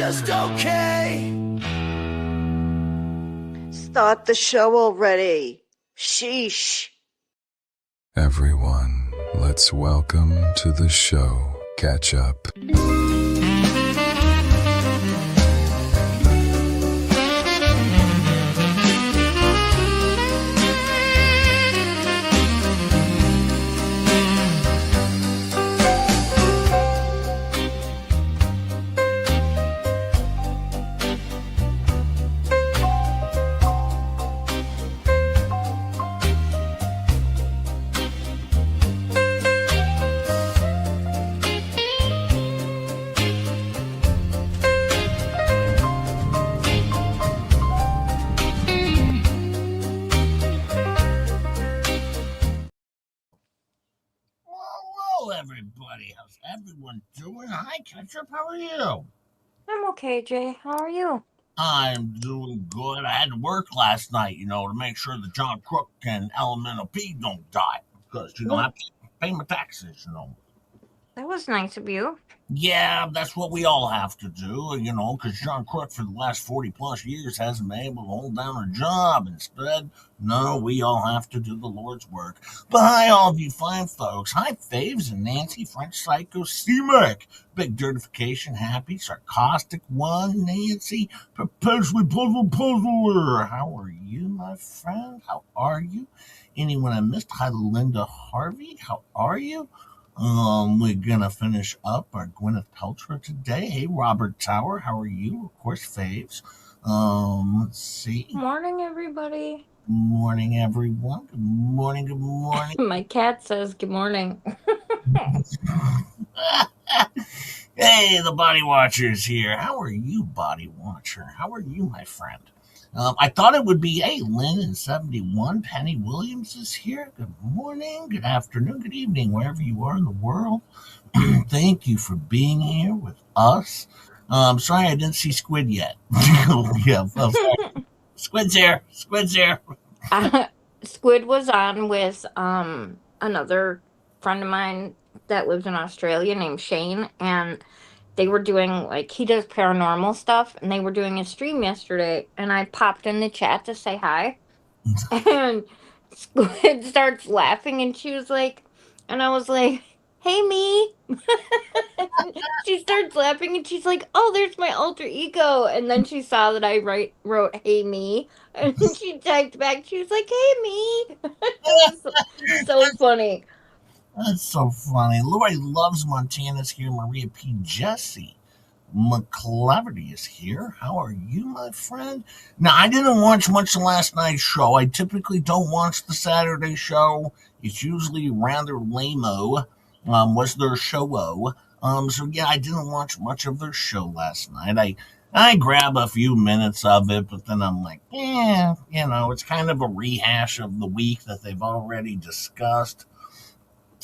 just okay. Start the show already. Sheesh. Everyone, let's welcome to the show. Catch up. Hello, everybody. How's everyone doing? Hi, Ketchup. How are you? I'm okay, Jay. How are you? I'm doing good. I had to work last night, to make sure that John Crook and Elemental P don't die because, I have to pay my taxes. That was nice of you. Yeah, that's what we all have to do, because John Crook for the last 40 plus years hasn't been able to hold down a job. Instead, no, we all have to do the Lord's work. But hi, all of you fine folks. Hi, Faves and Nancy, French Psycho, C-Mac, Big Dirtification, Happy, Sarcastic One, Nancy, Perpetually Puzzler. How are you, my friend? How are you? Anyone I missed? Hi, Linda Harvey. How are you? We're gonna finish up our Gwyneth Paltrow today. Hey, Robert Tower, how are you? Of course, Faves. Let's see. Morning, everybody. Morning, everyone. Good morning. Good morning. My cat says good morning. Hey, the Body Watcher's here. How are you, Body Watcher? How are you, my friend? I thought it would be, hey, Lynn in 71. Penny Williams is here. Good morning, good afternoon, good evening, wherever you are in the world. Thank you for being here with us. Sorry I didn't see Squid yet. Yeah, Squid's here. Squid's here. Squid was on with another friend of mine that lives in Australia named Shane, and they were doing, he does paranormal stuff, and they were doing a stream yesterday, and I popped in the chat to say hi, and Squid starts laughing, and she was like, and I was like, hey, me. She starts laughing, and she's like, oh, there's my alter ego, and then she saw that I wrote, hey, me, and she typed back, she was like, hey, me. It was so funny. That's so funny. Lori loves Montana's here. Maria P. Jesse. McCleverty is here. How are you, my friend? Now, I didn't watch much of last night's show. I typically don't watch the Saturday show. It's usually rather lame-o. Was their show-o. So yeah, I didn't watch much of their show last night. I grab a few minutes of it, but then I'm like, it's kind of a rehash of the week that they've already discussed.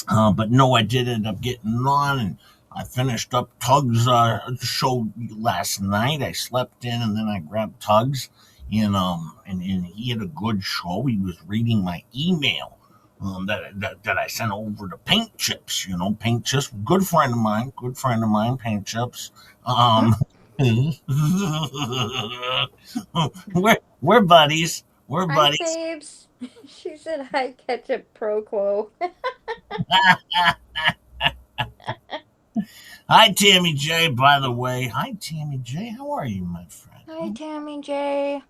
But no, I did end up getting on, and I finished up Tug's show last night. I slept in, and then I grabbed Tug's, and he had a good show. He was reading my email that I sent over to Paint Chips. Paint Chips, good friend of mine, Paint Chips. We're buddies. We're Hi, buddies. babes. She said hi, Ketchup Pro Quo. Hi, Tammy J, by the way. Hi, Tammy J. How are you, my friend? Hi, Tammy J.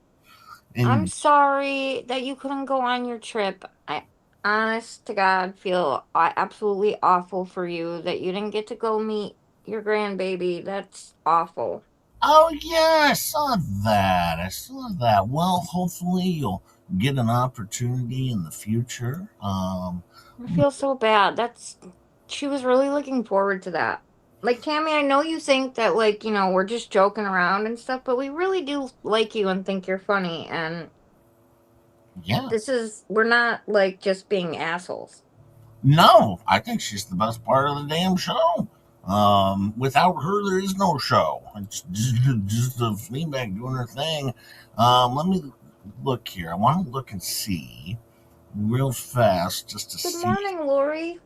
And I'm sorry that you couldn't go on your trip. I, honest to God, feel absolutely awful for you that you didn't get to go meet your grandbaby. That's awful. oh, yeah, I saw that. Well, hopefully you'll get an opportunity in the future. I feel so bad. She was really looking forward to that. Tammy, I know you think that, we're just joking around and stuff, but we really do like you and think you're funny. And Yeah. we're not, just being assholes. No, I think she's the best part of the damn show. Without her, there is no show. It's just a Fleabag doing her thing. Let me look here. I want to look and see real fast just to see. Good morning, Lori.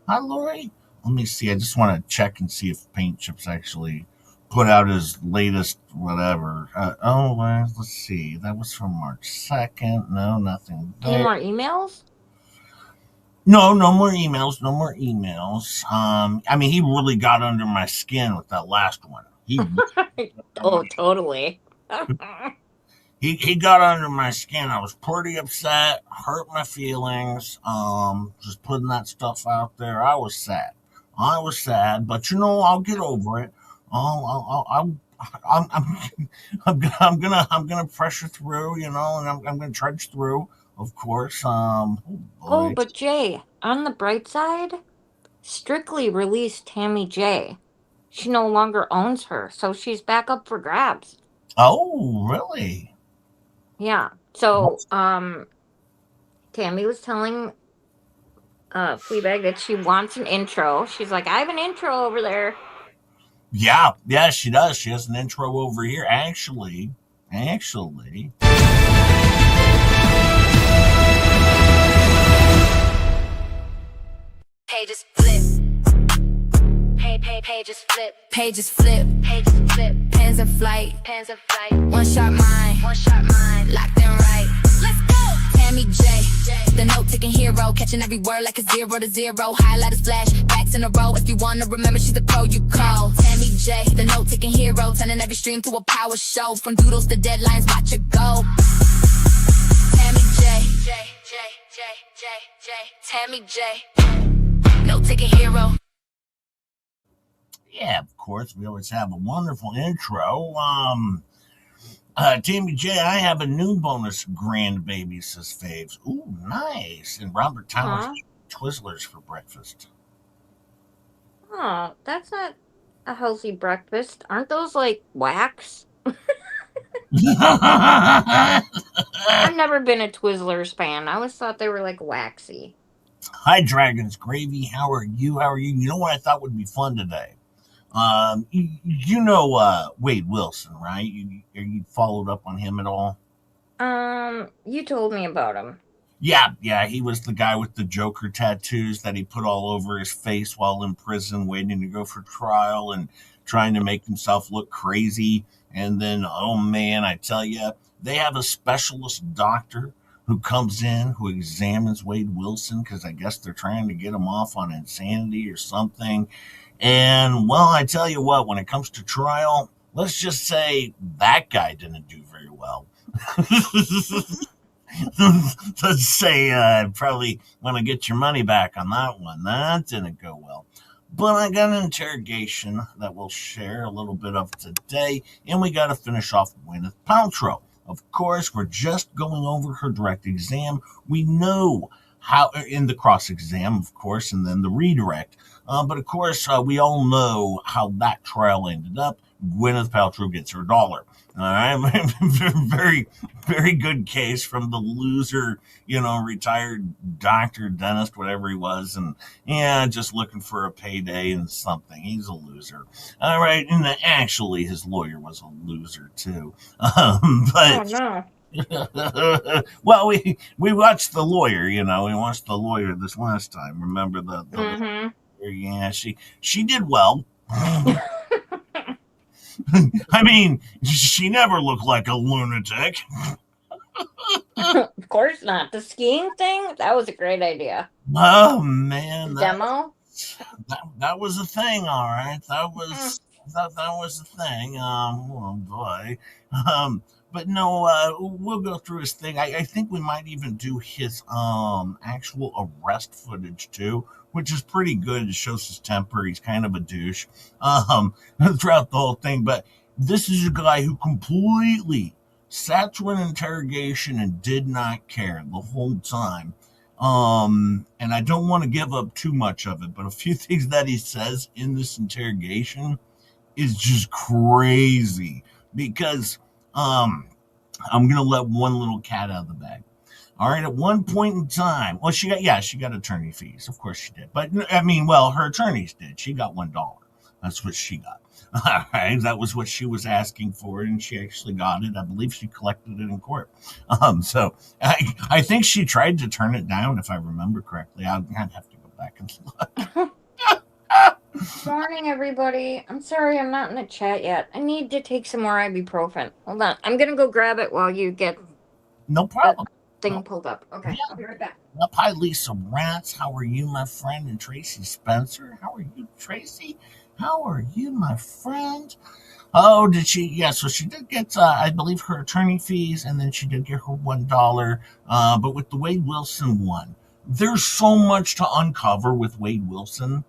Hi, Lori. Let me see. I just want to check and see if Paint Chips actually put out his latest whatever. Let's see. That was from March 2nd. No, nothing Any there. more emails? No, no more emails. No more emails. I mean, he really got under my skin with that last one. Oh, totally. He got under my skin. I was pretty upset, hurt my feelings. Just putting that stuff out there. I was sad. But I'll get over it. I'm gonna pressure through, and I'm gonna trudge through, of course. Oh Oh, boy. but Jay, on the bright side, Strictly released Tammy J. She no longer owns her, so she's back up for grabs. Oh, really? Yeah. So, Tammy was telling Fleabag that she wants an intro. She's like, I have an intro over there. Yeah, yeah, she does. She has an intro over here. Actually. Pages flip. Pages flip. Pages flip. Pages flip. Pens in flight. Pens in flight. One shot mind. One shot mind. Locked in right. Let's go. Tammy J. The note taking hero. Catching every word like a 0 to 0. Highlighters flash. Backs in a row. If you wanna remember, she's the pro you call. Tammy J. The note taking hero. Turning every stream to a power show. From doodles to deadlines, watch it go. Tammy J. Tammy J. Note taking hero. Yeah, of course. We always have a wonderful intro. Tammy J, I have a new bonus grandbaby, says Faves. Ooh, nice. And Robert Towers Huh? Twizzlers for breakfast. Oh, that's not a healthy breakfast. Aren't those like wax? I've never been a Twizzlers fan. I always thought they were like waxy. Hi, Dragons Gravy. How are you? How are you? You know what I thought would be fun today? Wade Wilson, right? You followed up on him at all? You told me about him. Yeah, he was the guy with the Joker tattoos that he put all over his face while in prison, waiting to go for trial and trying to make himself look crazy. And then, oh man, I tell you, they have a specialist doctor who comes in who examines Wade Wilson because I guess they're trying to get him off on insanity or something. And well, I tell you what, when it comes to trial, let's just say that guy didn't do very well. Let's say probably want to get your money back on that one. That didn't go well. But I got an interrogation that we'll share a little bit of today, and we got to finish off Gwyneth Paltrow. Of course, we're just going over her direct exam. We know how in the cross exam, of course, and then the redirect. But of course, we all know how that trial ended up. Gwyneth Paltrow gets her dollar. All right, very, very good case from the loser, retired doctor, dentist, whatever he was, and yeah, just looking for a payday and something. He's a loser. All right, and actually, his lawyer was a loser too. Oh But no. well, we watched the lawyer. We watched the lawyer this last time. Remember the Mm-hmm. yeah, she did well. I mean, she never looked like a lunatic. Of course not. The skiing thing? That was a great idea. Oh man, Demo? that was a thing. All right, that Mm. was that was a thing. Oh boy. But no, we'll go through his thing. I think we might even do his actual arrest footage too, which is pretty good. It shows his temper. He's kind of a douche throughout the whole thing. But this is a guy who completely sat through an interrogation and did not care the whole time. And I don't want to give up too much of it, but a few things that he says in this interrogation is just crazy because I'm gonna let one little cat out of the bag. All right, at one point in time, well, she got attorney fees, of course she did, but I mean, well, her attorneys did. She got $1. That's what she got. All right, that was what she was asking for, and she actually got it. I believe she collected it in court. So I think she tried to turn it down, if I remember correctly. I'd have to go back and look. Morning, everybody. I'm sorry I'm not in the chat yet. I need to take some more ibuprofen. Hold on. I'm gonna go grab it while you get No the problem. thing No, pulled up. yeah. Okay, I'll be right back. Up, hi, Lisa Rats. How are you, my friend? And Tracy Spencer. How are you, Tracy? How are you, my friend? Oh, did she? Yeah, so she did get, I believe, her attorney fees, and then she did get her $1. But with the Wade Wilson one, there's so much to uncover with Wade Wilson,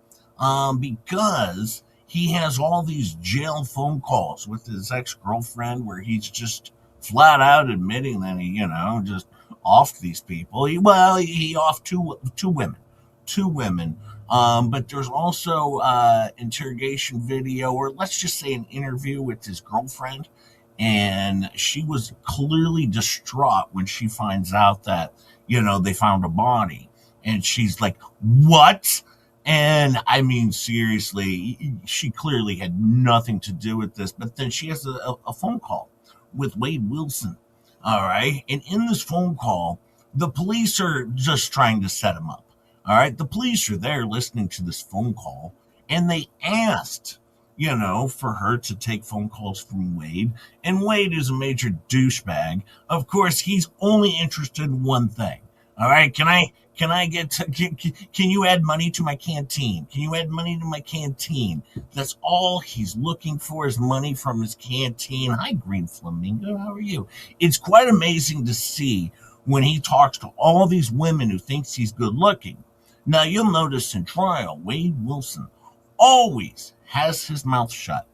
because he has all these jail phone calls with his ex girlfriend, where he's just flat out admitting that he, just offed these people. He offed two women. But there's also interrogation video, or let's just say an interview with his girlfriend, and she was clearly distraught when she finds out that they found a body, and she's like, "What?" And I mean, seriously, she clearly had nothing to do with this. But then she has a phone call with Wade Wilson. All right. And in this phone call, the police are just trying to set him up. All right. The police are there listening to this phone call, and they asked, for her to take phone calls from Wade. And Wade is a major douchebag. Of course, he's only interested in one thing. All right. Can you add money to my canteen? Can you add money to my canteen? That's all he's looking for, is money from his canteen. Hi, Green Flamingo. How are you? It's quite amazing to see when he talks to all these women who thinks he's good looking. Now, you'll notice in trial, Wade Wilson always has his mouth shut.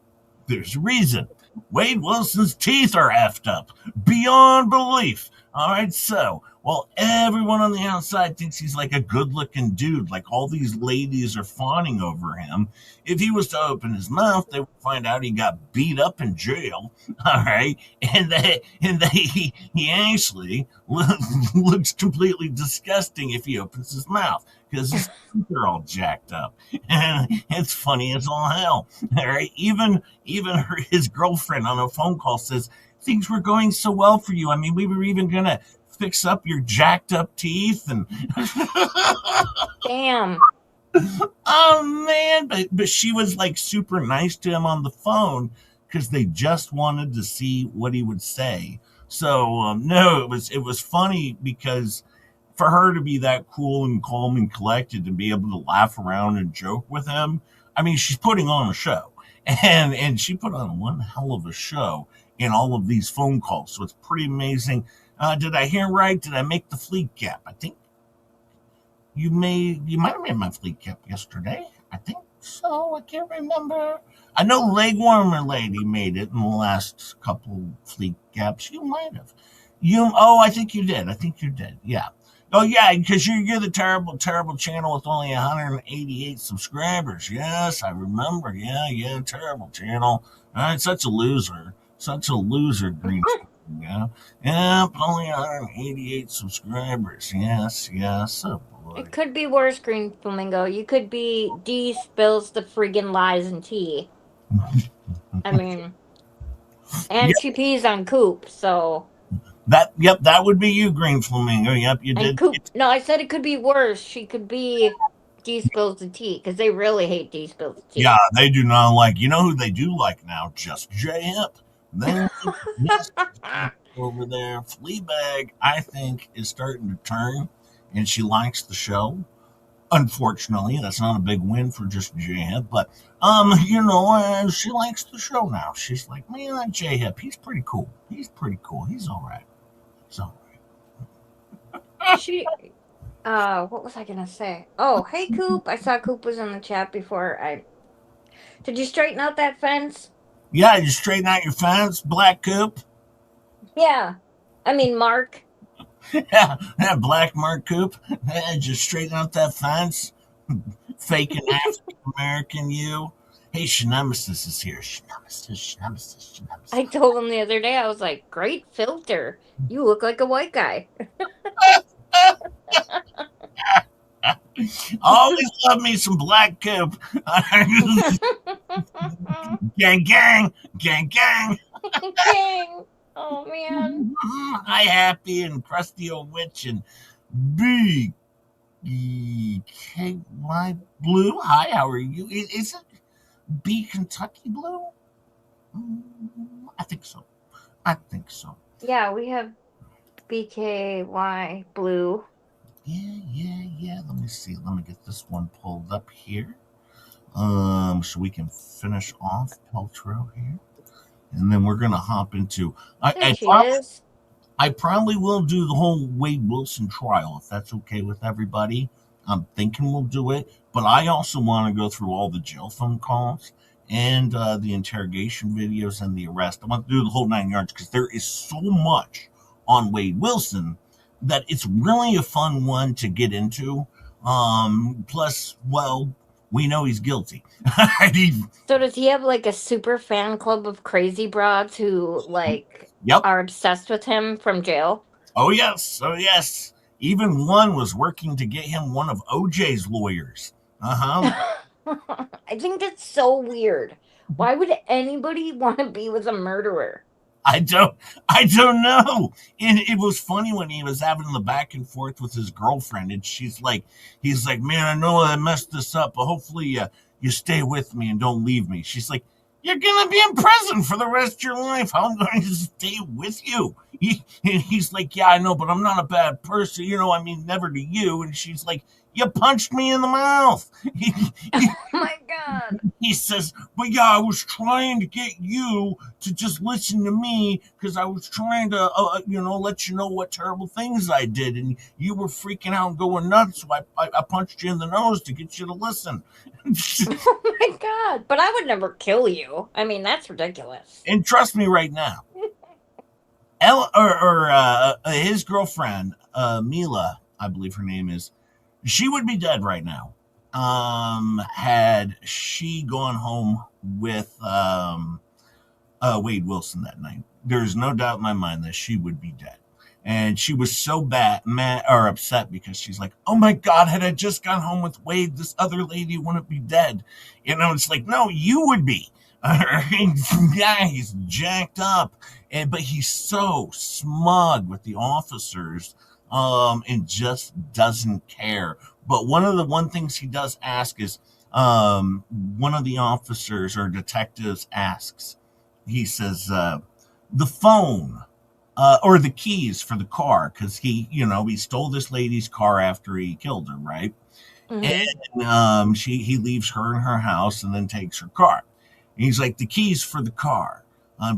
There's a reason. Wade Wilson's teeth are effed up beyond belief. All right, so while everyone on the outside thinks he's like a good looking dude, like all these ladies are fawning over him, if he was to open his mouth, they would find out he got beat up in jail. All right, he actually looks completely disgusting if he opens his mouth, because his teeth are all jacked up. And it's funny as all hell. All right, even his girlfriend on a phone call says, things were going so well for you. I mean, we were even gonna fix up your jacked up teeth, and Damn. oh man, but she was like super nice to him on the phone, because they just wanted to see what he would say. So no, it was funny, because for her to be that cool and calm and collected and be able to laugh around and joke with him, I mean, she's putting on a show, and she put on one hell of a show in all of these phone calls. So it's pretty amazing. Did I hear right? Did I make the fleet cap? I think you might have made my fleet cap yesterday. I think so. I can't remember. I know Leg Warmer Lady made it in the last couple fleet caps. You might have. Oh, I think you did. I think you did. Yeah. Oh yeah, because you're the terrible channel with only 188 subscribers. Yes, I remember. Yeah, terrible channel. All right, such a loser. Such a loser, Green. Yeah, but only 188 subscribers. Yes. Oh boy. It could be worse, Green Flamingo. You could be D spills the friggin' lies in tea. I mean, and she pees on Coop, so. That would be you, Green Flamingo. Yep, you And did. Coop. No, I said it could be worse. She could be D spills the tea, because they really hate D spills the Yeah, tea. they do not like. You know who they do like now? Just J-Hip. They just over there. Fleabag, I think, is starting to turn, and she likes the show. Unfortunately, that's not a big win for just J-Hip, but she likes the show now. She's like, man, that J-Hip, he's pretty cool. He's all right. So She. What was I gonna say? Oh, hey, Coop. I saw Coop was in the chat before. Did you straighten out that fence? yeah, you straighten out your fence, Black Coop. Yeah. I mean, Mark. Yeah, Black Mark Coop. Yeah, just straighten out that fence. Faking African American you. Hey, Nemesis is here. Nemesis. I told him the other day, I was like, great filter. You look like a white guy. Always love me some Black Coop. Gang, gang. Dang. Oh, man. Hi, Happy and Crusty Old Witch and Big BKY Blue. Hi, how are you? Is it B Kentucky Blue? I think so. I think so. Yeah, we have BKY Blue. Yeah. Let me see. Let me get this one pulled up here. So we can finish off Paltrow here, and then we're gonna hop into. There she is. I probably will do the whole Wade Wilson trial if that's okay with everybody. I'm thinking we'll do it, but I also want to go through all the jail phone calls and the interrogation videos and the arrest. I want to do the whole 9 yards because there is so much on Wade Wilson that it's really a fun one to get into. Plus, well, we know he's guilty. So does he have like a super fan club of crazy broads who like Yep. are obsessed with him from jail? Oh yes. Even one was working to get him one of OJ's lawyers. I think that's so weird. Why would anybody want to be with a murderer? I don't know. And it was funny when he was having the back and forth with his girlfriend, and he's like, man, I know I messed this up, but hopefully you stay with me and don't leave me. She's like, you're gonna be in prison for the rest of your life. How am I going to stay with you? And he's like, yeah, I know, but I'm not a bad person. I mean, never to you. And she's like, you punched me in the mouth. Oh my God. He says, but yeah, I was trying to get you to just listen to me because I was trying to, let you know what terrible things I did. And you were freaking out and going nuts. So I punched you in the nose to get you to listen. Oh my God. But I would never kill you. I mean, that's ridiculous. And trust me right now, his girlfriend, Mila, I believe her name is, she would be dead right now. Had she gone home with Wade Wilson that night. There's no doubt in my mind that she would be dead. And she was so mad or upset because she's like, oh my God, had I just gone home with Wade, this other lady wouldn't be dead. It's like, no, you would be. Yeah, he's jacked up. But he's so smug with the officers and just doesn't care. But one things he does ask is one of the officers or detectives asks, he says, the phone or the keys for the car, because he stole this lady's car after he killed her, right? Mm-hmm. And he leaves her in her house and then takes her car. And he's like, the keys for the car.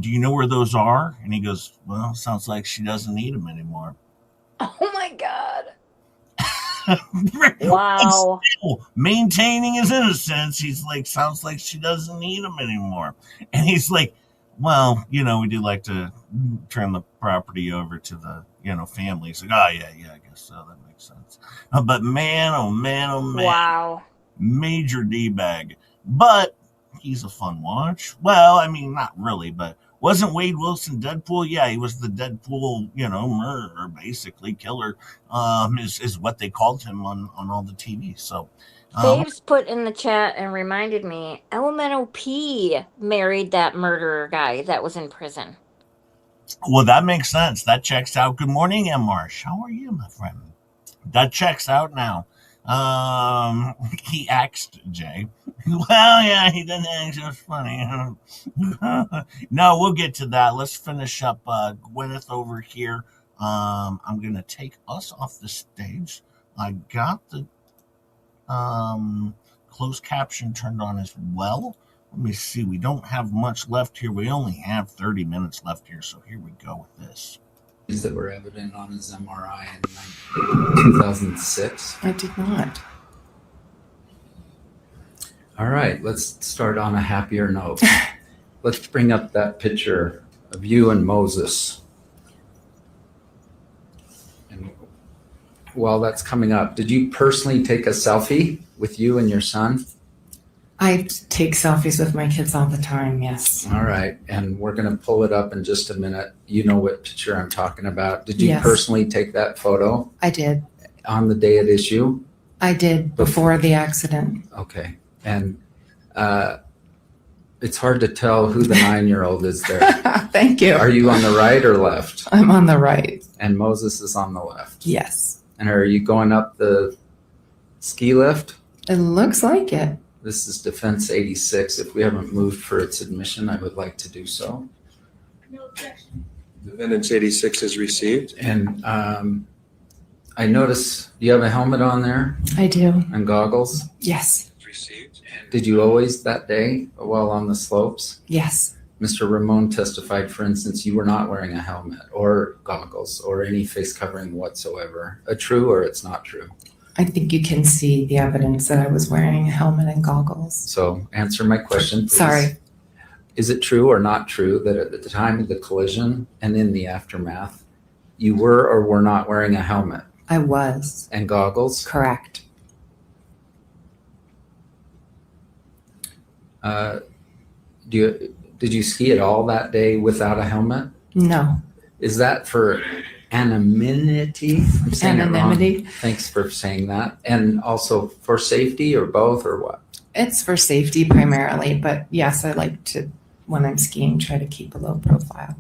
Do you know where those are? And he goes, well, sounds like she doesn't need them anymore. Oh my God. Wow. Still maintaining his innocence, he's like, sounds like she doesn't need him anymore. And he's like, well, we do like to turn the property over to the, family. He's like, oh, yeah, I guess so. That makes sense. But man, oh man. Wow. Major D-bag. But he's a fun watch. Well, I mean, not really, but wasn't Wade Wilson Deadpool? Yeah, he was the Deadpool, murderer, basically, killer, is what they called him on all the TV. So, Dave's put in the chat and reminded me, Elemental P married that murderer guy that was in prison. Well, that makes sense. That checks out. Good morning, M. Marsh. How are you, my friend? That checks out now. He asked Jay. Well, yeah, he didn't act. It was funny. No, we'll get to that. Let's finish up Gwyneth over here. I'm gonna take us off the stage. I got the closed caption turned on as well. Let me see. We don't have much left here. We only have 30 minutes left here, so here we go with this. That were evident on his MRI in 2006? I did not. All right, let's start on a happier note. Let's bring up that picture of you and Moses. And while that's coming up, did you personally take a selfie with you and your son? I take selfies with my kids all the time, yes. All right, and we're going to pull it up in just a minute. You know what picture I'm talking about. Did you Yes. personally take that photo I did. on the day at issue? I did before the accident. Okay, and it's hard to tell who the 9-year-old is there. Thank you. Are you on the right or left? I'm on the right. And Moses is on the left. Yes. And are you going up the ski lift? It looks like it. This is Defense 86. If we haven't moved for its admission, I would like to do so. Defendants 86 is received. And I notice, do you have a helmet on there I do. and goggles? Yes. Received. Did you always that day while on the slopes? Yes. Mr. Ramon testified, for instance, you were not wearing a helmet or goggles or any face covering whatsoever. True or it's not true? I think you can see the evidence that I was wearing a helmet and goggles. So answer my question, please. Sorry. Is it true or not true that at the time of the collision and in the aftermath, you were or were not wearing a helmet I was. and goggles? Correct. Did you ski at all that day without a helmet? No. Is that for anonymity? I'm saying it wrong. Anonymity? Thanks for saying that. And also for safety or both or what? It's for safety primarily, but yes, I like to, when I'm skiing, try to keep a low profile.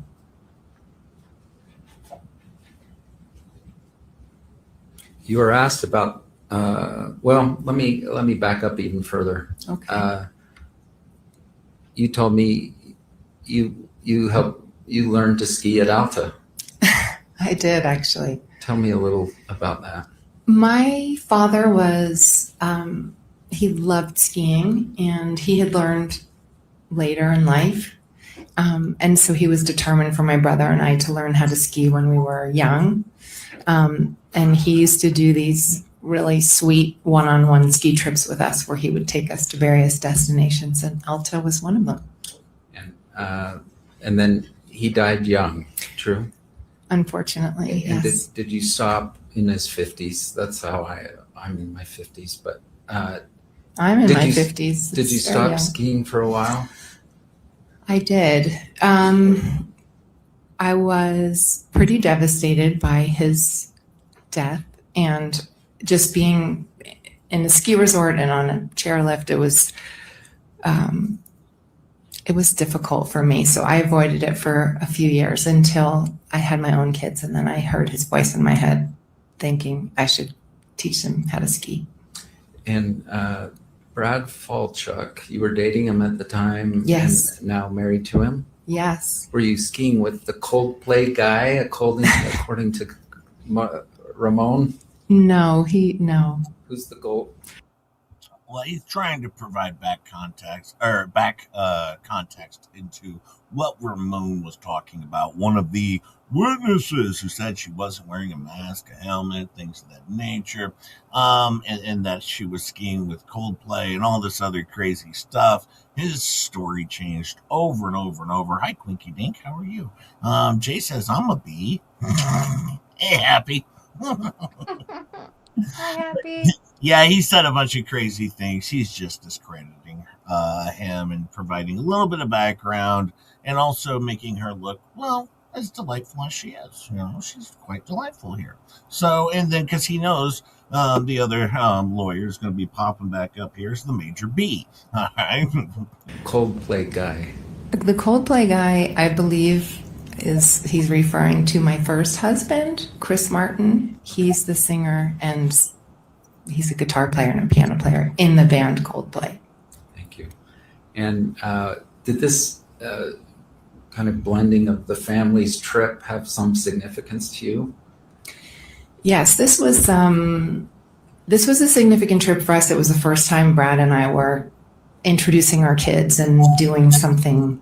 You were asked about, well, let me back up even further. Okay. You told me you learned to ski at Alta. I did actually. Tell me a little about that. My father was, he loved skiing and he had learned later in life. And so he was determined for my brother and I to learn how to ski when we were young. And he used to do these really sweet one-on-one ski trips with us where he would take us to various destinations, and Alta was one of them. And then he died young, true? Unfortunately, And yes. did you stop in his 50s? That's how I'm in my 50s, but I'm in did my you- 50s. did you It's very stop young. skiing for a while? I did. I was pretty devastated by his death, and just being in a ski resort and on a chairlift, it was difficult for me. So I avoided it for a few years until I had my own kids, and then I heard his voice in my head thinking I should teach them how to ski. And Brad Falchuk, you were dating him at the time. Yes. And now married to him. Yes. Were you skiing with the Coldplay guy, according to Ramon? No. Who's the gold? Well, he's trying to provide context into what Ramon was talking about. One of the witnesses who said she wasn't wearing a mask, a helmet, things of that nature, and that she was skiing with Coldplay and all this other crazy stuff. His story changed over and over and over. Hi, Quinky Dink. How are you? Jay says, I'm a bee. Hey, Happy. Hi, Happy. Yeah, he said a bunch of crazy things. He's just discrediting him and providing a little bit of background and also making her look, well, as delightful as she is. You know, she's quite delightful here. So, and then because he knows the other lawyer is going to be popping back up here is the Major B. All right. Coldplay guy. The Coldplay guy, I believe, he's referring to my first husband, Chris Martin. He's the singer and he's a guitar player and a piano player in the band Coldplay. Thank you. And did this kind of blending of the family's trip have some significance to you? Yes, this was a significant trip for us. It was the first time Brad and I were introducing our kids and doing something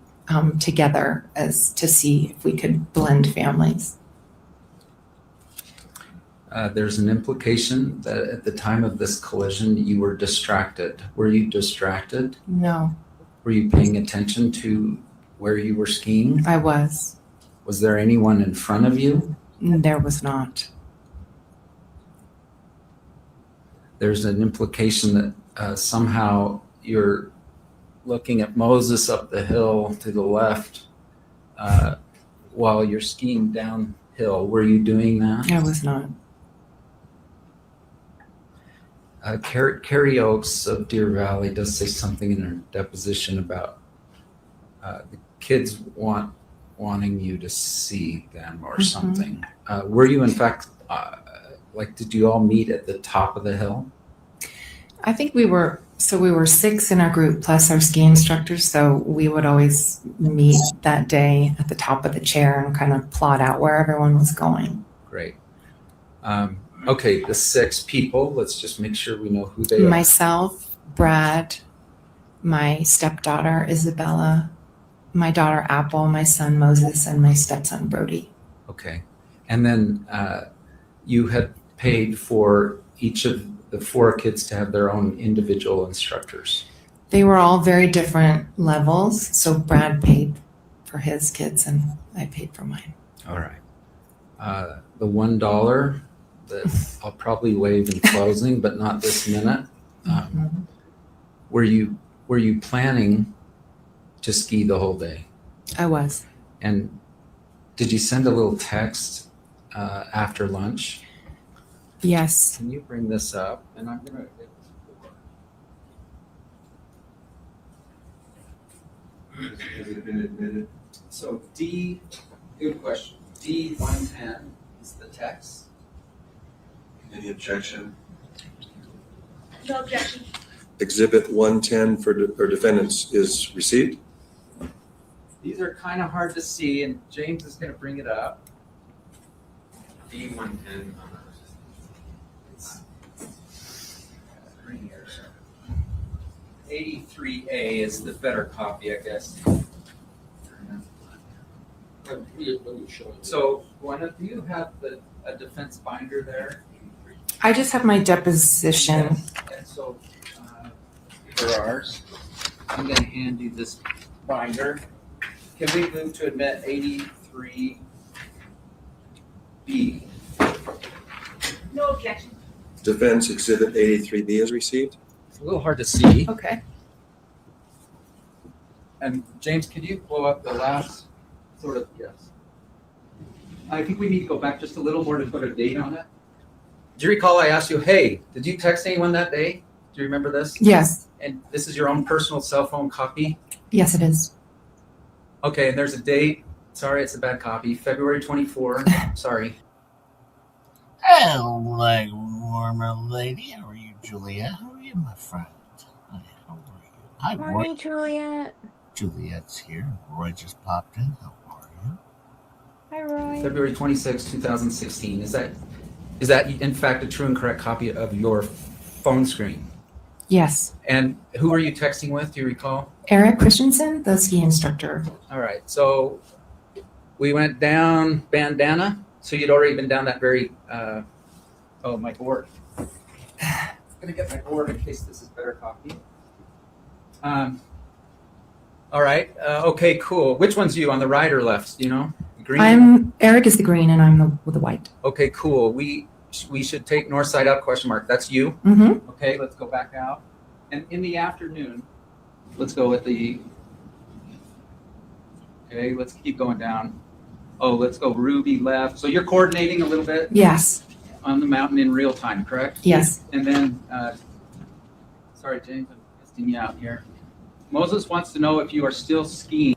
together as to see if we could blend families. There's an implication that at the time of this collision, you were distracted. Were you distracted? No, Were you paying attention to where you were skiing? I was. Was there anyone in front of you? There was not. There's an implication that somehow you're looking at Moses up the hill to the left while you're skiing downhill. Were you doing that? I was not. Carrie Oakes of Deer Valley does say something in her deposition about the kids wanting you to see them or something. Were you in fact, did you all meet at the top of the hill? I think we were 6 in our group plus our ski instructors. So we would always meet that day at the top of the chair and kind of plot out where everyone was going. Great. Okay, the 6 people. Let's just make sure we know who they are. Myself, Brad, my stepdaughter, Isabella, my daughter, Apple, my son, Moses, and my stepson, Brody. Okay. And then you had paid for each of the 4 kids to have their own individual instructors. They were all very different levels. So Brad paid for his kids and I paid for mine. All right. The $1 that I'll probably waive in closing, but not this minute. Were you planning to ski the whole day? I was. And did you send a little text after lunch? Yes. Can you bring this up? And I'm gonna. Has it been admitted? So D, good question. D110 is the text. Any objection? No objection. Exhibit 110 for defendants is received. These are kind of hard to see, and James is going to bring it up. D110. It's right here. 83A is the better copy, I guess. So, Gwyneth, do you have a defense binder there? I just have my deposition. And so, for ours, I'm going to hand you this binder. Can we move to admit 83B? No objection. Defense Exhibit 83B is received. It's a little hard to see. Okay. And James, could you blow up the last sort of, yes. I think we need to go back just a little more to put a date on it. Do you recall I asked you, hey, did you text anyone that day? Do you remember this? Yes. And this is your own personal cell phone copy? Yes, it is. Okay, and there's a date. Sorry, it's a bad copy. February 24. Sorry. Hello, warmer lady. How are you, Juliet? How are you, my friend? Hi, how are you? Hi, Morning, Roy. Juliet. Juliet's here. Roy just popped in. How are you? Hi, Roy. February 26, 2016. Is that in fact a true and correct copy of your phone screen? Yes. And who are you texting with? Do you recall? Eric Christensen, the ski instructor. All right. So we went down Bandana. So you'd already been down that very, my board. I'm going to get my board in case this is better copy. All right. Okay, cool. Which one's you, on the right or left? Do you know? Green? Eric is the green and I'm the white. Okay, cool. We should take north side up, question mark. That's you? Mm-hmm. Okay, let's go back out. And in the afternoon, let's go with the, okay, let's keep going down. Oh, let's go Ruby left. So you're coordinating a little bit Yes. on the mountain in real time, correct? Yes. And then, sorry, James, I'm testing you out here. Moses wants to know if you are still skiing.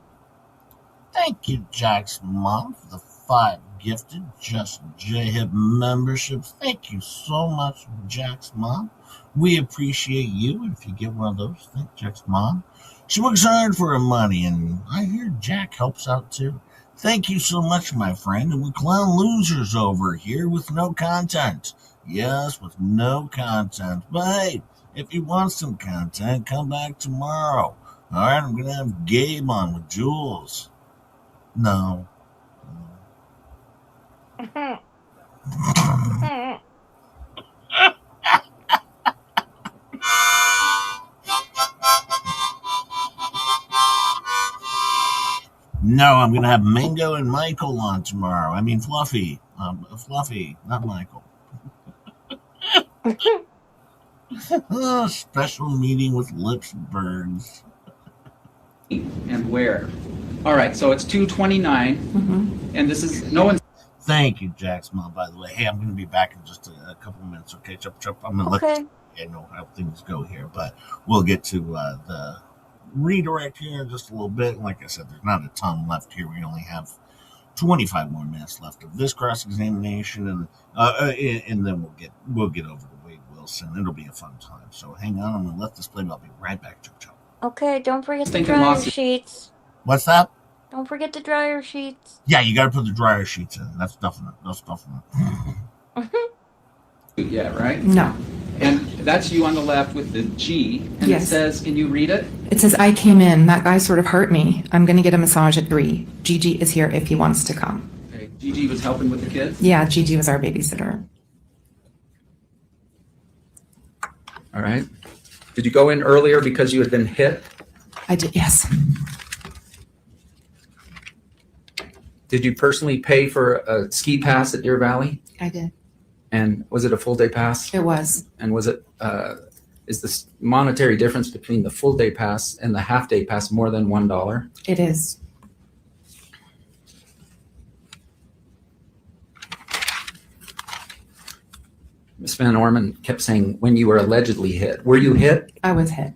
Thank you, Jack's mom, for the 5 gifted Just J-Hip memberships. Thank you so much, Jack's mom. We appreciate you. And if you get one of those, thank Jack's mom. She works hard for her money, and I hear Jack helps out too. Thank you so much, my friend. And we clown losers over here with no content. Yes, with no content. But hey, if you want some content, come back tomorrow. All right, I'm going to have Gabe on with Jules. No. No, I'm going to have Mango and Michael on tomorrow. I mean, Fluffy. Fluffy, not Michael. Special meeting with Lipsburgs. And where? All right, so it's 2:29, and this is no one. Thank you, Jack's mom, by the way. Hey, I'm going to be back in just a couple minutes, okay? I'm going to let you know how things go here, but we'll get to the redirect here in just a little bit. Like I said, there's not a ton left here. We only have 25 more minutes left of this cross-examination, and then we'll get over to Wade Wilson. real soon. It'll be a fun time. So hang on, I'm going to let this play. I'll be right back, Jojo. Okay, don't forget the Thinking dryer lots of- sheets. What's that? Don't forget the dryer sheets. Yeah, you got to put the dryer sheets in. That's definite. That's definite. Yeah, right? No. And that's you on the left with the G. And Yes. it says, can you read it? It says, I came in. That guy sort of hurt me. I'm going to get a massage at 3. Gigi is here if he wants to come. Okay. Gigi was helping with the kids? Yeah, Gigi was our babysitter. All right. Did you go in earlier because you had been hit? I did, yes. Did you personally pay for a ski pass at Deer Valley? I did. And was it a full day pass? It was. And was it, is the monetary difference between the full day pass and the half day pass more than $1? It is. Ms. Van Orman kept saying when you were allegedly hit. Were you hit? I was hit.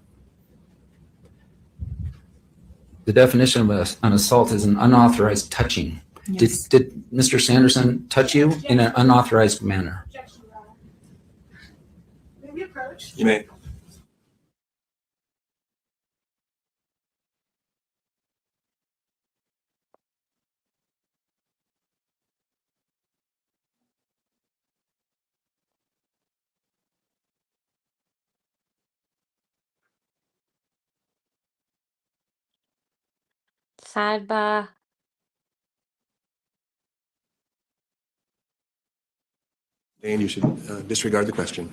The definition of an assault is an unauthorized touching. Yes. Did Mr. Sanderson touch you in an unauthorized manner? Objection, Your Honor. May we approach? You may. Sidebar. Dan, you should disregard the question.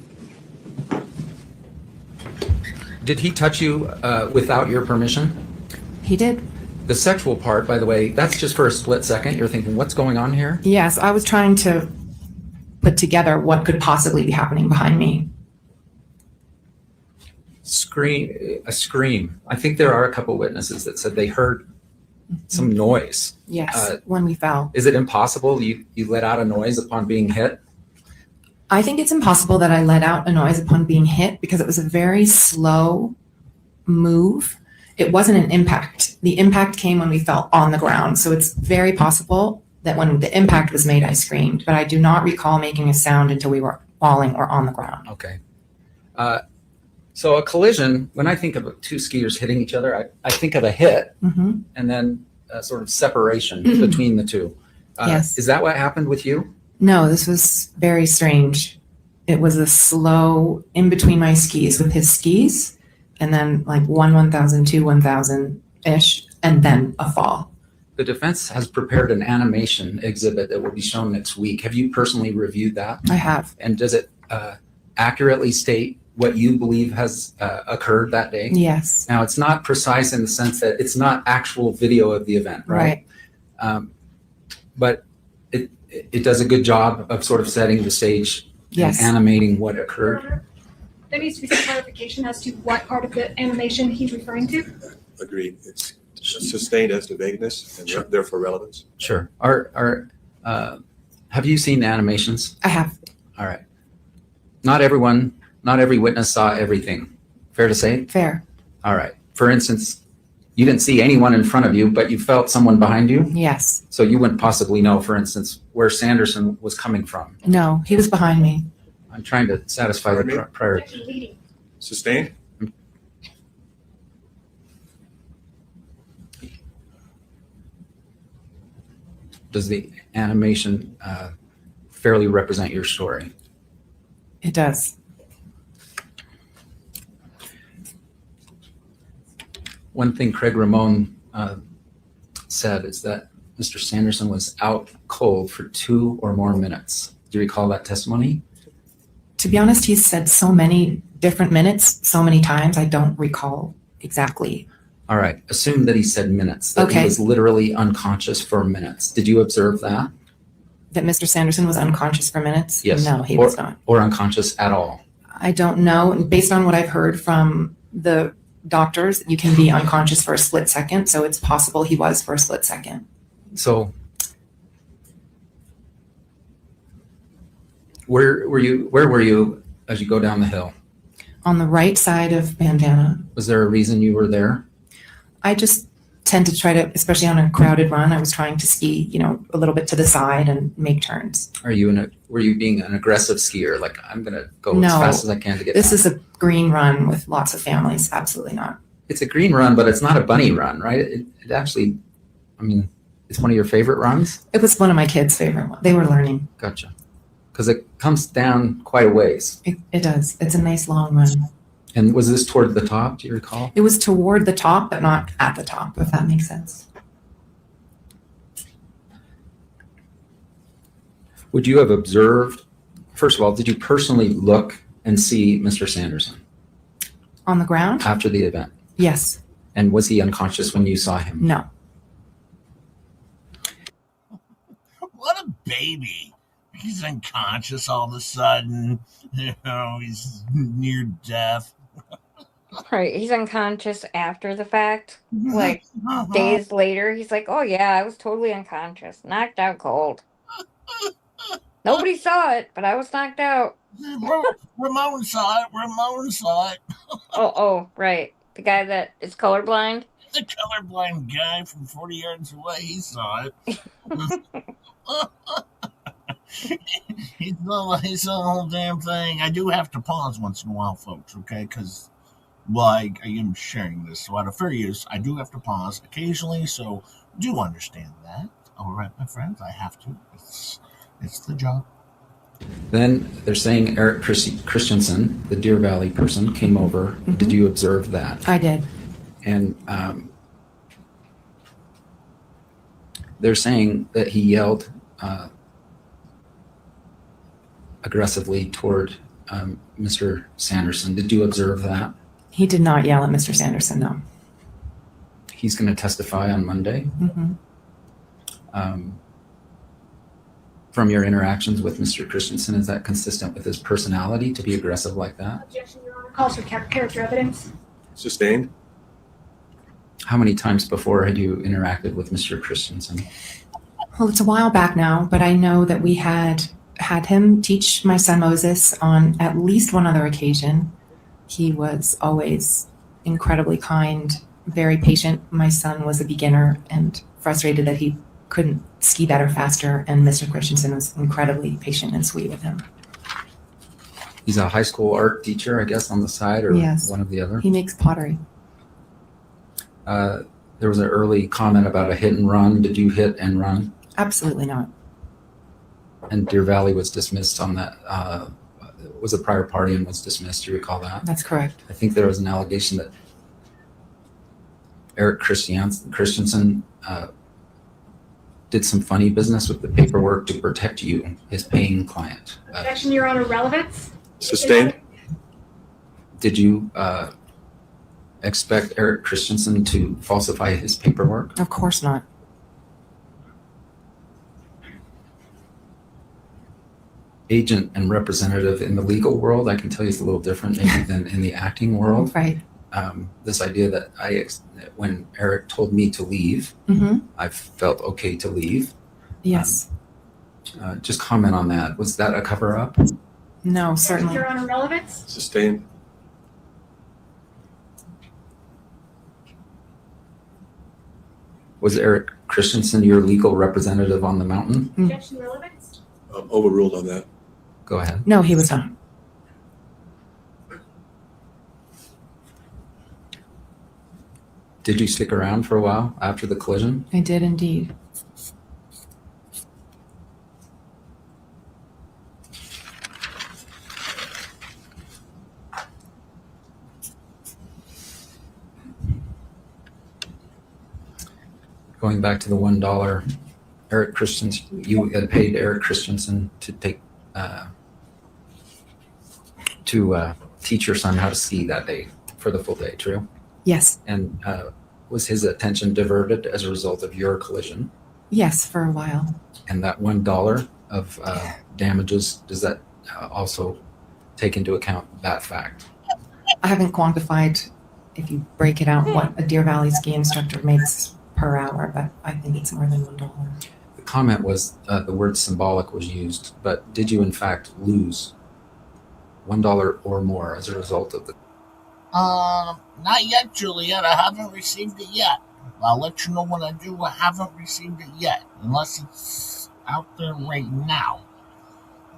Did he touch you without your permission? He did. The sexual part, by the way, that's just for a split second. You're thinking, what's going on here? Yes, I was trying to put together what could possibly be happening behind me. A scream. I think there are a couple witnesses that said they heard some noise. Yes, when we fell. Is it impossible you let out a noise upon being hit? I think it's impossible that I let out a noise upon being hit because it was a very slow move. It wasn't an impact. The impact came when we fell on the ground. So it's very possible that when the impact was made, I screamed, but I do not recall making a sound until we were falling or on the ground. Okay. So a collision, when I think of two skiers hitting each other, I think of a hit Mm-hmm. and then a sort of separation between the two. Yes. Is that what happened with you? No, this was very strange. It was a slow in between my skis with his skis, and then like 1,000, 1,000-ish, and then a fall. The defense has prepared an animation exhibit that will be shown next week. Have you personally reviewed that? I have. And does it accurately state what you believe has occurred that day? Yes. Now, it's not precise in the sense that it's not actual video of the event, right? But it does a good job of sort of setting the stage Yes. and animating what Your occurred. Honor, there needs to be some clarification as to what part of the animation he's referring to. Agreed. It's sustained as to vagueness and Sure. therefore relevance. Sure. Have you seen the animations? I have. All right. Not every witness saw everything. Fair to say? Fair. All right. For instance, you didn't see anyone in front of you, but you felt someone behind you. Yes. So you wouldn't possibly know, for instance, where Sanderson was coming from. No, he was behind me. I'm trying to satisfy the Pardon me? prior. Objection leading. Sustained? Does the animation fairly represent your story? It does. One thing Craig Ramon said is that Mr. Sanderson was out cold for 2 or more minutes. Do you recall that testimony? To be honest, he's said so many different minutes, so many times, I don't recall exactly. All right. Assume that he said minutes, that Okay. he was literally unconscious for minutes. Did you observe that? That Mr. Sanderson was unconscious for minutes? Yes. No, he Or- was not. Or unconscious at all? I don't know. Based on what I've heard from the doctors, you can be unconscious for a split second. So it's possible he was for a split second. So where were you as you go down the hill? On the right side of Bandana, Was there a reason you were there? I just tend to try to, especially on a crowded run, I was trying to ski, a little bit to the side and make turns. Were you being an aggressive skier? Like, I'm going to go as No, fast as I can to get This back? is a green run with lots of families. Absolutely not. It's a green run, but it's not a bunny run, right? It actually, it's one of your favorite runs? It was one of my kids' favorite ones. They were learning. Gotcha. Because it comes down quite a ways. It does. It's a nice long run. And was this toward the top, do you recall? It was toward the top, but not at the top, if that makes sense. Would you have observed, first of all, did you personally look and see Mr. Sanderson On the ground? after the event? Yes. And was he unconscious when you saw him? No. What a baby. He's unconscious all of a sudden. He's near death. Right. He's unconscious after the fact. Like days later, he's like, "Oh yeah, I was totally unconscious, knocked out cold. Nobody saw it, but I was knocked out." Ramon saw it. Ramon saw it. Oh, right. The guy that is colorblind. The colorblind guy from 40 yards away, he saw it. He saw the whole damn thing. I do have to pause once in a while, folks, okay? Because, I am sharing this. So out of fair use, I do have to pause occasionally, so do understand that. All right, my friends, I have to. It's the job. Then they're saying Eric Christensen, the Deer Valley person, came over. Mm-hmm. Did you observe that? I did. And they're saying that he yelled aggressively toward Mr. Sanderson. Did you observe that? He did not yell at Mr. Sanderson, no. He's going to testify on Monday. Mm-hmm. From your interactions with Mr. Christensen, is that consistent with his personality to be aggressive like that? Objection, Your Honor. Calls for character evidence. Sustained? How many times before had you interacted with Mr. Christensen? Well, it's a while back now, but I know that we had him teach my son Moses on at least one other occasion. He was always incredibly kind, very patient. My son was a beginner and frustrated that he couldn't ski better faster, and Mr. Christensen was incredibly patient and sweet with him. He's a high school art teacher, I guess, on the side, or Yes. one of the other. He makes pottery. There was an early comment about a hit and run. Did you hit and run? Absolutely not. And Deer Valley was dismissed on that. Was a prior party and was dismissed. Do you recall that? That's correct. I think there was an allegation that Eric Christensen did some funny business with the paperwork to protect you, his paying client. Objection, Your Honor. Relevance. Sustained? Did you expect Eric Christensen to falsify his paperwork? Of course not. Agent and representative in the legal world, I can tell you it's a little different maybe than in the acting world. Right. This idea that when Eric told me to leave, Mm-hmm. I felt okay to leave. Yes. Just comment on that. Was that a cover up? No, Objection, certainly. Your Honor. Relevance. Sustained? Was Eric Christensen your legal representative on the mountain? Objection. Relevance. Overruled on that. Go ahead. No, he was not. Did you stick around for a while after the collision? I did indeed. Going back to the $1, Eric Christensen, you had paid Eric Christensen to teach your son how to ski that day for the full day, true? Yes. And was his attention diverted as a result of your collision? Yes, for a while. And that $1 of damages, does that also take into account that fact? I haven't quantified, if you break it out, what a Deer Valley ski instructor makes per hour, but I think it's more than $1. The comment was the word symbolic was used, but did you in fact lose $1 or more as a result of the? Not yet, Juliet. I haven't received it yet. I'll let you know when I do. I haven't received it yet, unless it's out there right now.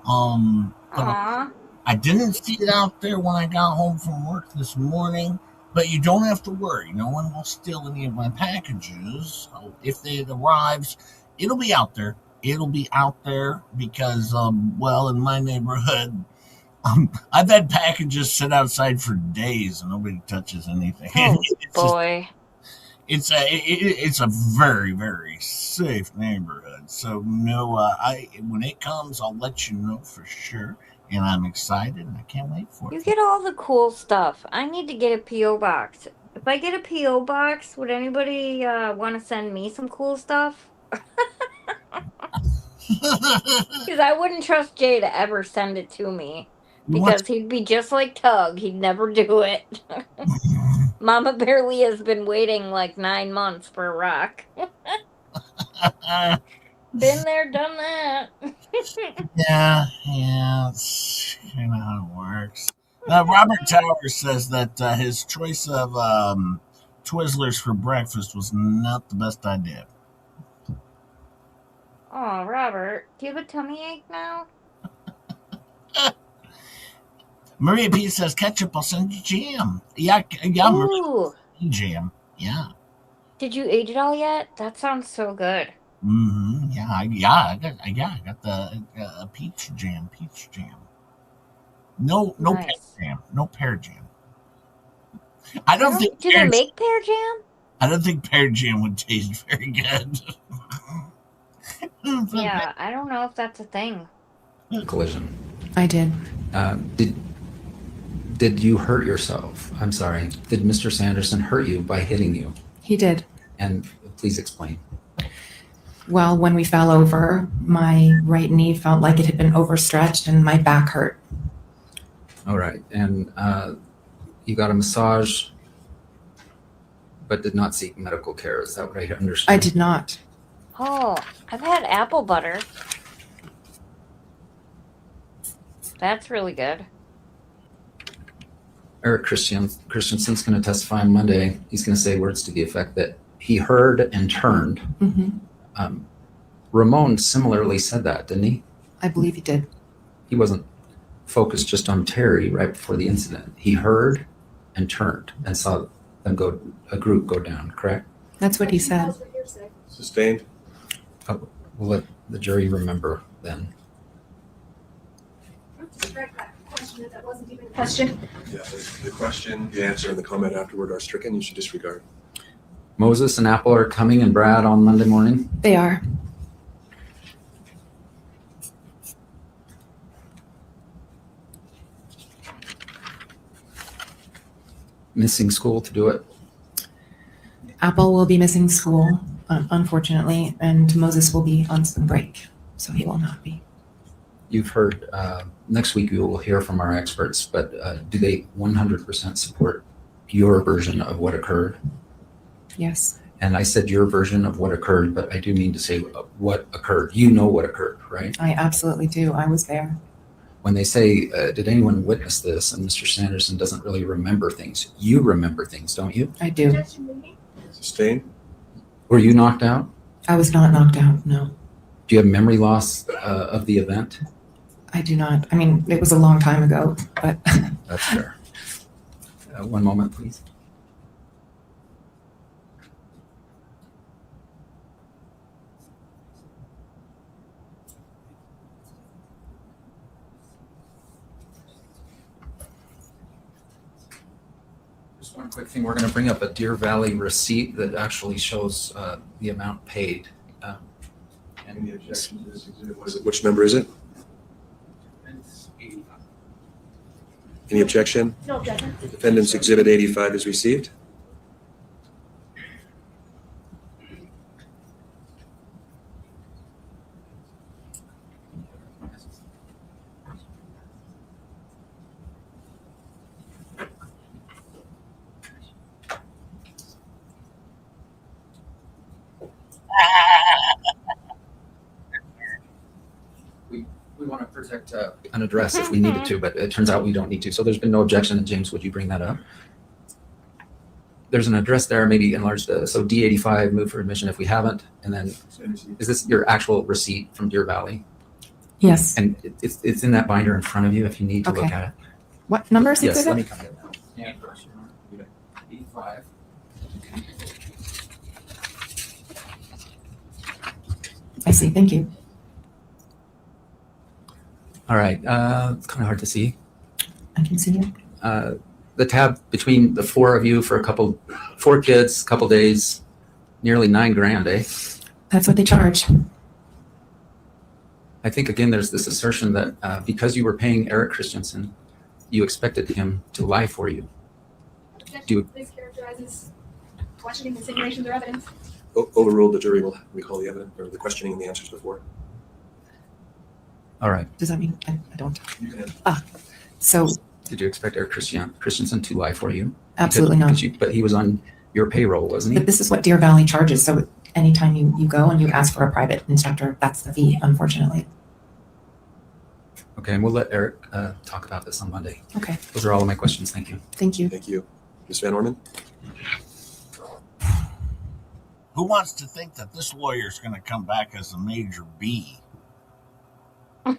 But Aw. I didn't see it out there when I got home from work this morning. But you don't have to worry. No one will steal any of my packages. So if it arrives, it'll be out there. It'll be out there because, well, in my neighborhood, I've had packages sit outside for days and nobody touches anything. Oh It's just, boy. it's a very very safe neighborhood. So no, I when it comes, I'll let you know for sure. And I'm excited and I can't wait for You it. get all the cool stuff. I need to get a P.O. box. If I get a P.O. box, would anybody want to send me some cool stuff? Because I wouldn't trust Jay to ever send it to me. You want Because he'd be just like Tug. He'd never do it. Mama Barely has been waiting like 9 months for a rock. Been there, done that. yeah, it's kind of how it works. Robert Towers says that his choice of Twizzlers for breakfast was not the best idea. Oh, Robert, do you have a tummy ache now? Maria P says ketchup. I'll send you jam. Yeah, Maria, Ooh, jam. Yeah. did you eat it all yet? That sounds so good. Yeah, I got the peach jam. Peach jam. No pear Nice. jam. No pear jam. I don't think Do they make pear jam? I don't think pear jam would taste very good. Yeah, I don't know if that's a thing. Collision. I did. Did you hurt yourself? I'm sorry. Did Mr. Sanderson hurt you by hitting you? He did. And please explain. Well, when we fell over, my right knee felt like it had been overstretched and my back hurt. All right. And you got a massage, but did not seek medical care. Is that what I understood? I did not. Oh, I've had apple butter. That's really good. Eric Christensen's going to testify on Monday. He's going to say words to the effect that he heard and turned. Mm-hmm. Ramon similarly said that, didn't he? I believe he did. He wasn't focused just on Terry right before the incident. He heard and turned and saw them a group go down, correct? That's what he said. Sustained? Oh, we'll let the jury remember then. Strike that question. That wasn't even a question. Yeah, the question, the answer, and the comment afterward are stricken. You should disregard. Moses and Apple are coming, and Brad on Monday morning. They are. Missing school to do it. Apple will be missing school, unfortunately, and Moses will be on spring break, so he will not be. You've heard, next week we will hear from our experts, but do they 100% support your version of what occurred? Yes. And I said your version of what occurred, but I do mean to say what occurred. You know what occurred, right? I absolutely do. I was there. When they say, did anyone witness this? And Mr. Sanderson doesn't really remember things. You remember things, don't you? I do. Sustained? Were you knocked out? I was not knocked out, no. Do you have memory loss of the event? I do not. I mean, it was a long time ago, but That's fair. One moment, please. Just one quick thing. We're going to bring up a Deer Valley receipt that actually shows the amount paid. Any objection to this exhibit? What is it? Which number is it? Any objection? No objection. Defendant's Exhibit 85 is received. We want to protect an address if we needed to, but it turns out we don't need to. So there's been no objection. And James, would you bring that up? there's an address there, maybe enlarge so D85, move for admission if we haven't. And then is this your actual receipt from Deer Valley? Yes. And it's in that binder in front of you if you need to look Okay. at it. What number is Yes, let me exhibit? come get that. Yeah, 85. I see. Thank you. All right, it's kind of hard to see. I can see it. The tab between the four of you for 4 kids, couple days, nearly $9,000, eh? That's what they charge. I think again, there's this assertion that because you were paying Eric Christensen, you expected him to lie for you. This characterizes questioning, insinuations, or evidence. Overruled, the jury will recall the evidence or the questioning and the answers before. All right. Does that mean I don't? You can So Did you expect Eric Christensen to lie for you? absolutely not. But he was on your payroll, wasn't But he? this is what Deer Valley charges. So anytime you go and you ask for a private instructor, that's the fee, unfortunately. Okay, and we'll let Eric talk about this on Monday. Okay. Those are all of my questions. Thank you. Thank you. Thank you. Ms. Van Orman? Who wants to think that this lawyer's going to come back as a major B? Of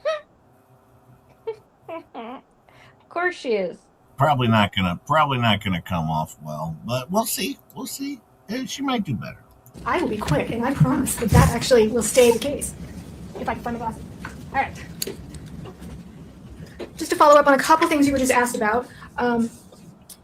course she is. Probably not gonna come off well, but we'll see. We'll see. She might do better. I will be quick, and I promise that actually will stay the case. If I can find the glasses. All right. Just to follow up on a couple things you were just asked about.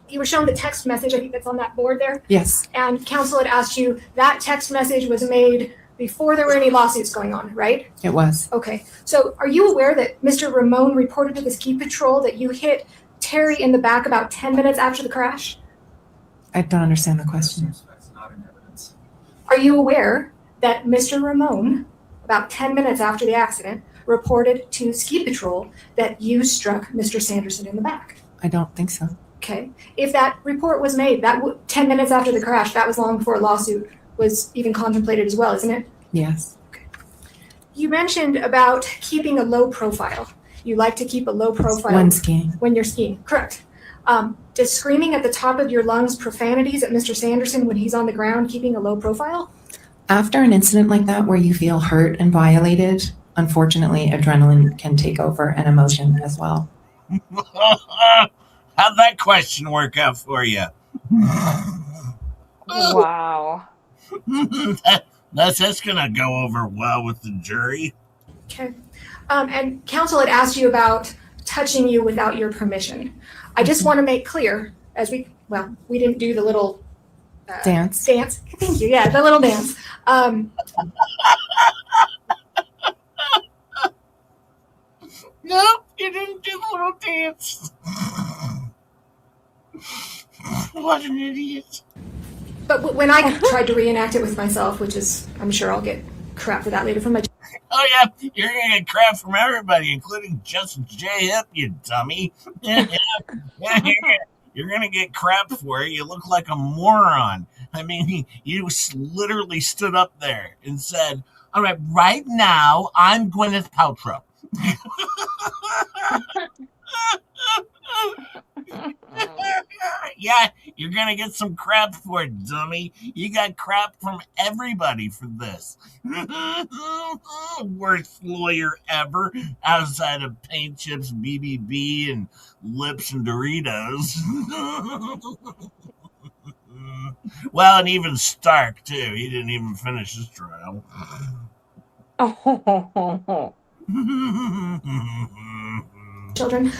You were shown the text message, I think that's on that board there. Yes. And counsel had asked you, that text message was made before there were any lawsuits going on, right? It was. Okay. So are you aware that Mr. Ramon reported to the ski patrol that you hit Terry in the back about 10 minutes after the crash? I don't understand the question. That's not in evidence. Are you aware that Mr. Ramon, about 10 minutes after the accident, reported to ski patrol that you struck Mr. Sanderson in the back? I don't think so. Okay. If that report was made, 10 minutes after the crash, that was long before a lawsuit was even contemplated as well, isn't it? Yes. You mentioned about keeping a low profile. You like to keep a low profile When skiing. when you're skiing. Correct. Does screaming at the top of your lungs profanities at Mr. Sanderson when he's on the ground keeping a low profile? After an incident like that where you feel hurt and violated, unfortunately, adrenaline can take over and emotion as well. How'd that question work out for you? Wow. That's gonna go over well with the jury. Okay. And counsel had asked you about touching you without your permission. I just want to make clear, we didn't do the little Dance. dance. Thank you. Yeah, the little dance. Nope, you didn't do the little dance. What an idiot. But when I tried to reenact it with myself, which is, I'm sure I'll get crap for that later from my. Oh yeah, you're gonna get crap from everybody, including Justin J. Hip, you dummy. Yeah, you're gonna get crap for it. You look like a moron. I mean, you literally stood up there and said, "All right, right now, I'm Gwyneth Paltrow." Yeah, you're gonna get some crap for it, dummy. You got crap from everybody for this. Worst lawyer ever, outside of Paint Chips, BBB, and Lips and Doritos. Well, and even Stark, too. He didn't even finish his trial. Oh. Children.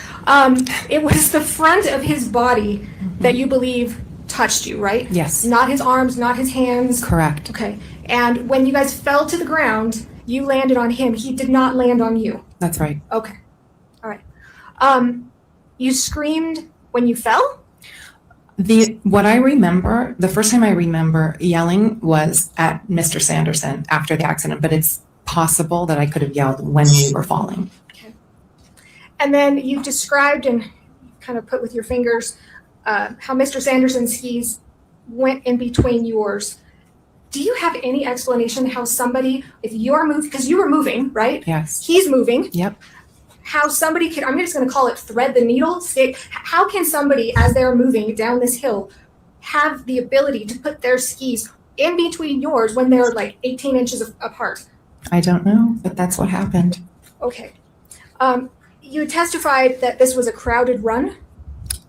It was the front of his body that you believe touched you, right? Yes. Not his arms, not his hands. Correct. Okay. And when you guys fell to the ground, you landed on him. He did not land on you. That's right. Okay. All right. You screamed when you fell? What I remember, the first time I remember yelling was at Mr. Sanderson after the accident, but it's possible that I could have yelled when we were falling. And then you described and kind of put with your fingers how Mr. Sanderson's skis went in between yours. Do you have any explanation how somebody, if you're moving, because you were moving, right? Yes. He's moving. Yep. How somebody I'm just going to call it thread the needle. How can somebody, as they're moving down this hill, have the ability to put their skis in between yours when they're like 18 inches apart? I don't know, but that's what happened. Okay. You testified that this was a crowded run.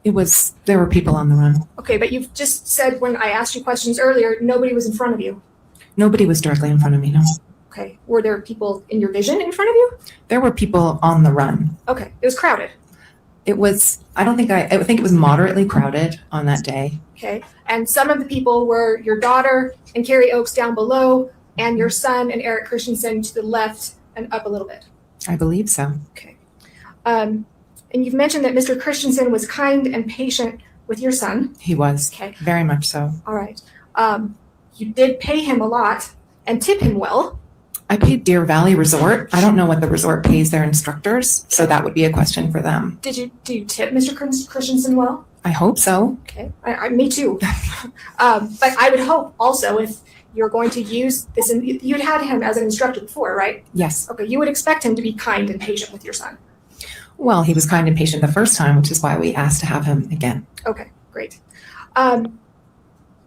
There were people on the run. Okay, but you've just said when I asked you questions earlier, nobody was in front of you. Nobody was directly in front of me, no. Okay. Were there people in your vision in front of you? There were people on the run. Okay. It was crowded. I think it was moderately crowded on that day. Okay. And some of the people were your daughter and Carrie Oakes down below, and your son and Eric Christensen to the left and up a little bit. I believe so. Okay. And you've mentioned that Mr. Christensen was kind and patient with your son. He was. Okay. Very much so. All right. You did pay him a lot and tip him well. I paid Deer Valley Resort. I don't know what the resort pays their instructors, so that would be a question for them. Do you tip Mr. Christensen well? I hope so. Okay. Me too. But I would hope also if you're going to use this, and you'd had him as an instructor before, right? Yes. Okay. You would expect him to be kind and patient with your son. Well, he was kind and patient the first time, which is why we asked to have him again. Okay, great.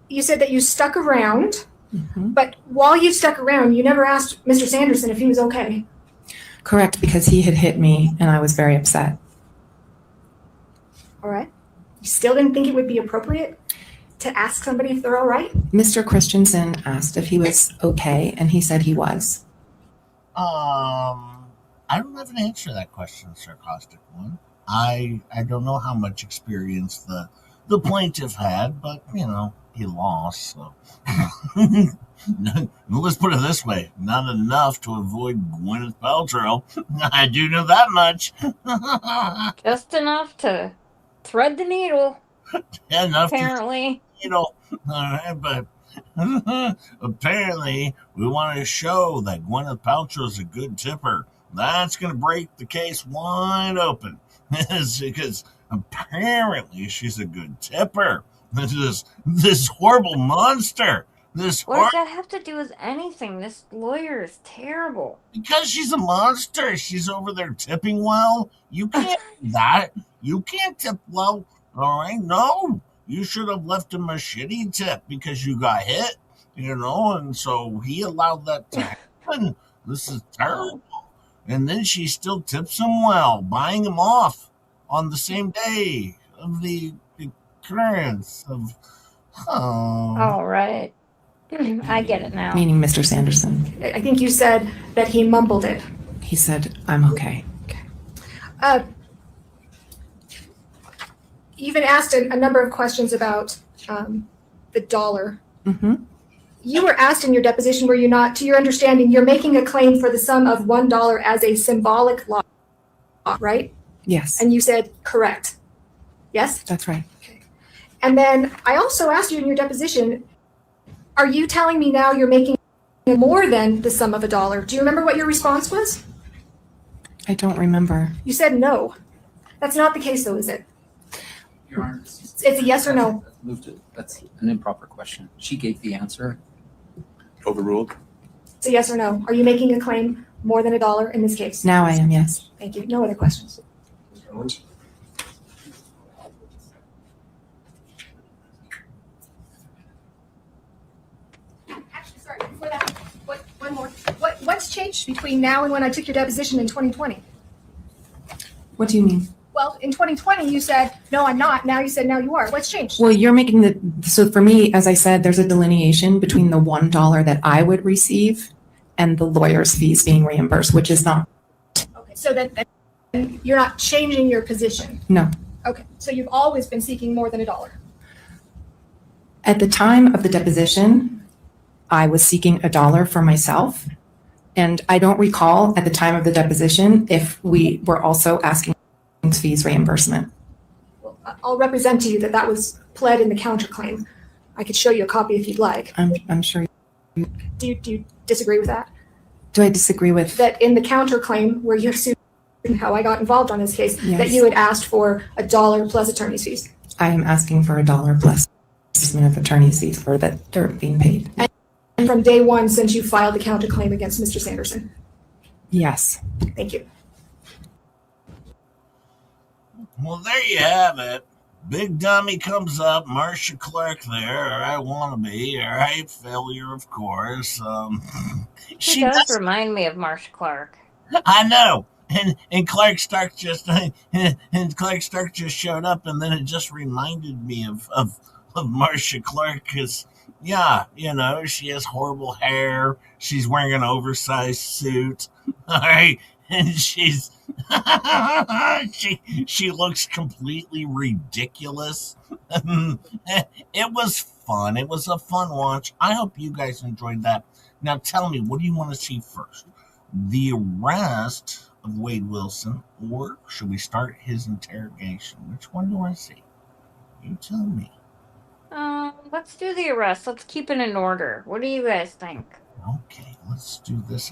You said that you stuck around, but while you stuck around, you never asked Mr. Sanderson if he was okay. Correct, because he had hit me and I was very upset. All right. You still didn't think it would be appropriate to ask somebody if they're all right? Mr. Christensen asked if he was okay, and he said he was. I don't have an answer to that question, sarcastic one. I don't know how much experience the plaintiff had, but he lost. So let's put it this way: not enough to avoid Gwyneth Paltrow. I do know that much. Just enough to thread the needle. Enough, Apparently. all right, but apparently we want to show that Gwyneth Paltrow is a good tipper. That's going to break the case wide open. Because apparently she's a good tipper. This horrible monster. What does that have to do with anything? This lawyer is terrible. Because she's a monster. She's over there tipping well. You can't do that. You can't tip well. All right? No. You should have left him a shitty tip because you got hit. And so he allowed that to happen. This is terrible. And then she still tips him well, buying him off on the same day of the occurrence of. Oh. All right. I get it now. Meaning Mr. Sanderson. I think you said that he mumbled it. He said, I'm okay. You've been asked a number of questions about the dollar. You were asked in your deposition, were you not, to your understanding, you're making a claim for the sum of $1 as a symbolic loss, right? Yes. And you said, correct. Yes? That's right. Okay. And then I also asked you in your deposition, are you telling me now you're making more than the sum of $1? Do you remember what your response was? I don't remember. You said no. That's not the case though, is it? Your Honor, It's a yes or no. That's an improper question. She gave the answer. Overruled. It's a yes or no. Are you making a claim more than $1 in this case? Now I am, yes. Thank you. No other questions. Actually, sorry, before that, one more. What's changed between now and when I took your deposition in 2020? What do you mean? Well, in 2020, you said, no, I'm not. Now you said, now you are. What's changed? Well, you're making so for me, as I said, there's a delineation between the $1 that I would receive and the lawyer's fees being reimbursed, which is not. Okay, so that you're not changing your position. No. Okay, so you've always been seeking more than $1. At the time of the deposition, I was seeking $1 for myself. And I don't recall at the time of the deposition if we were also asking fees reimbursement. Well, I'll represent to you that that was pled in the counterclaim. I could show you a copy if you'd like. I'm sure. Do you disagree with that? Do I disagree with? That in the counterclaim where you sued how I got involved on this case, Yes. that you had asked for $1 plus attorney's fees. I am asking for $1 plus of attorney's fees for that they're being paid. And from day one since you filed the counterclaim against Mr. Sanderson. Yes. Thank you. Well, there you have it. Big dummy comes up, Marcia Clark there, or I want to be, all right, failure, of course. She She does does, remind me of Marcia Clark. I know. And Clark Stark just and Clark Stark just showed up, and then it just reminded me of Marcia Clark because yeah, she has horrible hair. She's wearing an oversized suit. All right, and she looks completely ridiculous. It was fun. It was a fun watch. I hope you guys enjoyed that. Now tell me, what do you want to see first? The arrest of Wade Wilson, or should we start his interrogation? Which one do I see? You tell me. Let's do the arrest. Let's keep it in order. What do you guys think? Okay, let's do this.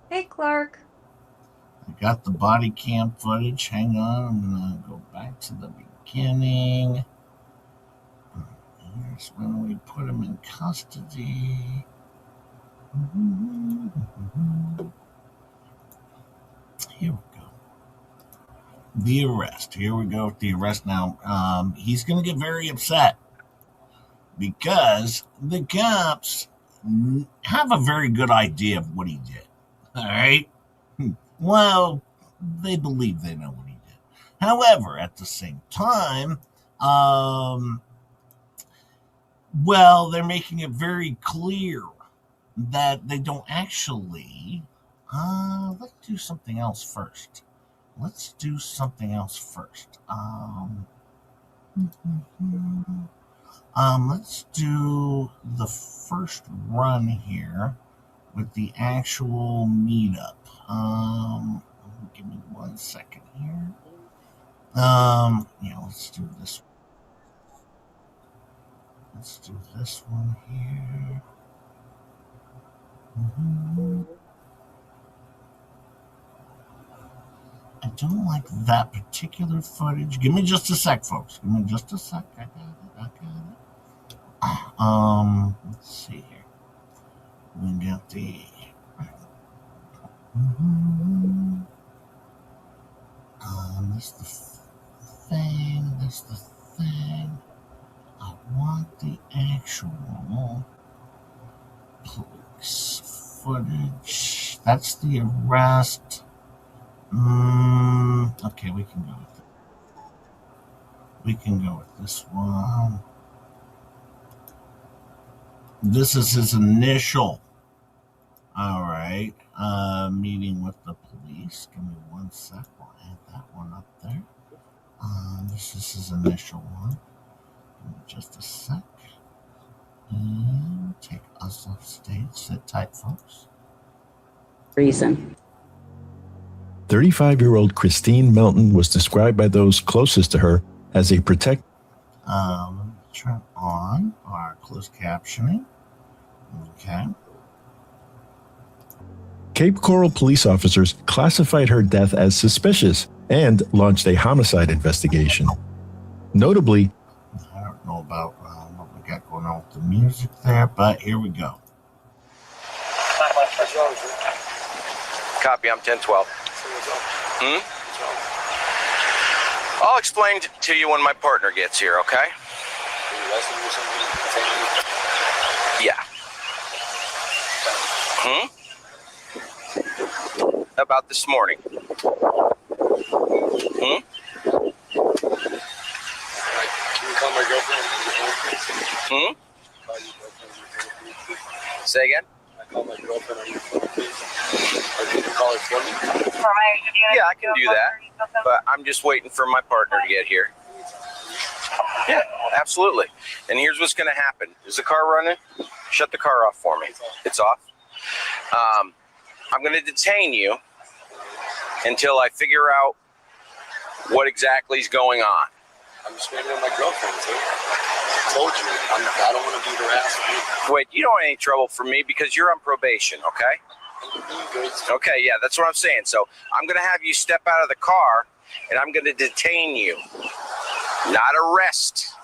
Hey, Clark. I got the body cam footage. Hang on, I'm gonna go back to the beginning. Here's when we put him in custody. Here we go. The arrest. Here we go with the arrest now. He's going to get very upset because the cops have a very good idea of what he did. All right. Well, they believe they know what he did. However, at the same time, well, they're making it very clear that they don't actually. Let's do something else first. Let's do the first run here with the actual meetup. Give me 1 second here. Let's do this. Let's do this one here. I don't like that particular footage. Give me just a sec, folks. Give me just a sec. I got it. Let's see here. We got the. That's the thing. That's the thing. I want the actual police footage. That's the arrest. Okay, we can go with it. We can go with this one. This is his initial. All right. Meeting with the police. Give me 1 sec. We'll add that one up there. This is his initial one. Give me just a sec. And take us off stage. Sit tight, folks. Reason. 35-year-old Christine Melton was described by those closest to her as a protect. Let me turn on our closed captioning. Okay. Cape Coral police officers classified her death as suspicious and launched a homicide investigation. Notably, I don't know about what we got going on with the music there, but here we go. Copy, I'm 1012. I'll explain to you when my partner gets here, okay? Yeah. About this morning. Can you call my girlfriend? Say again? I call my girlfriend on your phone, please. Or can you call her for me? Yeah, I can do that. But I'm just waiting for my partner to get here. Yeah, absolutely. And here's what's going to happen. Is the car running? Shut the car off for me. It's off. I'm going to detain you until I figure out what exactly is going on. I'm just waiting on my girlfriend, too. I told you, I don't want to be harassed. Wait, you don't want any trouble from me because you're on probation, okay? Okay, yeah, that's what I'm saying. So I'm going to have you step out of the car, and I'm going to detain you. Not arrest.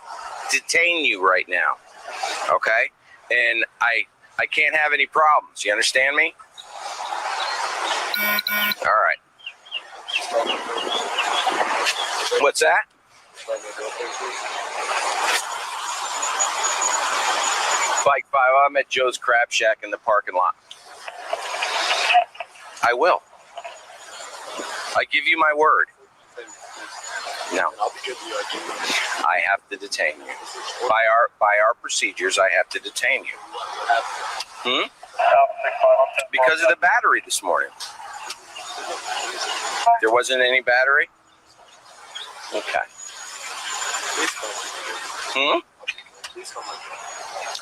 Detain you right now, okay? And I can't have any problems. You understand me? All right. What's that? Bike 5, I'm at Joe's Crab Shack in the parking lot. I will. I give you my word. No. I have to detain you. By our procedures, I have to detain you. Because of the battery this morning. There wasn't any battery? Okay.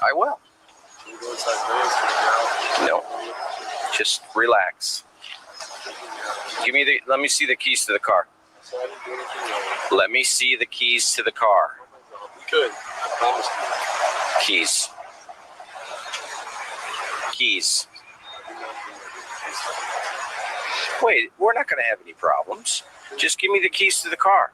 I will. No. Just relax. Let me see the keys to the car. Let me see the keys to the car. Good. I promise you. Keys. Keys. Wait, we're not going to have any problems. Just give me the keys to the car.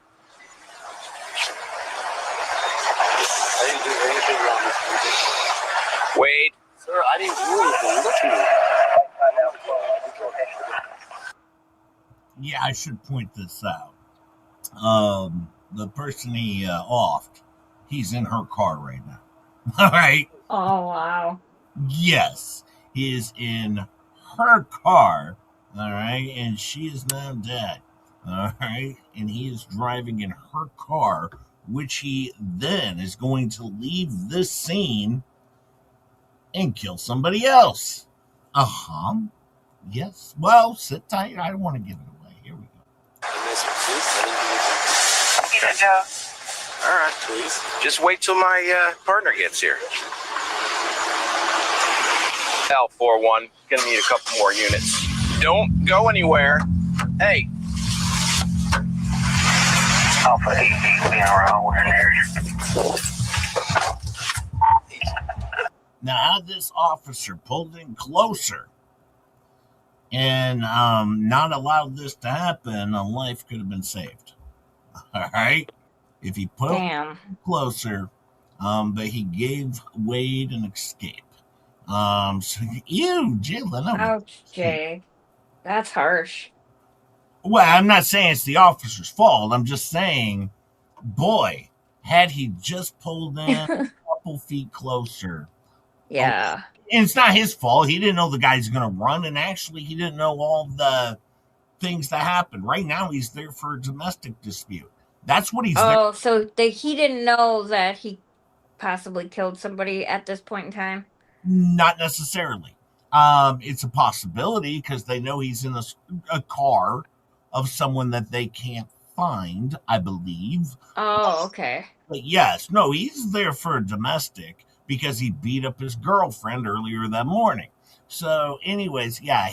I didn't do anything wrong, Mr. Wade. Sir, I didn't do anything. Look at me. Yeah, I should point this out. The person he offed, he's in her car right now. All right. Oh, wow. Yes, he is in her car. All right, and she is now dead. All right, and he is driving in her car, which he then is going to leave this scene and kill somebody else. Yes. Well, sit tight. I don't want to give it away. Here we go. All right, please. Just wait till my partner gets here. L41, gonna need a couple more units. Don't go anywhere. Hey. Alpha 8, we're in there. Now, had this officer pulled in closer and not allowed this to happen, a life could have been saved. All right? If he put him closer, but he gave Wade an escape. So, ew, Jay Leno. Ouch, Jay. That's harsh. Well, I'm not saying it's the officer's fault. I'm just saying, boy, had he just pulled in a couple feet closer. Yeah. And it's not his fault. He didn't know the guy's going to run. And actually, he didn't know all the things that happened. Right now, he's there for a domestic dispute. That's what he's there. Oh, so he didn't know that he possibly killed somebody at this point in time? Not necessarily. It's a possibility because they know he's in a car of someone that they can't find, I believe. Oh, okay. But yes, no, he's there for a domestic because he beat up his girlfriend earlier that morning. So anyways, yeah,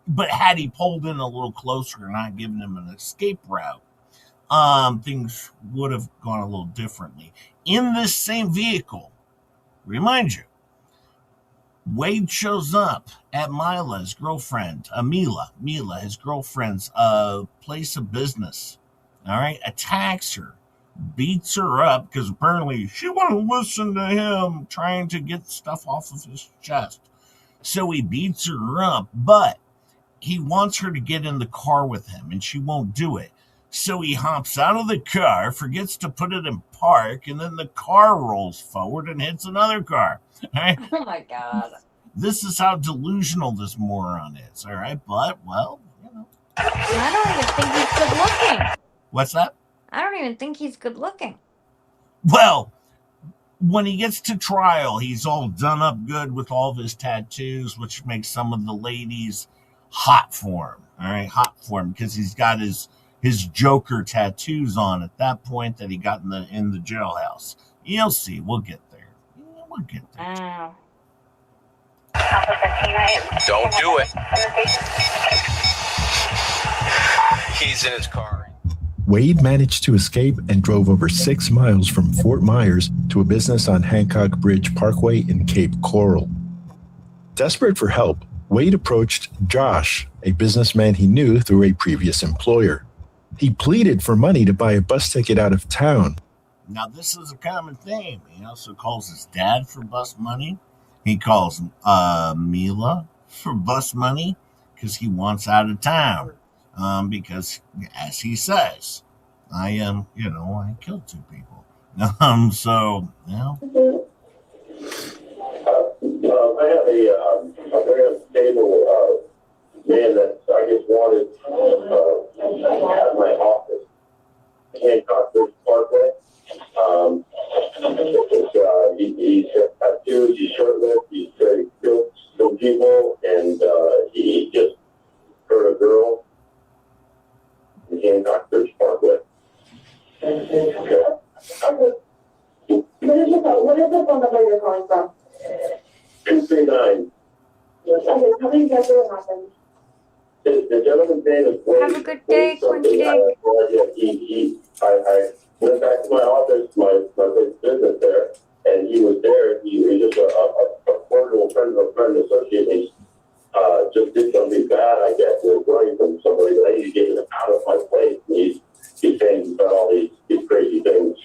but had he pulled in a little closer and not given him an escape route, things would have gone a little differently. In this same vehicle, remind you, Wade shows up at Mila's girlfriend, Mila, his girlfriend's place of business. All right, attacks her, beats her up because apparently she wouldn't listen to him trying to get stuff off of his chest. So he beats her up, but he wants her to get in the car with him, and she won't do it. So he hops out of the car, forgets to put it in park, and then the car rolls forward and hits another car. All right? Oh, my God. This is how delusional this moron is, all right? But, well, you know. I don't even think he's good looking. What's that? I don't even think he's good looking. Well, when he gets to trial, he's all done up good with all of his tattoos, which makes some of the ladies hot for him, all right? Hot for him because he's got his Joker tattoos on at that point that he got in the jailhouse. You'll see. We'll get there. We'll get there. Oh. Don't do it. He's in his car. Wade managed to escape and drove over 6 miles from Fort Myers to a business on Hancock Bridge Parkway in Cape Coral. Desperate for help, Wade approached Josh, a businessman he knew through a previous employer. He pleaded for money to buy a bus ticket out of town. Now, this is a common theme. He also calls his dad for bus money. He calls Mila for bus money because he wants out of town. Because, as he says, I killed 2 people. So, I have a very unstable man that I just wanted at my office, Hancock Bridge Parkway. He's got tattoos, he's short-lived, he's very killed some people, and he just hurt a girl in Hancock Bridge Parkway. Okay. What is the phone number you're calling from? 239. Okay, how many guys are happened? The gentleman's name is Wayne. Have a good day, Quincy Dick. I went back to my office, my business there, and he was there. He was just a cordial friend of a friend associate. He just did something bad, I guess. He was running from somebody that I need to get him out of my place. And he's saying he's done all these crazy things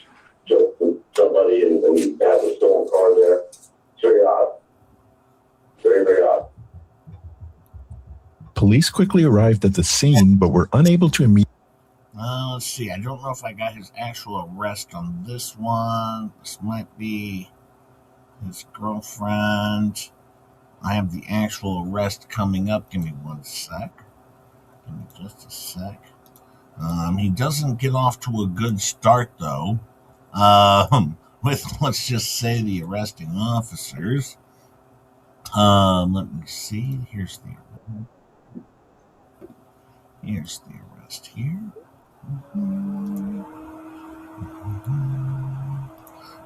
just from somebody and has a stolen car there. It's very odd. Very, very odd. Police quickly arrived at the scene, but were unable to immediately. let's see. I don't know if I got his actual arrest on this one. This might be his girlfriend. I have the actual arrest coming up. Give me 1 sec. Give me just a sec. He doesn't get off to a good start, though, with, let's just say, the arresting officers. Let me see. Here's the arrest here.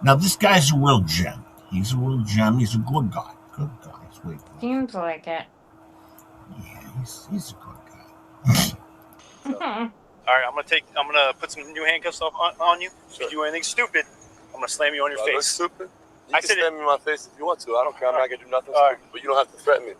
Now, this guy's a real gem. He's a real gem. He's a good guy. Good guy. Wait. Seems like it. Yeah, he's a good guy. All right, I'm gonna put some new handcuffs on you. If you do anything stupid, I'm gonna slam you on your face. Stupid? You can slam me in my face if you want to. I don't care. I'm not gonna do nothing stupid, but you don't have to threaten me.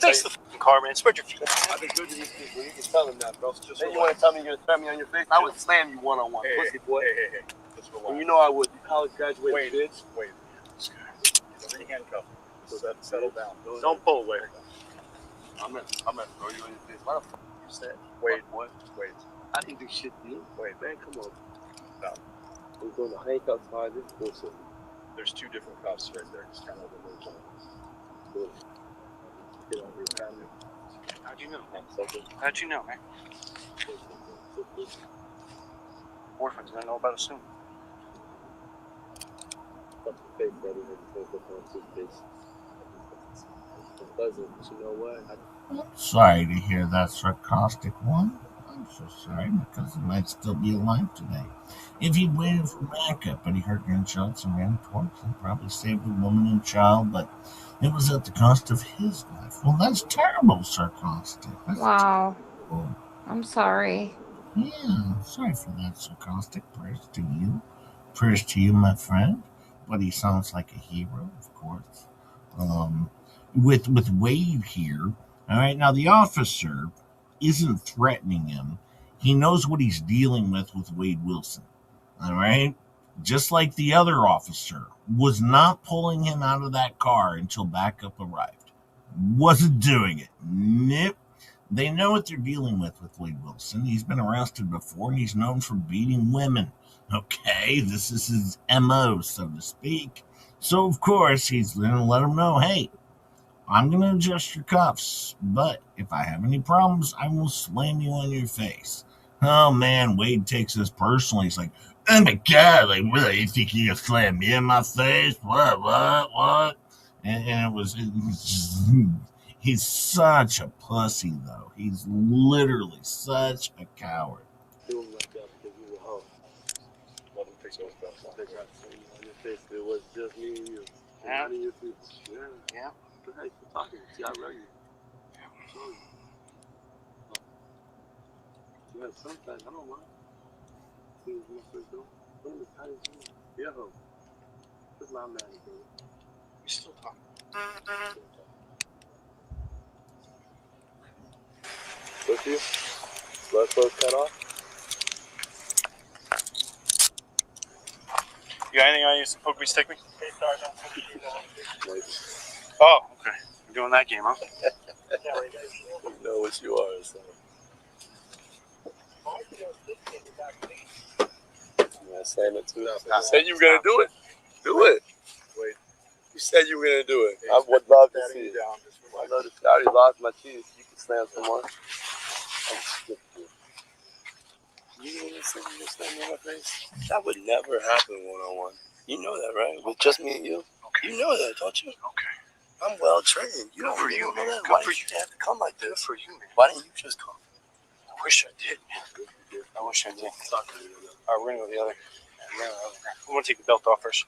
Face the fucking car, man. Spread your feet. I've been good to these people. You can tell them that, bro. Then you want to tell me you're gonna threaten me on your face? I would slam you one-on-one, pussy boy. Hey. Let's relax. And you know I would. You college graduate, bitch. Wait. Three handcuffs. Settle down. Don't pull away. I'm gonna throw you in your face. Why the fuck you said? Wait. I didn't do shit to you. Wait. Man, come on. Stop. We're going to handcuffs hard. This bullshit. There's 2 different cops right there. Just kind of Good. Get on your family. How'd you know? How'd you know, man? Boyfriend's gonna know about it soon. Fuck your face, brother. It doesn't, but you know what? Sorry to hear that sarcastic one. I'm so sorry. My cousin might still be alive today. If he'd waited for backup, but he heard gunshots and ran towards him, probably saved a woman and child, but it was at the cost of his life. Well, that's terrible sarcastic. That's Wow. terrible. I'm sorry. Yeah, sorry for that sarcastic. Prayers to you. Prayers to you, my friend. But he sounds like a hero, of course. With Wade here, all right, now the officer isn't threatening him. He knows what he's dealing with Wade Wilson, all right? Just like the other officer was not pulling him out of that car until backup arrived. Wasn't doing it. Nope. They know what they're dealing with Wade Wilson. He's been arrested before, and he's known for beating women. Okay, this is his MO, so to speak. So, of course, he's going to let them know, hey, I'm going to adjust your cuffs, but if I have any problems, I will slam you on your face. Oh, man, Wade takes this personally. He's like, oh, my God, like, really, you think you can slam me in my face? What? And it was just, he's such a pussy, though. He's literally such a coward. Do him like that because you were home. Let him fix those cuffs. They got something on your face. It was just me and you. Yeah. Yeah. But hey, you're talking. See, I love you. Yeah, sometimes I don't mind. See what my friends do. What the hell is you? Yeah, this is my man, bro. We still talking. With you? Blood flow cut off? You got anything on you to poke me, stick me? Oh, okay. You're doing that game, huh? You know what you are, so. slam it too. You said you were gonna do it. Do it. Wait. You said you were gonna do it. I would love to see it. I love to see. I already lost my cheese. You can slam some more. You didn't say you just slam in my face. That would never happen one-on-one. You know that, right? With just me and you. Okay. You know that, don't you? Okay. I'm well trained. You know you know that. Why did you have to come like this? Good for you, man. Why didn't you just come? I wish I did, man. I wish I did. All right, we're gonna go the other. I'm gonna take the belt off first.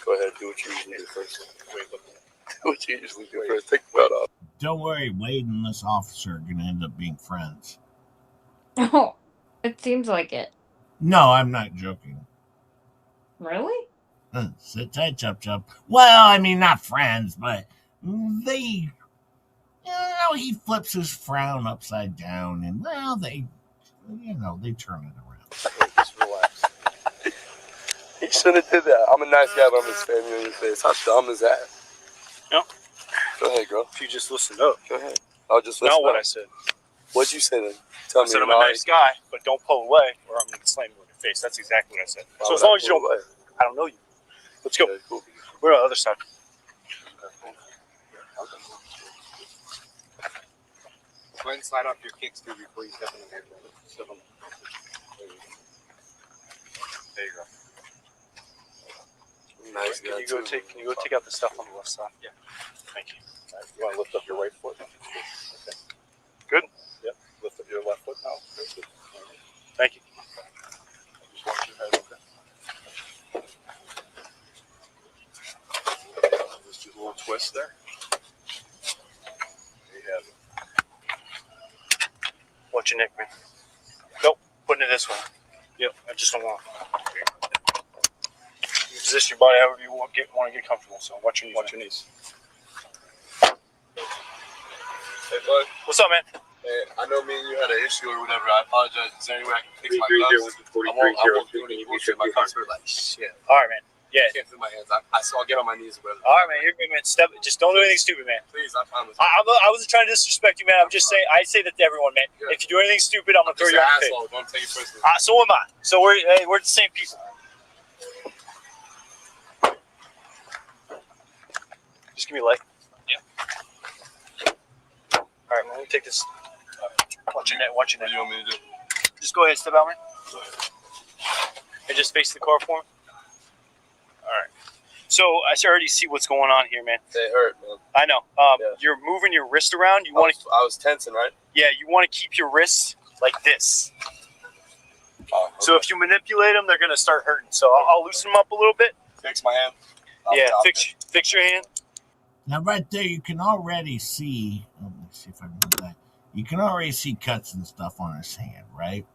Go ahead, do what you usually do first. Do what you usually do first. Take the belt off. Don't worry, Wade and this officer are going to end up being friends. Oh, it seems like it. No, I'm not joking. Really? Sit tight, Chop Chop. Well, I mean, not friends, but they, he flips his frown upside down, and, well, they turn it around. Just relax. He shouldn't have did that. I'm a nice guy, but I'm just spamming you in your face. How dumb is that? No. Go ahead, girl. If you just listened up. Go ahead. I'll just listen. Not what I said. What'd you say then? Tell me. I said I'm a nice guy, but don't pull away, or I'm going to slam you in your face. That's exactly what I said. So as long as you don't, I don't know you. Let's go. Okay, cool. We're on the other side. Go ahead and slide off your kicks too before you step in the head. There you go. Nice. Can you go take out the stuff on the left side? Yeah. Thank you. Right, you want to lift up your right foot? Okay. Good. Yep. Lift up your left foot now. Good. Thank you. Just watch your head. Okay. Just do a little twist there. There you have it. Watch your neck, man. Nope. Putting it this way. Yep. I just don't want. You position your body however you want to get comfortable. So watch your knees. Watch your knees. Hey, bud. What's up, man? Hey, I know me and you had an issue or whatever. I apologize. Is there any way I can fix my cuffs? I won't do any bullshit. My cuffs hurt like shit. All right, man. Yeah. I can't feel my hands. I'll get on my knees or whatever. All right, man. You're good, man. Just don't do anything stupid, man. Please, I promise. I wasn't trying to disrespect you, man. I'm just saying. I say that to everyone, man. Yeah. If you do anything stupid, I'm gonna throw you on the face. Don't take it personally. So am I. So we're the same people. Just give me a leg. Yeah. All right, man. Let me take this. Watch your net. Watch your net. What do you want me to do? Just go ahead, step out, man. And just face the car for me. All right. So I already see what's going on here, man. They hurt, man. I know. Yeah. You're moving your wrist around. I was tensing, right? Yeah. You want to keep your wrists like this. Oh, okay. So if you manipulate them, they're gonna start hurting. So I'll loosen them up a little bit. Fix my hand. Fix your hand. Now, right there, you can already see. Let me see if I can do that. You can already see cuts and stuff on his hand, right?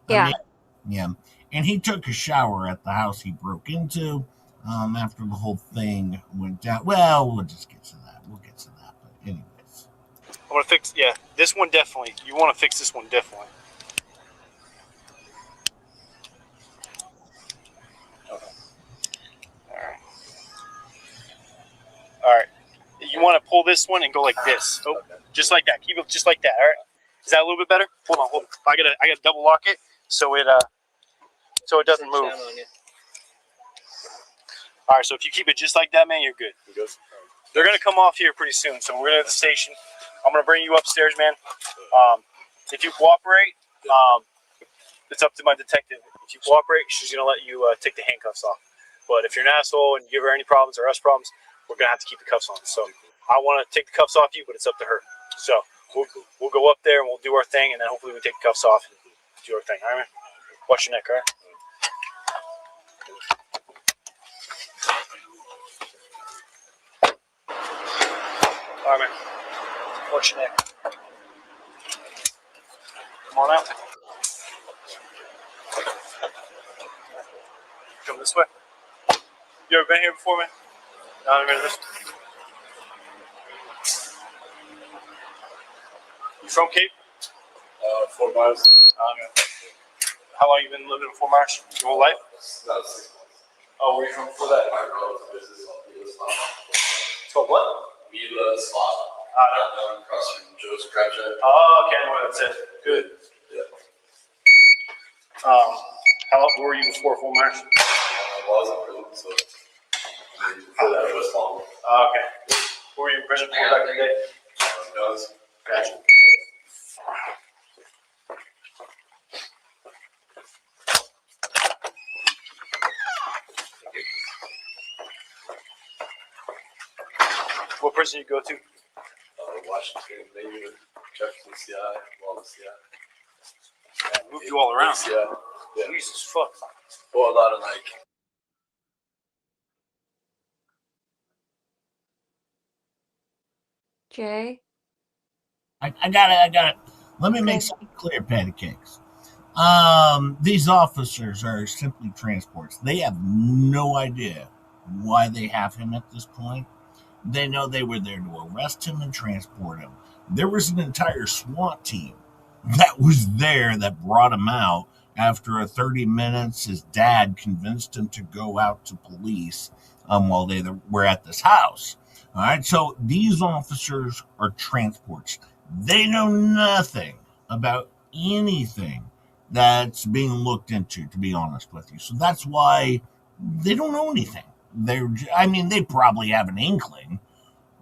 Yeah. Yeah. And he took a shower at the house he broke into after the whole thing went down. Well, we'll just get to that. But anyways. I want to fix, this one definitely. You want to fix this one definitely. All right. You want to pull this one and go like this. Oh, just like that. Keep it just like that. All right. Is that a little bit better? Hold on. I gotta double lock it so it doesn't move. All right. So if you keep it just like that, man, you're good. They're gonna come off here pretty soon. So we're at the station. I'm gonna bring you upstairs, man. If you cooperate, it's up to my detective. If you cooperate, she's gonna let you take the handcuffs off. But if you're an asshole and you give her any problems or us problems, we're gonna have to keep the cuffs on. So I want to take the cuffs off you, but it's up to her. So we'll go up there and we'll do our thing, and then hopefully we take the cuffs off and do our thing. All right, man? Watch your neck, all right? All right, man. Watch your neck. Come on out. Come this way. You ever been here before, man? No, I've been this. You from Cape? 4 miles. Okay. How long you been living in Fort Myers? Your whole life? Oh, where you from before that? It's called what? Mila Spot. Across from Joe's Crab Shack. Oh, okay. Well, that's it. Good. Yeah. How old were you before Fort Myers? I was in prison, so before that it was long. Okay. Who were you in prison for back in the day? Guns. Gotcha. What prison you go to? Washington, maybe Jefferson, CI, Wallace, CI. Yeah, moved you all around. Yeah. Jesus fuck. Well, a lot of like. Jay? I got it. Let me make Okay. something clear, patty cakes. These officers are simply transports. They have no idea why they have him at this point. They know they were there to arrest him and transport him. There was an entire SWAT team that was there that brought him out after a 30 minutes. His dad convinced him to go out to police while they were at this house. All right, so these officers are transports. They know nothing about anything that's being looked into, to be honest with you. So that's why they don't know anything. They probably have an inkling,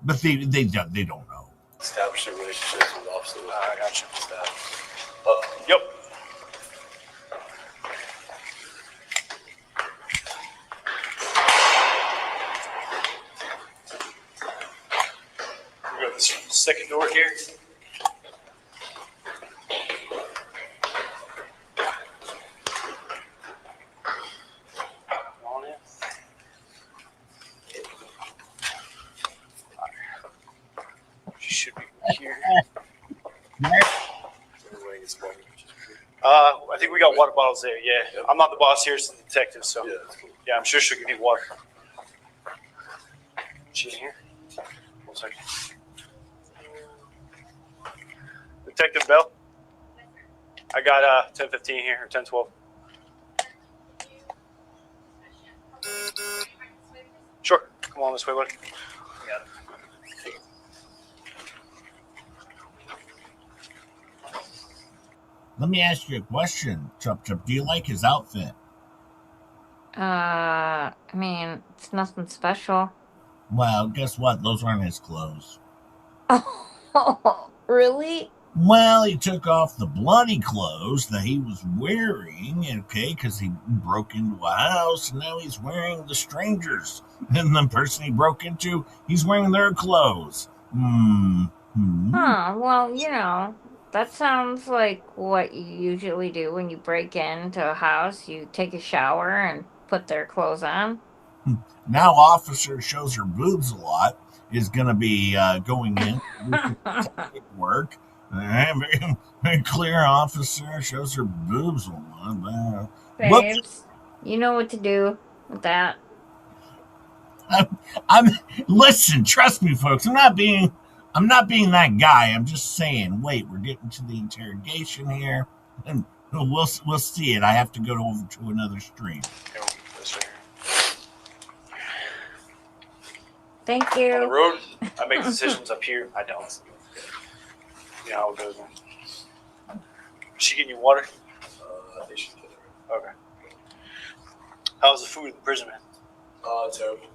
but they don't know. Establishing relationships with officers. I got you. Staff. Yep. We got this second door here. Come on in. She should be here. I think we got water bottles there. Yeah, I'm not the boss here; it's the detective. So yeah, I'm sure she'll give you water. She in here? 1 second. Detective Bell, I got 1015 here or 1012. Sure, come on this way, buddy. Got it. Let me ask you a question, Chup Chup. Do you like his outfit? I mean, it's nothing special. Well, guess what? Those aren't his clothes. Oh, really? Well, he took off the bloody clothes that he was wearing, okay, because he broke into a house, and now he's wearing the strangers. And the person he broke into, he's wearing their clothes. Huh, well, that sounds like what you usually do when you break into a house. You take a shower and put their clothes on. Now, officer shows her boobs a lot is going to be going in work. Very, very clear officer shows her boobs a lot. Babes, you know what to do with that. Listen, trust me, folks. I'm not being that guy. I'm just saying. Wait, we're getting to the interrogation here, and we'll see it. I have to go over to another stream. Thank you. On the road, I make decisions up here. I don't. You know how it goes. Is she getting you water? I think she's getting it. Okay. How's the food in the prison, man? Terrible.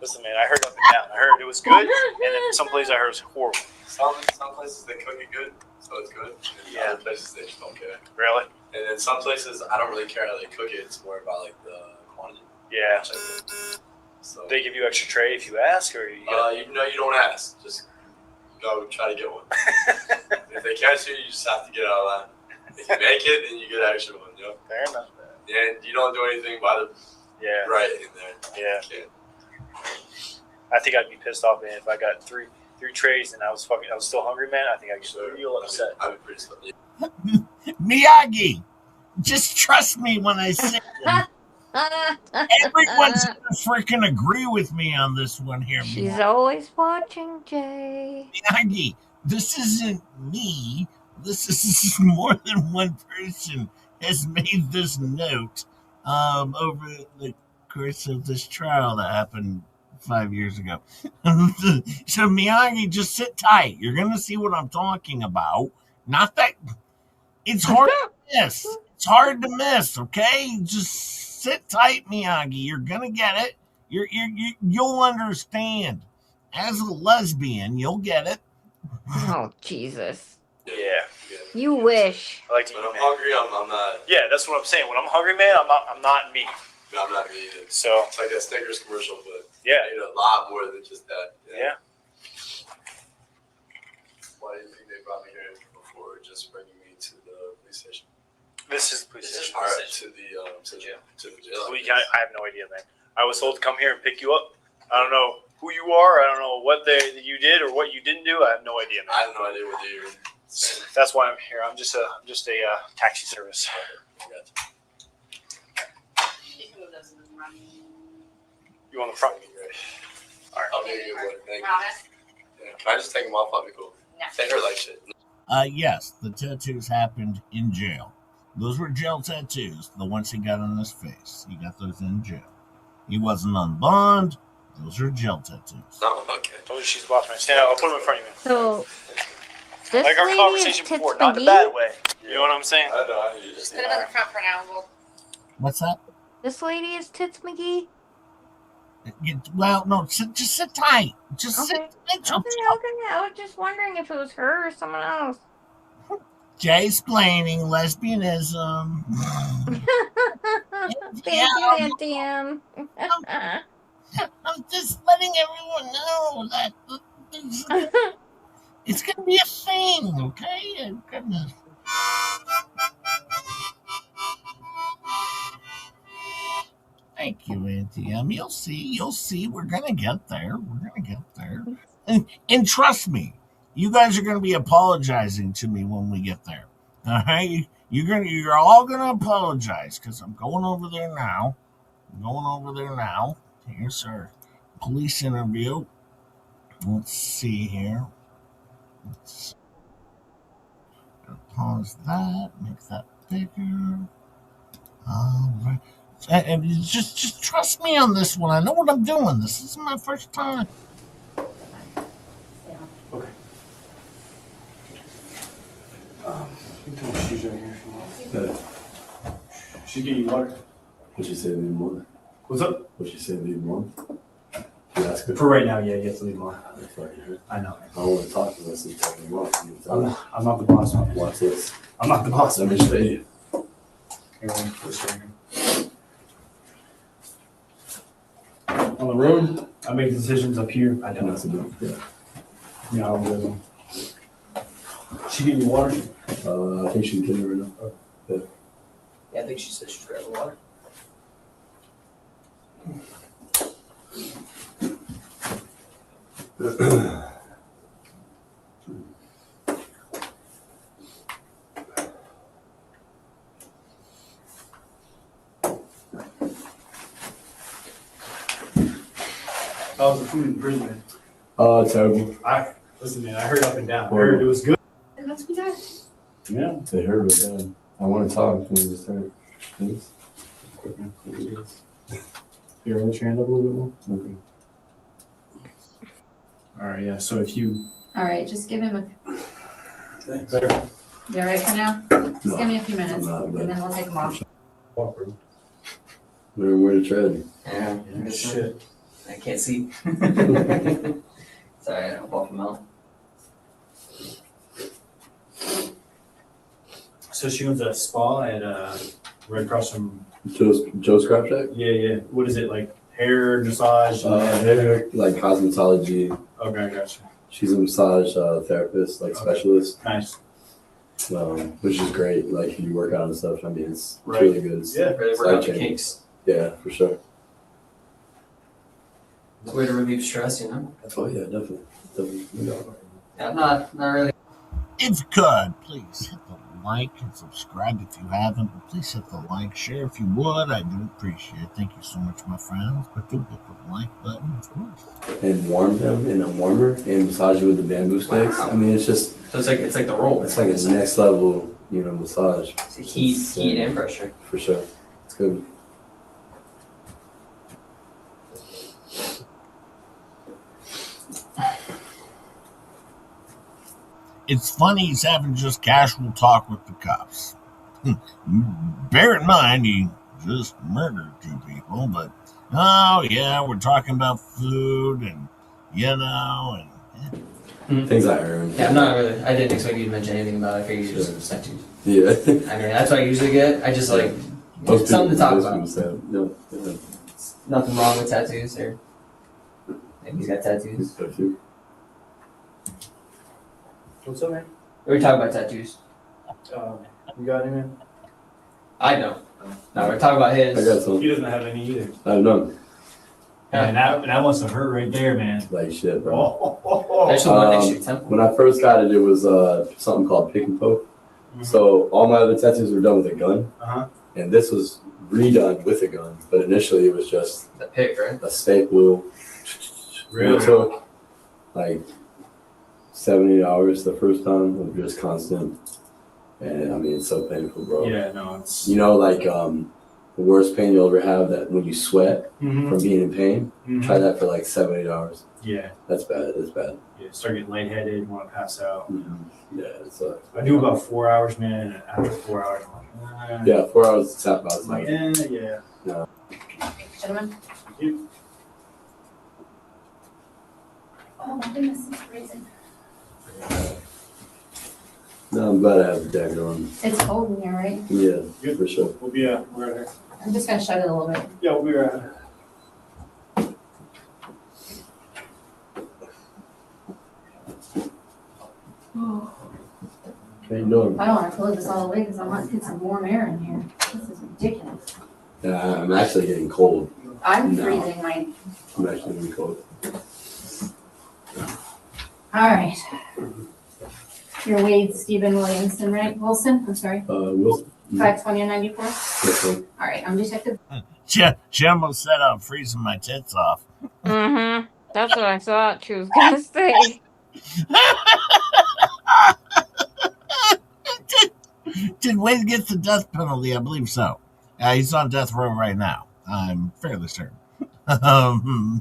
Listen, man, I heard up and down. I heard it was good, and then some places I heard it was horrible. Some places they cook it good, so it's good. And other places they just don't care. Really? And then some places I don't really care how they cook it. It's more about like the quantity. Yeah. So they give you extra tray if you ask, or you you don't ask. Just go try to get one. If they catch you, you just have to get out of line. If you make it, then you get an extra one. Fair enough. And you don't do anything by the right in there. Yeah. I think I'd be pissed off, man, if I got three trays and I was still hungry, man. I think I'd get real upset. I'd be pretty upset. Miyagi, just trust me when I say it. Everyone's gonna freaking agree with me on this one here. She's Miyagi. always watching, Jay. Miyagi, this isn't me. This is more than one person has made this note over the course of this trial that happened 5 years ago. So Miyagi, just sit tight. You're gonna see what I'm talking about. Not that it's hard to miss. It's hard to miss, okay? Just sit tight, Miyagi. You're gonna get it. You'll understand. As a lesbian, you'll get it. Oh, Jesus. Yeah. You wish. I like to eat, When I'm man. hungry, I'm not. Yeah, that's what I'm saying. When I'm hungry, man, I'm not me. I'm not gonna eat it. So It's like that Snickers commercial, but yeah, I eat a lot more than just that. yeah. Why do you think they brought me here before just bringing me to the police station? This is the police station. All right, to the jail. To the jail. I have no idea, man. I was told to come here and pick you up. I don't know who you are. I don't know what you did or what you didn't do. I have no idea, man. I have no idea what you're saying. That's why I'm here. I'm just a taxi service. You on the front? All right. I'll give you one. Thank you. Yeah. Can I just take them off? I'll be cool. They hurt like shit. Yes, the tattoos happened in jail. Those were jail tattoos, the ones he got on his face. He got those in jail. He wasn't on bond. Those are jail tattoos. Oh, okay. Told you she's the boss, man. Stand up. I'll put them in front of you, man. So, this Like our lady is conversation Tits before, not in a McGee? bad way. You know what I'm saying? I know. You just Put it on the front for now. What's that? This lady is Tits McGee? Well, no, just sit tight. Just Okay. sit tight. Okay. I was just wondering if it was her or someone else. Jay-splaining lesbianism. Thank you, Auntie Em. I'm just letting everyone know that it's going to be a thing, okay? Goodness. Thank you, Auntie Em. You'll see. We're going to get there. And trust me, you guys are going to be apologizing to me when we get there. All right? You're all going to apologize because I'm going over there now. Here's our police interview. Let's see here. Pause that. Make that bigger. All right. And just trust me on this one. I know what I'm doing. This isn't my first time. Okay. You can tell me she's right here if you want. She's getting you water. What she said, leave more. What's up? What she said, leave more. You ask her. For right now, yeah, you have to leave more. That's fucking hurt. I know. I don't want to talk to her unless you tell me more. I'm not the boss. Watch this. I'm not the boss. Let me show you. Here, let me put this right here. On the road, I make decisions. Up here, I don't. Yeah, I'll go. She getting you water? I think she's getting it right now. Yeah, I think she said she's grabbing water. How was the food in prison, man? Terrible. Listen, man, I heard up and down. I heard it was good. It must be good. Yeah. They heard it again. I want to talk. Can we just heard? Please. Here, let your hand up a little bit more. Okay. All right, yeah. So if you. All right, just give him a. Thanks. Better. You all right for now? Just give me a few minutes, I'm not, and then we'll take him off. Where to tread? Yeah, Yeah, shit. I can't see. Sorry, I'll walk him out. So she owns a spa at right across from. Joe's Scrap Shack? Yeah. What is it, like hair massage? Hair, like cosmetology. Okay, gotcha. She's a massage therapist, like specialist. Nice. Which is great. Like you work out and stuff. I mean, it's Right. really good. It's, Yeah. Really work out the kinks. Yeah, for sure. It's a way to relieve stress, you know? Oh yeah, definitely. Yeah, not really. If you could, please hit the like and subscribe if you haven't. But please hit the like, share if you would. I do appreciate it. Thank you so much, my friends. But do hit the like button, of course. And warm them in a warmer and massage you with the bamboo sticks. Wow. I mean, it's just. So it's like the roll. It's like a next level, massage. It's heat and pressure. For sure. It's good. It's funny he's having just casual talk with the cops. Bear in mind, he just murdered 2 people, but oh yeah, we're talking about food and Things I heard. Yeah, I'm not really. I didn't expect you to mention anything about it. I figured you just tattoos. Yeah. I mean, that's what I usually get. I just like something to talk about. Nothing wrong with tattoos, or maybe he's got tattoos. What's up, man? We're talking about tattoos. You got any, man? I don't. No, we're talking about his. I got some. He doesn't have any either. I have none. And that must have hurt right there, man. Like shit, bro. There's some one next to your temple. When I first got it, it was something called pick and poke. Mm-hmm. So all my other tattoos were done with a gun, and this was redone with a gun. But initially, it was just the pick, right? A staple. Really? It took like 70 hours the first time of just constant, and I mean it's so painful, bro. Yeah, no, it's. Like the worst pain you'll ever have, that when you sweat from being in pain. Try that for like 7 8 hours. Yeah. That's bad. That's bad. Yeah, start getting lightheaded, want to pass out. Yeah, it sucks. I do about 4 hours, man, and after 4 hours, I'm like, Yeah, 4 hours to tap out. I'm like, yeah. No. Gentlemen? Thank you. Oh my goodness, it's freezing. No, I'm glad I have the dagger on. It's cold in here, right? Yeah, Good. for sure. We'll be we're right here. I'm just gonna shut it a little bit. Yeah, we'll be right here. How you doing? I don't wanna close this all the way because I want to get some warm air in here. This is ridiculous. I'm actually getting cold. I'm No. freezing, like, I'm actually getting cold. all right. You're Wade Stephen Williamson, right? Wilson, I'm sorry. Wilson. 520 and 94? Yes, sir. All right, I'm Detective. She almost said I'm freezing my tits off. Mm-hmm. That's what I thought she was gonna say. Did Wade get the death penalty? I believe so. He's on death row right now. I'm fairly certain. I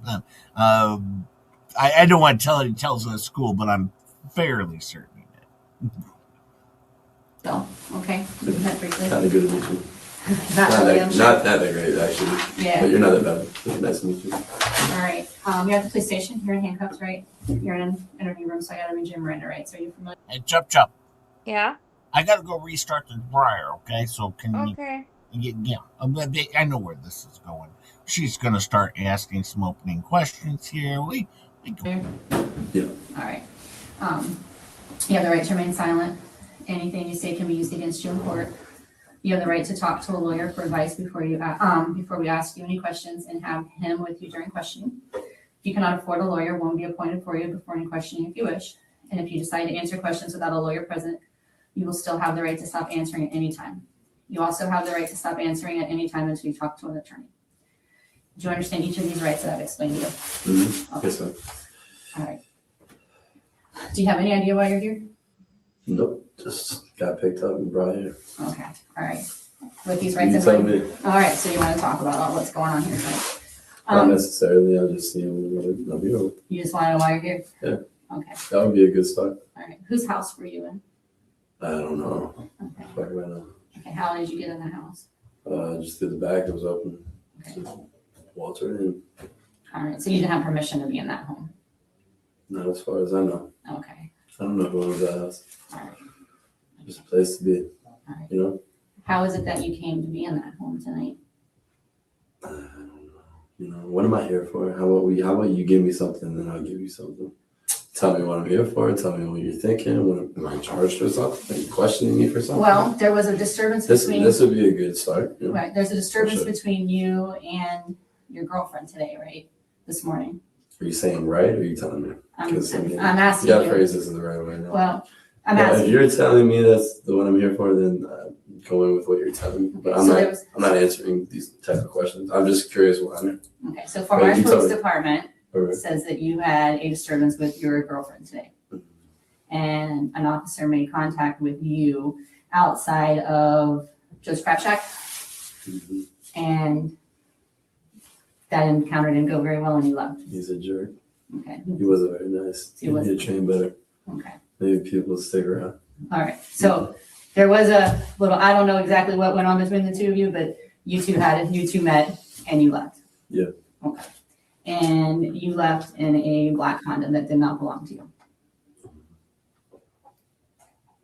don't want to tell it. He tells it at school, but I'm fairly certain. So, okay, we can head briefly. Kind of good to meet you. Not really, I'm sure. Not that great, actually. Yeah. But you're not that bad. Nice to meet you. All right, you're at the police station, you're in handcuffs, right? You're in an interview room, so I gotta read your Miranda rights, are you familiar? Hey, Chop. Yeah? I gotta go restart the dryer, okay? So can Okay. yeah, I know where this is going. She's gonna start asking some opening questions here. We go. Yeah. All right. You have the right to remain silent. Anything you say can be used against you in court. You have the right to talk to a lawyer for advice before we ask you any questions and have him with you during questioning. If you cannot afford a lawyer, one will be appointed for you before any questioning if you wish. And if you decide to answer questions without a lawyer present, you will still have the right to stop answering at any time. You also have the right to stop answering at any time until you talk to an attorney. Do you understand each of these rights that I've explained to you? Mm-hmm. Okay. Yes, sir. All right. Do you have any idea why you're here? Nope. Just got picked up and brought here. Okay, all right. With these rights You in tell mind. me. All right, so you want to talk about all what's going on here tonight? Not necessarily. I'm just seeing what I'm here. You just want to know why you're here? Yeah. Okay, That would be a good start. all right. Whose house were you in? I don't know. Okay, Fuck right now. okay. How did you get in the house? Just through the back. It was open. Okay, Walter and all right. So you didn't have permission to be in that home? not as far as I know. Okay, I don't know who owns that house. all right. Just a place to be. All right. You know. How is it that you came to be in that home tonight? I don't know. You know, what am I here for? How about you give me something, then I'll give you something. Tell me what I'm here for. Tell me what you're thinking. Am I charged for something? Are you questioning me for something? Well, there was a disturbance between. This would be a good start. You know? Right, there's a disturbance Sure. between you and your girlfriend today, right? This morning. Are you saying right, or are you telling me? I'm 'Cause, I mean, asking you. you. phrase this in the right way now. Well, I'm Yeah, asking. if you're telling me that's the one I'm here for, then going with what you're telling me. But I'm So not. there was- I'm not answering these type of questions. I'm just curious why I'm here. Okay, so Fort Right, Myers you tell Police me. Department Alright. says that you had a disturbance with your girlfriend today. And an officer made contact with you outside of Joe's Crab Shack, Mm-hmm. and that encounter didn't go very well and you left. He's a jerk. Okay, He wasn't very nice. He wasn't. He trained better. okay. Maybe people stick around. All right, so There was a little, I don't know exactly what went on between the two of you, but you two met and you left. Yeah. Okay. And you left in a black Honda that did not belong to you.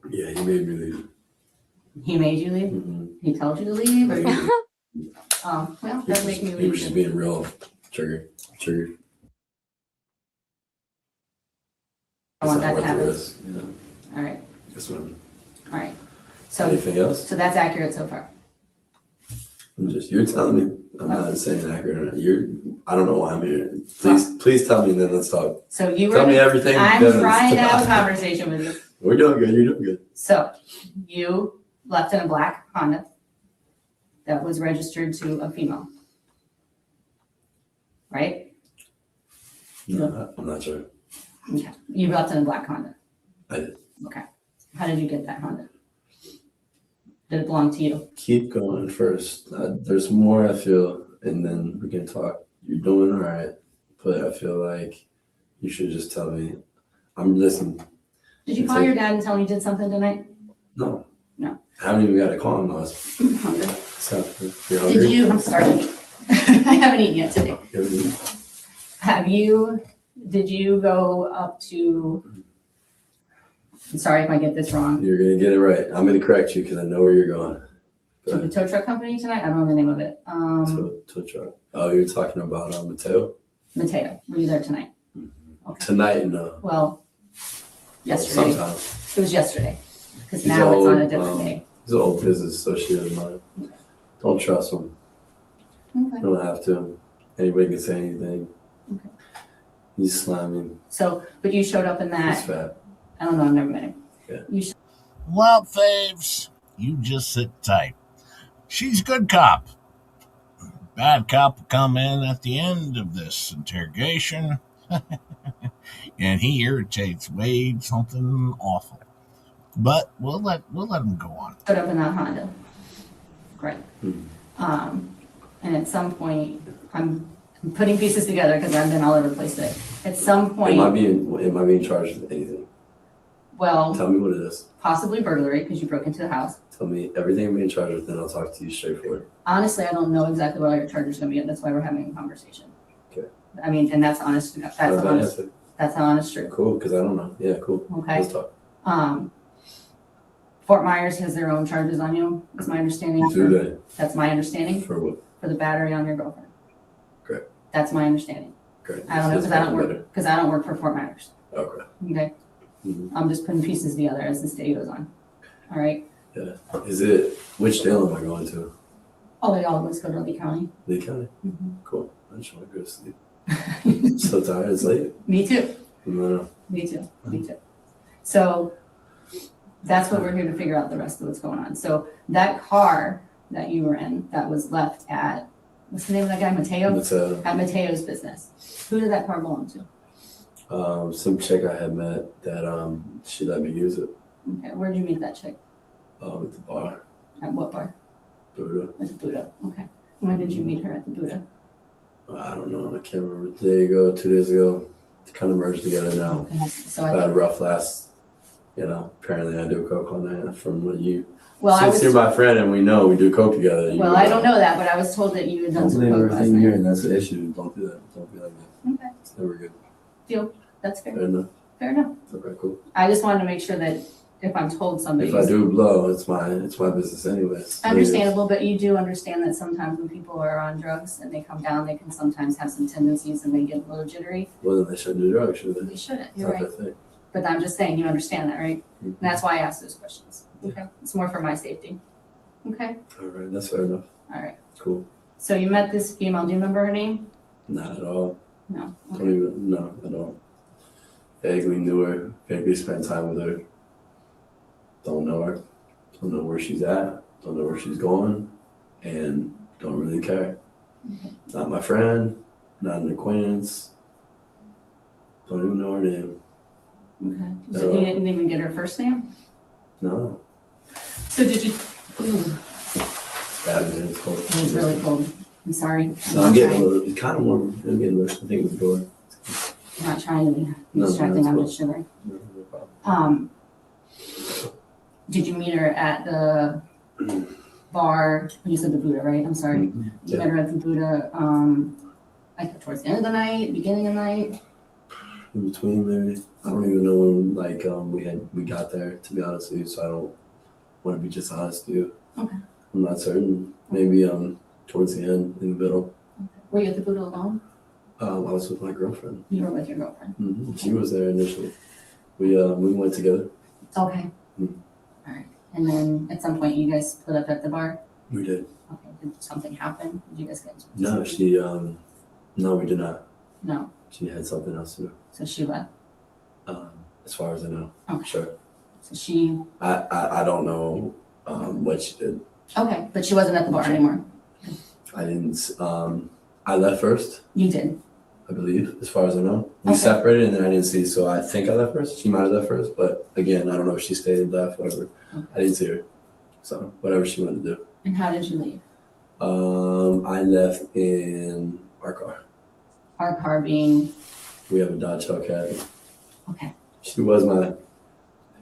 Yeah, he made me leave. He made you leave? Mm-hmm. He told you to leave? Or oh, well, that make me He leave. was just being real triggered. I want that to happen. Yeah. All right. Yes, ma'am. All right. So Anything else? So that's accurate so far. You're telling me. I'm not saying accurate or not. I don't know why I'm here. Please tell me and then let's talk. So you tell me everything. I'm trying to have a conversation with you. We're doing good. You're doing good. So you left in a black Honda that was registered to a female, right? No, I'm not sure. Okay. You left in a black Honda. I did. Okay. How did you get that Honda? Did it belong to you? Keep going first. There's more I feel, and then we can talk. You're doing all right, but I feel like you should just tell me. I'm listening. Did you call your dad and tell him you did something tonight? No. No. I haven't even got to call him. I'm hungry. So, you're hungry? Did you? I'm sorry. I haven't eaten yet today. Did you go up to, I'm sorry if I get this wrong, You're going to get it right. I'm going to correct you because I know where you're going. to the tow truck company tonight? I don't know the name of it. Tow truck. Oh, you're talking about Mateo? Mateo, were you there tonight? Okay. Tonight, no. Well, yesterday. Sometimes. It was yesterday, because He's now it's old, on a different day. He's an old business associate of mine. Don't trust him. Okay. You don't have to. Anybody can say anything. Okay. He's slamming. So, but you showed up in He's that, fat. I don't know, I've never met him. Yeah. You Well, faves, you just sit tight. She's good cop. Bad cop will come in at the end of this interrogation, and he irritates Wade something awful. But we'll let him go on. showed up in that Honda. Right. Mm-hmm. And at some point, I'm putting pieces together because I've been all over the place today. At some point, Am I being charged with anything? well, Tell me what it is. possibly burglary because you broke into the house. Tell me everything I'm being charged with, then I'll talk to you straightforward. Honestly, I don't know exactly what all your charges are going to be. That's why we're having a conversation. Okay. I mean, and that's honest. That's Not a bad honest. answer. That's how honest truth. Cool, because I don't know. Yeah, cool. Okay. Let's talk. Fort Myers has their own charges on you. Is my understanding. Do they? That's my understanding. For what? For the battery on your girlfriend. Great. That's my understanding. Great. I don't know because I don't work for Fort Myers. Okay. Okay. Mm-hmm. I'm just putting pieces together as this day goes on. All right. Yeah. Which jail am I going to? Oh, they always go to Lee County. Lee County? Mm-hmm. Cool. I just want to go to sleep. I'm so tired. It's late. Me too. No. Me too. Me too. So that's what we're here to figure out the rest of what's going on. So that car that you were in that was left at, what's the name of that guy? Mateo? Mateo. At Mateo's business. Who did that car belong to? Some chick I had met that she let me use it. Okay. Where'd you meet that chick? At the bar. At what bar? Buddha. At the Buddha. Okay. When did you meet her at the Buddha? I don't know. I can't remember. A day ago, 2 days ago. It's kind of merged together now. Okay. So I had a rough last, apparently I do coke all night from what you. Well, Since you're my friend and we know we do coke together. Well, I don't know that, but I was told that you had done Don't some believe coke last everything night. here, and that's the issue. Don't do that. Don't be like that. Okay. It's never good. Deal. That's fair. Fair enough. Fair enough. Okay, cool. I just wanted to make sure that if I'm told somebody. If I do blow, it's my business anyways. Understandable, but you do understand that sometimes when people are on drugs and they come down, they can sometimes have some tendencies and they get a little jittery. Well, then they shouldn't do drugs, should they? They shouldn't, It's you're not right. their thing. But I'm just saying, you understand that, right? Mm-hmm. And that's why I asked those questions. Okay, it's more for my safety. Okay, All right, that's fair enough. all right. Cool. So you met this female, do you remember her name? Not at all. No. No, I don't. Vaguely knew her. Vaguely spent time with her. Don't know her. Don't know where she's at. Don't know where she's going. And don't really care. Okay. Not my friend. Not an acquaintance. Don't even know her name. Okay, so you didn't even get her first name? No. So did you, ooh, Bad man. It's cold. it was really cold. I'm sorry. No, I'm getting a little, kind of warm. I'm getting loose. I think it was door. I'm not trying to be No, distracting, that's I'm cool. just shivering. No problem. Did you meet her at the bar? You said the Buddha, right? I'm sorry. Mhm. You Yeah. met her at the Buddha, like towards the end of the night, beginning of the night? In between, maybe. I don't even know when we got there, to be honest with you. So I don't want to be just honest with you. Okay. I'm not certain. Maybe towards the end, in the middle. Were you at the Buddha alone? I was with my girlfriend. You were with your girlfriend. She was there initially. We went together. Okay. Mhm. All right. And then at some point, you guys split up at the bar. We did. Okay. Did something happen? Did you guys get into No, she no, we did not. No. She had something else to do. So she left. As far as I know. Okay. Sure. So she. I don't know what she did. Okay, but she wasn't at the bar anymore. I didn't. I left first. You did. I believe, as far as I know. We Okay. separated and then I didn't see, so I think I left first. She might have left first, but again, I don't know if she stayed, left, whatever. I didn't see her. So whatever she wanted to do. And how did you leave? I left in our car. Our car being. We have a Dodge Hellcat. Okay. She was my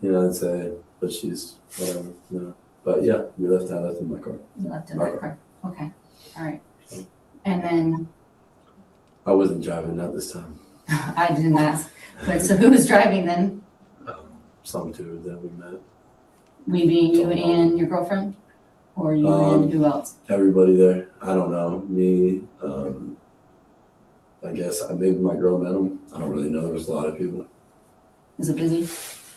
fiance, but she's whatever, you know. But yeah, I left in my car. You left in that car. Okay. All right. And then I wasn't driving, not this time. I didn't ask. But so who was driving then? Some two that we met. We being you and your girlfriend? Or you and who else? Everybody there. I don't know. Me, I guess maybe my girl met him. I don't really know. There was a lot of people. Was it busy?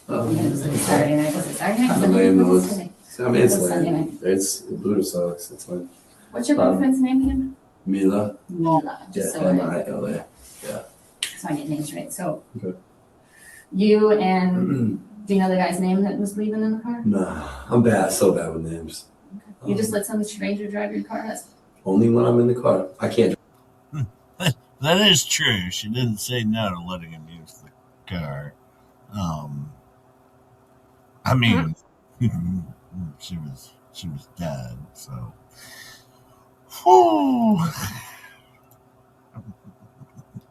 Yeah, it was like Saturday night. Was it Saturday night? I Sunday mean, night? it was, Sunday? I mean, it's It was Sunday lame. night. It's Buddha sucks. It's like What's your girlfriend's name again? Mila. Mila. Yeah, Just so M-I-L-A. Yeah. so I get names right. So Okay. you and do you know the guy's name that was leaving in the car? Nah, I'm bad. So bad with names. You just let some stranger drive your car? That's Only when I'm in the car. I can't. That is true. She didn't say no to letting him use the car. I mean, she was dead, so. Whew.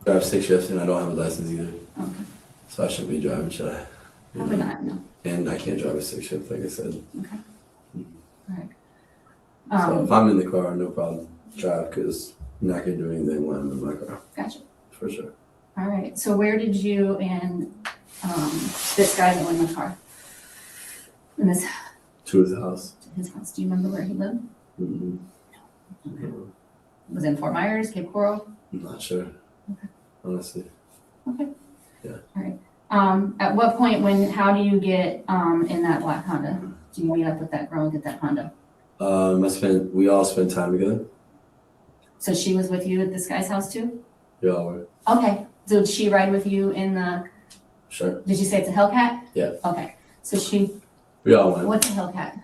Drive 6 shifts and I don't have a license either. Okay. So I shouldn't be driving, should I? Probably not, no. And I can't drive a 6 shift, like I said. Okay. All right. So if I'm in the car, no problem. Drive, because I'm not going to do anything when I'm in my car. Gotcha. For sure. All right. So where did you and this guy go in the car? In this To his house. his house. Do you remember where he lived? Mm-hmm. Was it in Fort Myers, Cape Coral? I'm not sure. Okay. Honestly. Okay. Yeah. All right. At what point how do you get in that black Honda? Do you meet up with that girl and get that Honda? We all spent time together. So she was with you at this guy's house too? We all were. Okay. So did she ride with you in the Sure. did you say it's a Hellcat? Yeah. Okay. So she We all went. what's a Hellcat?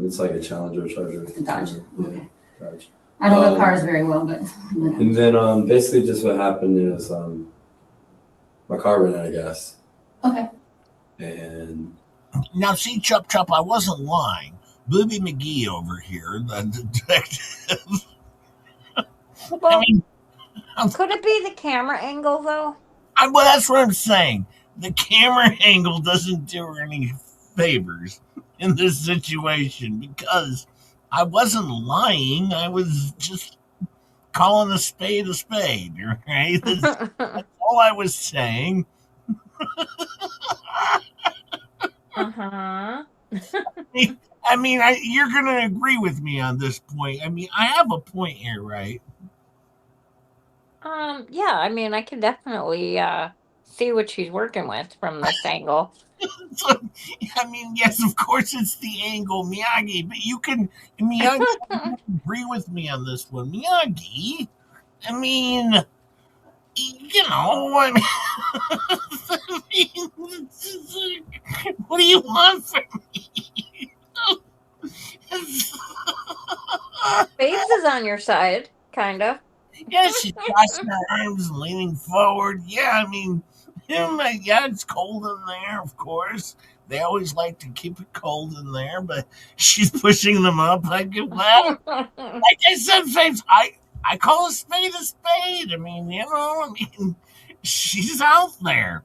It's like a Challenger, Charger. A Dodge. Yeah. Okay. Dodge. I don't know cars very well, but And then basically just what happened is my car ran out of gas. okay. And Now, see, Chup Chup, I wasn't lying. Booby McGee over here, the detective. Well, I mean, could it be the camera angle though? well, that's what I'm saying. The camera angle doesn't do her any favors in this situation because I wasn't lying. I was just calling a spade, right? That's all I was saying. Uh-huh. I mean, you're going to agree with me on this point. I mean, I have a point here, right? Yeah, I mean, I can definitely see what she's working with from this angle. So, I mean, yes, of course it's the angle, Miyagi, but Miyagi agree with me on this one. Miyagi, I mean, you know, I mean, what do you want from me? Babes is on your side, kind of. Yeah, she's crossing her arms, leaning forward. Yeah, I mean, yeah, it's cold in there, of course. They always like to keep it cold in there, but she's pushing them up. Like I said, Faith, I call a spade a spade. I mean, she's out there.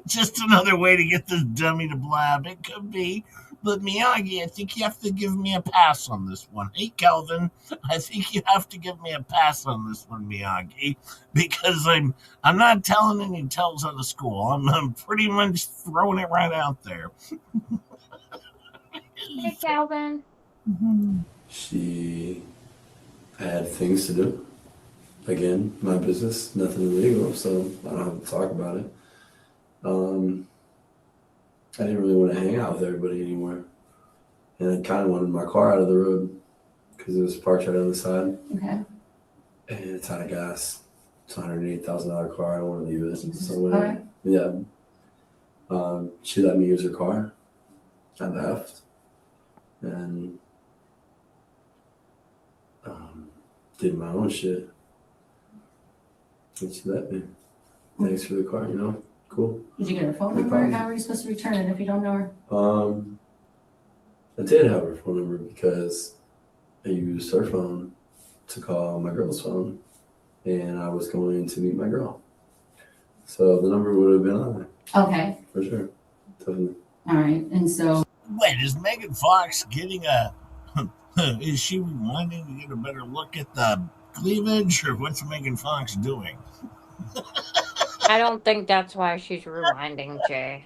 Just another way to get this dummy to blab. It could be. But Miyagi, I think you have to give me a pass on this one. Hey, Kelvin, I think you have to give me a pass on this one, Miyagi, because I'm not telling any tales out of school. I'm pretty much throwing it right out there. Hey, Calvin. She had things to do. Again, my business, nothing illegal, so I don't have to talk about it. I didn't really want to hang out with everybody anymore. And I kind of wanted my car out of the road because it was parked right on the side. Okay. And it's out of gas. It's a $108,000 car. I don't want to leave it. So Alright. yeah. She let me use her car. I left. And did my own shit. And she let me. Thanks for the car, you know? Cool. Did you get her phone No number? problem. How are you supposed to return it if you don't know her? I did have her phone number because I used her phone to call my girl's phone, and I was going to meet my girl. So the number would have been on there. Okay. For sure. Definitely. All right. And so. Wait, is Megan Fox getting a... is she rewinding to get a better look at the cleavage, or what's Megan Fox doing? I don't think that's why she's rewinding, Jay.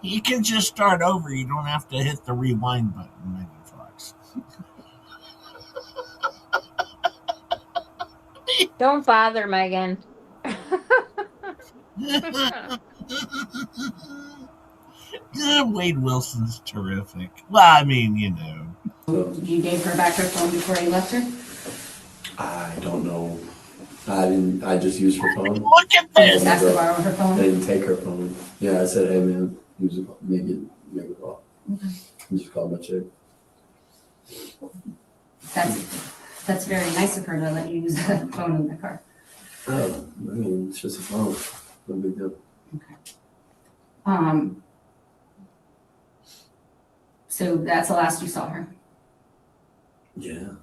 You can just start over. You don't have to hit the rewind button, Megan Fox. Don't bother, Megan. Wade Wilson's terrific. Well, I mean, you know. You gave her back her phone before you left her? I don't know. I just used her phone. Look at You this! just asked to borrow her phone? I didn't take her phone. Yeah, I said, hey man, use it, make a call. Okay. I just called my chick. That's very nice of her to let you use the phone in the car. Oh, I mean, it's just a phone. No big deal. So that's the last you saw her? Yeah.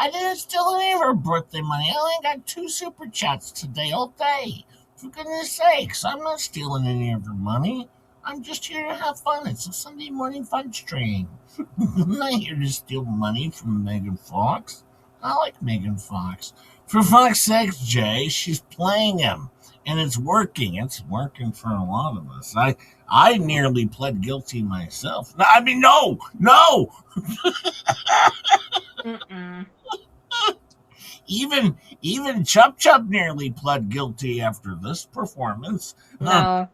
I didn't steal any of her birthday money. I only got 2 super chats today all day. For goodness sakes, I'm not stealing any of her money. I'm just here to have fun. It's a Sunday morning fun stream. I'm not here to steal money from Megan Fox. I like Megan Fox. For fuck's sakes, Jay, she's playing him. And it's working. It's working for a lot of us. I nearly pled guilty myself. I mean, no! Mm-mm. Even Chup Chup nearly pled guilty after this performance. No.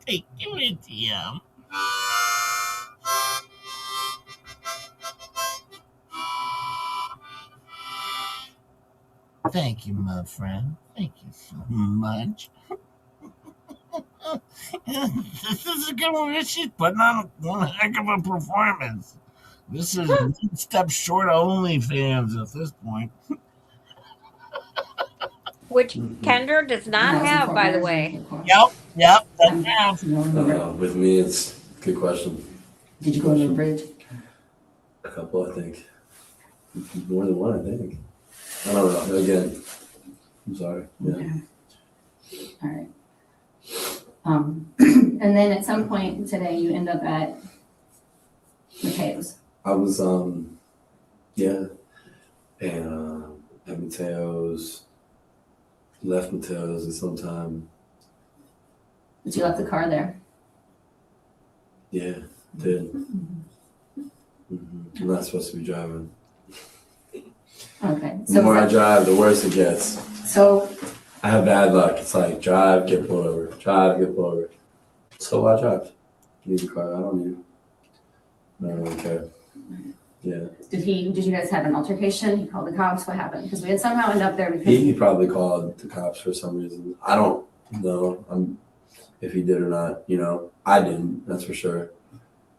Take it, yeah. Thank you, my friend. Thank you so much. This is a good one. She's putting on one heck of a performance. This is one step short of OnlyFans at this point. Which Kendra does not have, by the way. Yep, doesn't have. With me, it's a good question. Did you go to the bridge? A couple, I think. More than one, I think. I don't know. Again, I'm sorry. Yeah. Okay. All right. And then at some point today, you end up at Mateo's. I was, yeah. And at Mateo's, left Mateo's at some time. But you left the car there. Yeah, did. I'm not supposed to be driving. Okay. The more I drive, the worse it gets. So I have bad luck. It's like drive, get pulled over. Drive, get pulled over. So I drive. Need a car. I don't need it. I don't really care. Yeah. did you guys have an altercation? He called the cops? What happened? Because we had somehow ended up there because He probably called the cops for some reason. I don't know if he did or not. You know, I didn't. That's for sure.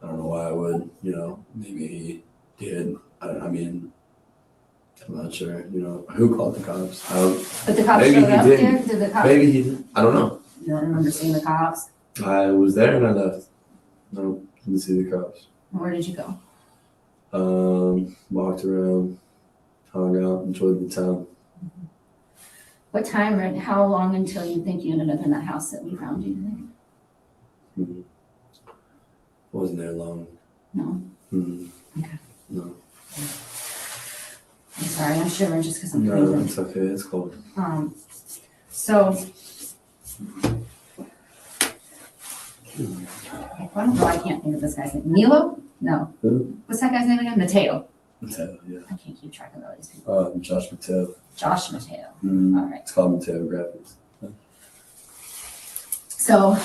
I don't know why I would. You know, maybe he did. I mean, I'm not sure. You know, who called the cops? I don't. But the cops maybe showed he up didn't. there? Did the cops? Maybe he did. I don't know. You don't remember seeing the cops? I was there and I left. No. to see the cops. Where did you go? Walked around, hung out, enjoyed the town. What time and how long until you think you ended up in that house that we found you? Mm-hmm. Wasn't there long. No. Mm-hmm. Okay. No. I'm sorry, I'm shivering just because I'm No, breathing. it's okay. It's cold. So I don't know. I can't think of this guy's name. Milo? No. Who? What's that guy's name again? Mateo. Mateo, yeah. I can't keep track of all these people. Josh Mateo. Josh Mateo. Mm-hmm. All right. It's called Mateo Graphics. So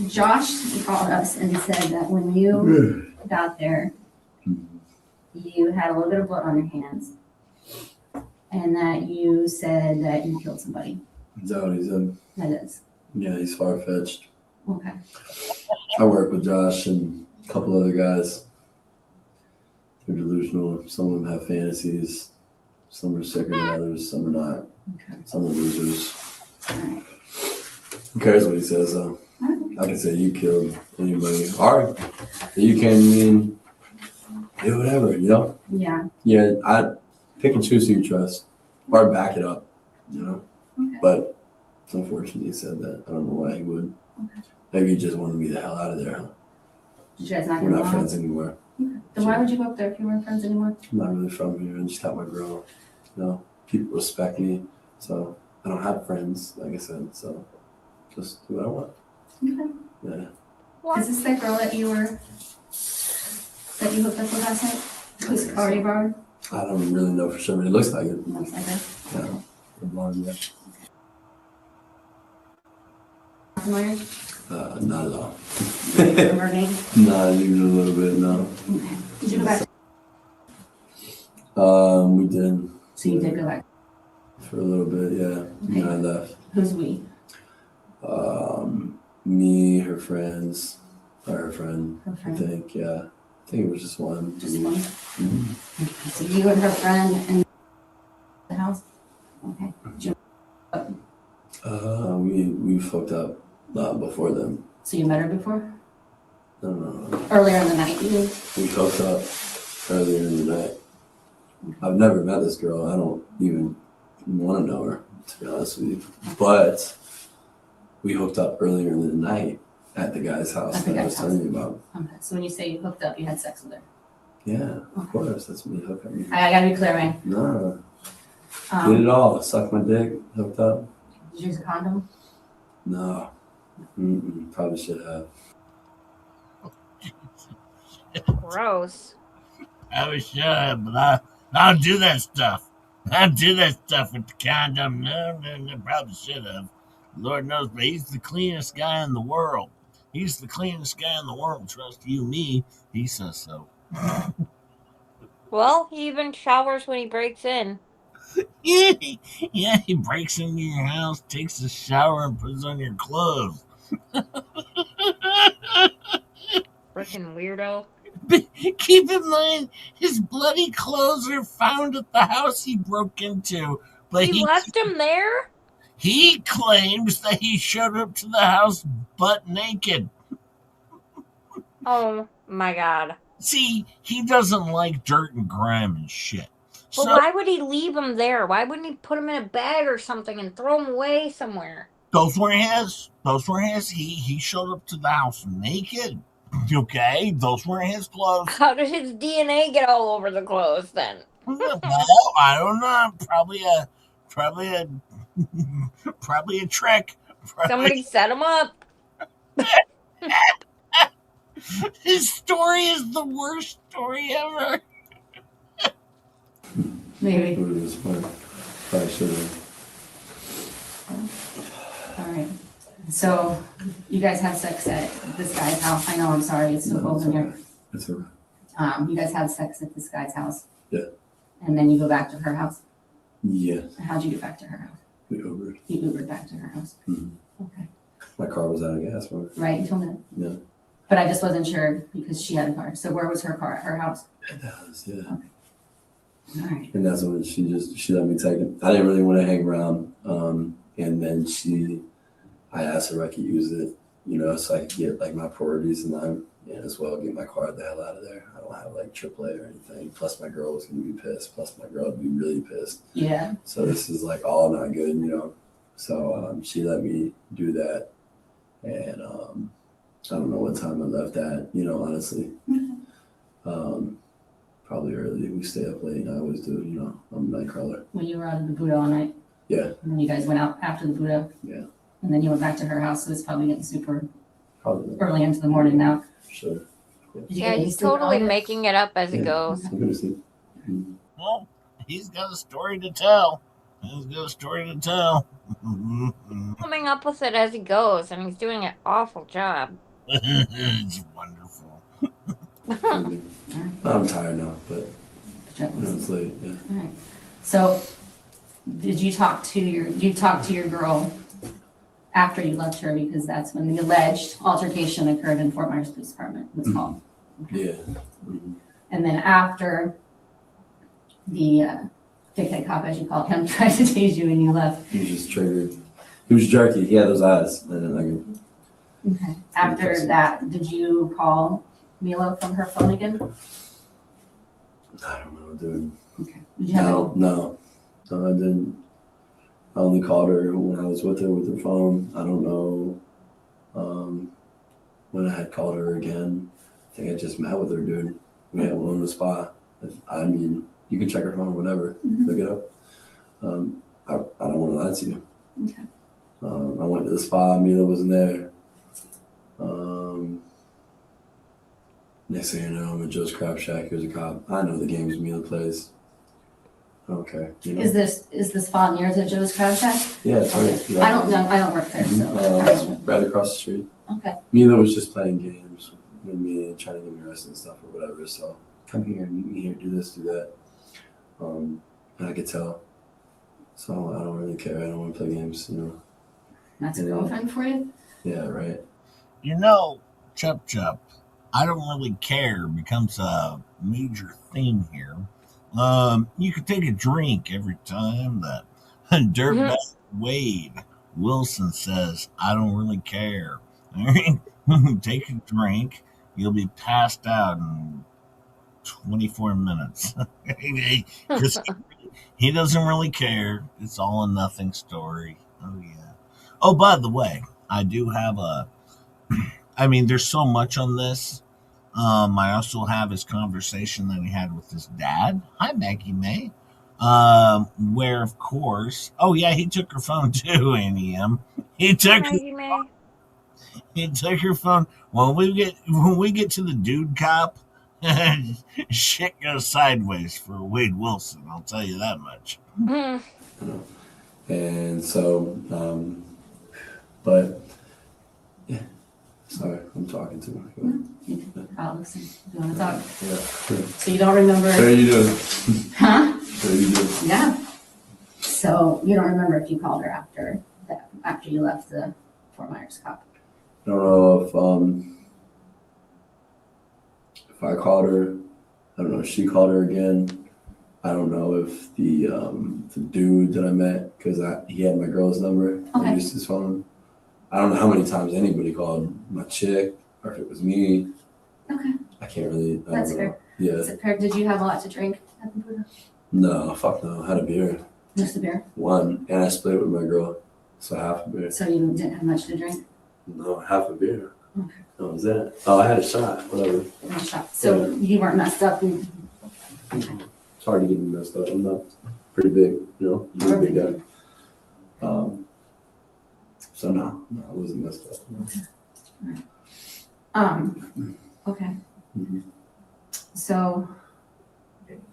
Josh called us and said that when you got there, you had a little bit of blood on your hands, and that you said that you killed somebody. Is that what he said? That is. Yeah, he's far-fetched. Okay. I work with Josh and a couple other guys. They're delusional. Some of them have fantasies. Some are sicker than others. Some are not. Okay. Some are losers. Who cares what he says, though? I can say you killed anybody. Or you can mean do whatever, you know? Yeah. Yeah, I pick and choose who you trust. Or back it up, you know? Okay. But unfortunately he said that. I don't know why he would. Okay. Maybe he just wanted me the hell out of there. Did you guys not We're get not along? friends anymore. Okay. Then why would you go up there if you weren't friends anymore? I'm not really from here. I just got my girl. You know, people respect me. So I don't have friends, like I said. So just do what I want. Okay. Yeah. Is this the girl that you hooked up with last night? Who's already borrowed? I don't really know for sure, but it looks like it. Looks like her. Yeah. The blonde, yeah. Familiar? Not at all. Remember her name? Not even a little bit, no. Okay. Did you go back? We did. So you did go back. For a little bit, yeah. Okay. And I left. Who's we? Me, her friends, or her friend, Her friend. I think, yeah. I think it was just one. Just one? Mhm. Okay. So you and her friend in the house? Okay. Did you- We fucked up before then. So you met her before? No. Earlier in the night, you did? We hooked up earlier in the night. I've never met this girl. I don't even want to know her, to be honest with you. But we hooked up earlier in the night at the guy's house At the that I guy's was telling you about. Okay. So when you say you hooked up, you had sex with her? Yeah, of course. That's me hooking. I gotta be clear, man. No. Did it all. Sucked my dick, hooked up. Did you use a condom? No. Probably should have. Gross. I should, but I don't do that stuff. I don't do that stuff with the condom. No, probably should have. Lord knows, but he's the cleanest guy in the world. He's the cleanest guy in the world. Trust you, me. He says so. Well, he even showers when he breaks in. Yeah, he breaks into your house, takes a shower, and puts on your clothes. Freaking weirdo. Keep in mind, his bloody clothes are found at the house he broke into. But He left him there? He claims that he showed up to the house butt naked. Oh my god. See, he doesn't like dirt and grime and shit. But why would he leave him there? Why wouldn't he put him in a bag or something and throw him away somewhere? Those were his. He showed up to the house naked. Okay, those were his clothes. How did his DNA get all over the clothes then? Well, I don't know. Probably a trick. Somebody set him up. His story is the worst story ever. Maybe. It was fun. Probably should have. All right. So you guys have sex at this guy's house. I know, I'm sorry, it's so cold in here. It's all right. You guys had sex at this guy's house. Yeah. And then you go back to her house. Yeah. How'd you get back to her house? We Ubered. You Ubered back to her house. Mhm. Okay. My car was out of gas. Remember? Right, you told me that. Yeah. But I just wasn't sure because she had a car. So where was her car? At her house? At the house, yeah. All right. And that's when she let me take it. I didn't really want to hang around. And then I asked her if I could use it, so I could get like my priorities in line and as well get my car the hell out of there. I don't have like AAA or anything. Plus my girl was gonna be pissed. Plus my girl would be really pissed. Yeah. So this is like all not good. So she let me do that, and I don't know what time I left at. Honestly, probably early. We stay up late. I always do. I'm a night crawler. When you were out of the Buddha all night. Yeah. And then you guys went out after the Buddha. Yeah. And then you went back to her house, so it's probably getting super Probably. early into the morning now. Sure. Yeah, he's totally making it up as it goes. I'm gonna see. Well, he's got a story to tell. He's got a story to tell. Coming up with it as he goes, and he's doing an awful job. It's wonderful. I'm tired now, but it's late. Yeah. All right. So, did you talk to your girl after you left her, because that's when the alleged altercation occurred in Fort Myers Police Department was called. Yeah. And then after the dickhead cop, as you call him, tried to tase you and you left. He was just triggered. He was jerky. He had those eyes. And then Okay. After that, did you call Milo from her phone again? I don't know, dude. Okay. Did you have No, I didn't. I only called her when I was with her with her phone. I don't know when I had called her again. I think I just met with her, dude. We had one in the spa. I mean, you can check her phone or whatever. Look it up. I don't want to lie to you. Okay. I went to the spa. Mila wasn't there. Next thing you know, I'm at Joe's Crab Shack. Here's a cop. I know the games Mila plays. I don't care. Is this spa near to Joe's Crab Shack? Yeah, it's right. Okay. I don't know. I don't work there, so. It's right across the street. Okay. Mila was just playing games with me and trying to get me arrested and stuff or whatever. So come here, meet me here, do this, do that. And I could tell. So I don't really care. I don't want to play games, That's a girlfriend for you? Yeah, right. Chup Chup, I don't really care becomes a major theme here. You could take a drink every time that dirtbag Wade Wilson says, I don't really care. All right? Take a drink. You'll be passed out in 24 minutes. Because he doesn't really care. It's all a nothing story. Oh, yeah. Oh, by the way, I do have there's so much on this. I also have his conversation that he had with his dad. Hi, Maggie May. Where, of course, he took her phone too, Annie M. He took her phone. When we get to the dude cop, shit goes sideways for Wade Wilson. I'll tell you that much. And so, but yeah. Sorry, I'm talking to her. I'll listen. You want to talk? Yeah. So you don't remember? How are you doing? Huh? How are you doing? Yeah. So you don't remember if you called her after you left the Fort Myers cop? I don't know if I called her. I don't know if she called her again. I don't know if the dude that I met, because he had my girl's number. Okay. I used his phone. I don't know how many times anybody called my chick, or if it was me. Okay. I can't really. That's don't fair. know. Yeah. Is it fair? Did you have a lot to drink at the Buddha? No, fuck no. I had a beer. Just a beer? One, and I split it with my girl, so half a beer. So you didn't have much to drink? No, half a beer. Okay. That was it. Oh, I had a shot. Whatever. No shot. So you weren't messed up. It's hard to get me messed up. I'm not pretty big, You're a big guy. So no, I wasn't messed up. Okay. Mhm. So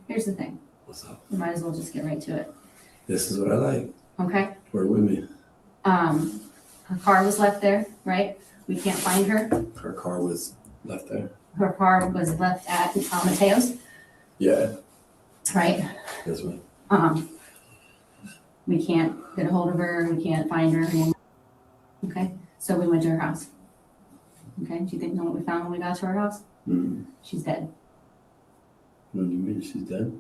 here's the thing. What's up? We might as well just get right to it. This is what I like. Okay. Work with me. Her car was left there, right? We can't find her. Her car was left there. Her car was left at Mateo's, Yeah. right? This way. We can't get a hold of her. We can't find her. Okay. So we went to her house. Okay. Do you know what we found when we got to her house? Mm-hmm. She's dead. What do you mean? She's dead?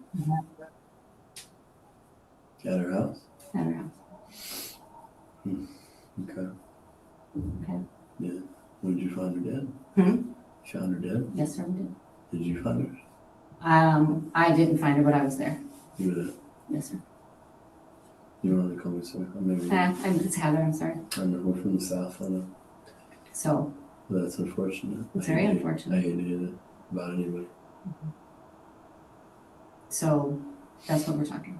At her house? At her house. Okay. Okay. Yeah. When did you find her dead? Hmm? You found her dead? Yes, sir, we did. Did you find her? I didn't find her, but I was there. You were there. Yes, sir. You don't want to call me sir. It's Heather, I'm sorry. I know, we're from the South, I know. So. But that's unfortunate. It's very unfortunate. I hate to hear that about anybody. So, that's what we're talking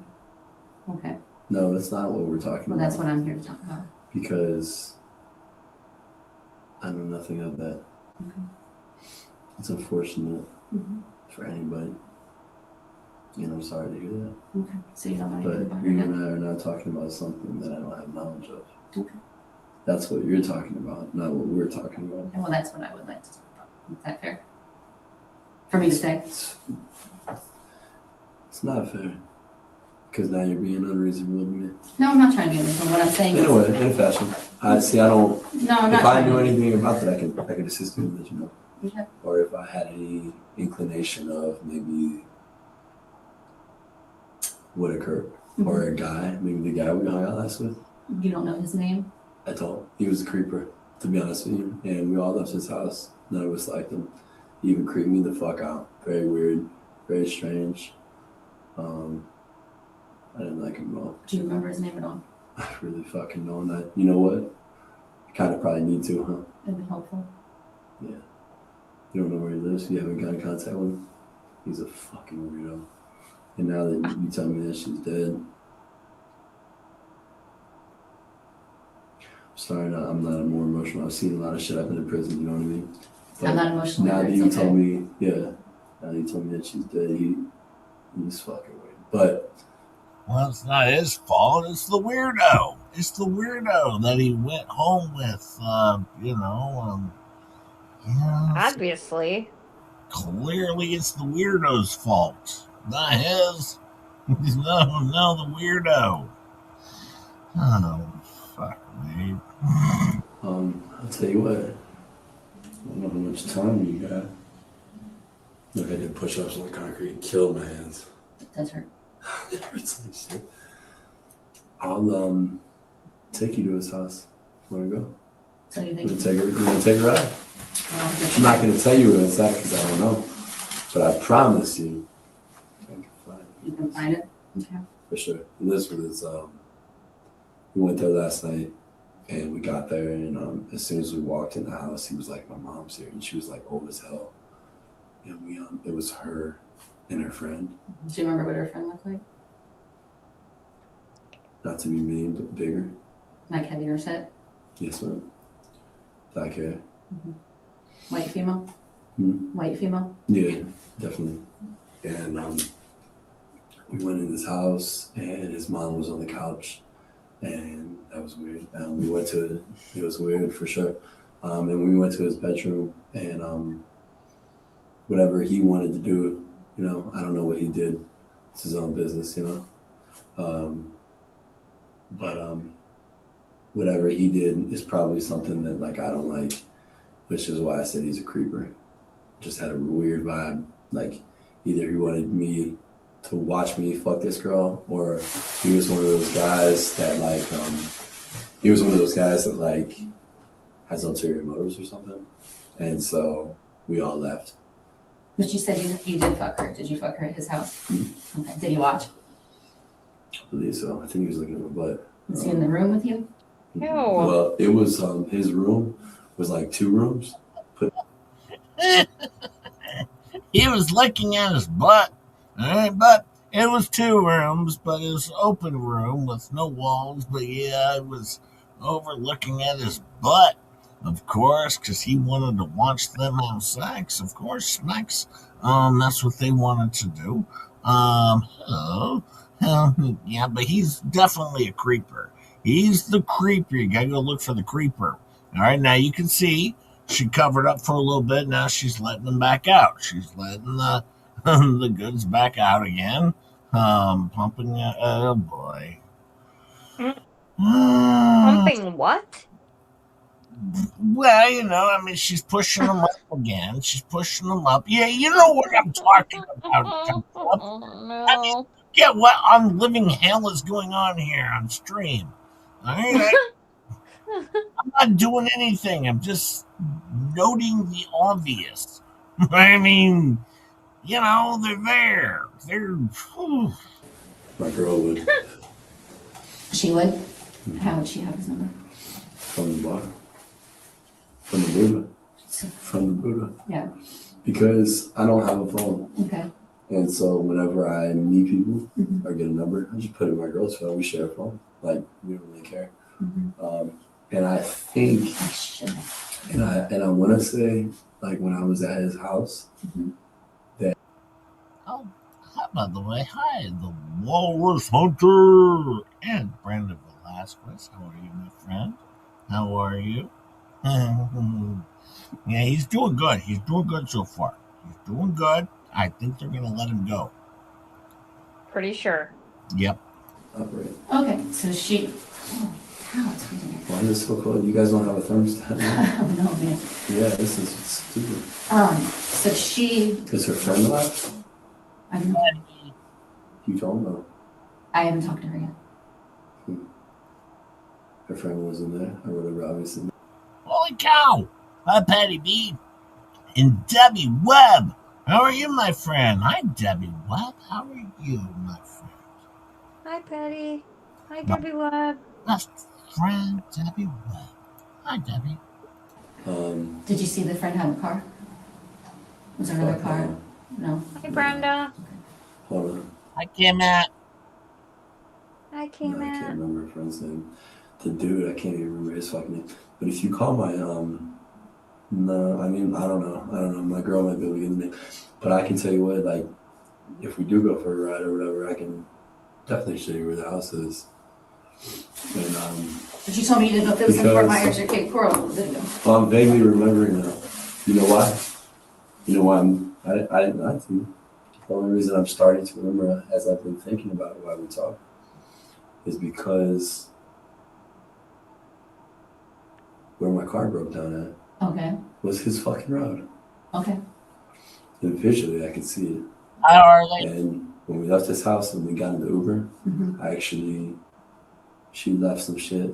about. Okay. No, that's not what we're talking Well, about. that's what I'm here to talk about. Because I know nothing of that. Okay. It's unfortunate Mhm. for anybody. And I'm sorry to hear that. Okay. So you don't know But anything about you her? and I are not talking about something that I don't have knowledge of. Okay. That's what you're talking about, not what we're talking about. Well, that's what I would like to talk about. Is that fair? For me to say? It's not fair. Because now you're being unreasonable with me. No, I'm not trying to be unreasonable. What I'm saying is. Anyway, in fashion. I don't. No, I'm not If I trying knew to. anything about that, I could assist you and let you know. Okay. Or if I had any inclination of maybe what occurred. Mhm. Or a guy, maybe the guy we hung out last with. You don't know his name? I told he was a creeper, to be honest with you. And we all left his house. None of us liked him. He even creeped me the fuck out. Very weird, very strange. I didn't like him at all. Do you remember his name at all? I really fucking don't. You know what? I kind of probably need to, huh? It'd be helpful. Yeah. You don't know where he lives? You haven't got in contact with him? He's a fucking weirdo. And now that you tell me that she's dead, I'm sorry, I'm not more emotional. I've seen a lot of shit. I've been in prison, you know what I mean? But I'm not emotional. now either, that it's you okay. told me, now that you told me that she's dead, he's fucking weird. But well, it's not his fault. It's the weirdo. It's the weirdo that he went home with. Obviously. Clearly, it's the weirdo's fault, not his. No, the weirdo. Oh, fuck me. I'll tell you what. I don't know how much time you got. Look, I did push-ups on the concrete and killed my hands. That's her. It hurts like shit. I'll take you to his house. Wanna go? So you You think? wanna take a ride? I'm not gonna tell you where it's at because I don't know. But I promise you, I can find it. You can find it? Okay. For sure. And this was we went there last night and we got there and as soon as we walked in the house, he was like, my mom's here, and she was like old as hell. And it was her and her friend. Do you remember what her friend looked like? Not to be mean, but bigger. Like heavier set? Yes, ma'am. Black hair. White female? White female? Yeah, definitely. And we went in his house and his mom was on the couch. And that was weird. We went to it was weird for sure. And we went to his bedroom and whatever he wanted to do, I don't know what he did. It's his own business, But whatever he did is probably something that like I don't like, which is why I said he's a creeper. Just had a weird vibe. Like either he wanted me to watch me fuck this girl, or he was one of those guys that has ulterior motives or something. And so we all left. But you said you did fuck her. Did you fuck her at his house? Okay. Did he watch? I believe so. I think he was looking at my butt. Was he in the room with you? Ew. Well, it was his room was like 2 rooms. He was looking at his butt, all right, but it was 2 rooms, but it was an open room with no walls. But yeah, it was overlooking at his butt, of course, because he wanted to watch them have sex. Of course, snacks. That's what they wanted to do. Yeah, but he's definitely a creeper. He's the creeper. You gotta go look for the creeper. All right, now you can see she covered up for a little bit. Now she's letting them back out. She's letting the goods back out again. Pumping. Oh boy. Pumping what? Well, she's pushing them up again. She's pushing them up. Yeah, you know what I'm talking about. No. Yeah, what on living hell is going on here on stream? All right, I'm not doing anything. I'm just noting the obvious. I mean, you know, they're there. Whew. My girl would. She would? How would she have his number? From the bar. From the Buddha. From the Buddha. Yeah. Because I don't have a phone. Okay. And so whenever I meet people or get a number, I just put it in my girl's phone. We share a phone. Like, we don't really care. And I think, and I want to say, like, when I was at his house, that. Oh, by the way, hi, the Walrus Hunter and Brandon Velasquez. How are you, my friend? How are you? Yeah, he's doing good. He's doing good so far. He's doing good. I think they're going to let him go. Pretty sure. Yep. Okay, so she. Oh, how it's freezing here. Why is it so cold? You guys don't have a thermostat? I don't know, man. Yeah, this is stupid. So she. Is her friend left? I don't know. You don't know. I haven't talked to her yet. Her friend wasn't there, or whatever, obviously. Holy cow! Hi, Patty B. And Debbie Webb. How are you, my friend? Hi, Debbie Webb. How are you, my friend? Hi, Patty. Hi, Debbie Webb. Best friend, Debbie Webb. Hi, Debbie. Did you see the friend have a car? Was there another car? No. Hi, Brenda. Hold on. Hi, Kimmat. Hi, I can't Kimmat. remember her friend's name. The dude, I can't even remember his fucking name. But if you call my, no, I mean, I don't know. My girl might be able to get the name. But I can tell you what, like, if we do go for a ride or whatever, I can definitely show you where the house is. And, But you told me you didn't know if it was in Fort Myers or Cape Coral a little bit ago. well, I'm vaguely remembering now. You know why? You know why I didn't lie to you. The only reason I'm starting to remember as I've been thinking about why we talk is because where my car broke down at was his fucking road. Okay. And visually I could see it. How are they? And when we left his house and we got in the Uber, she left some shit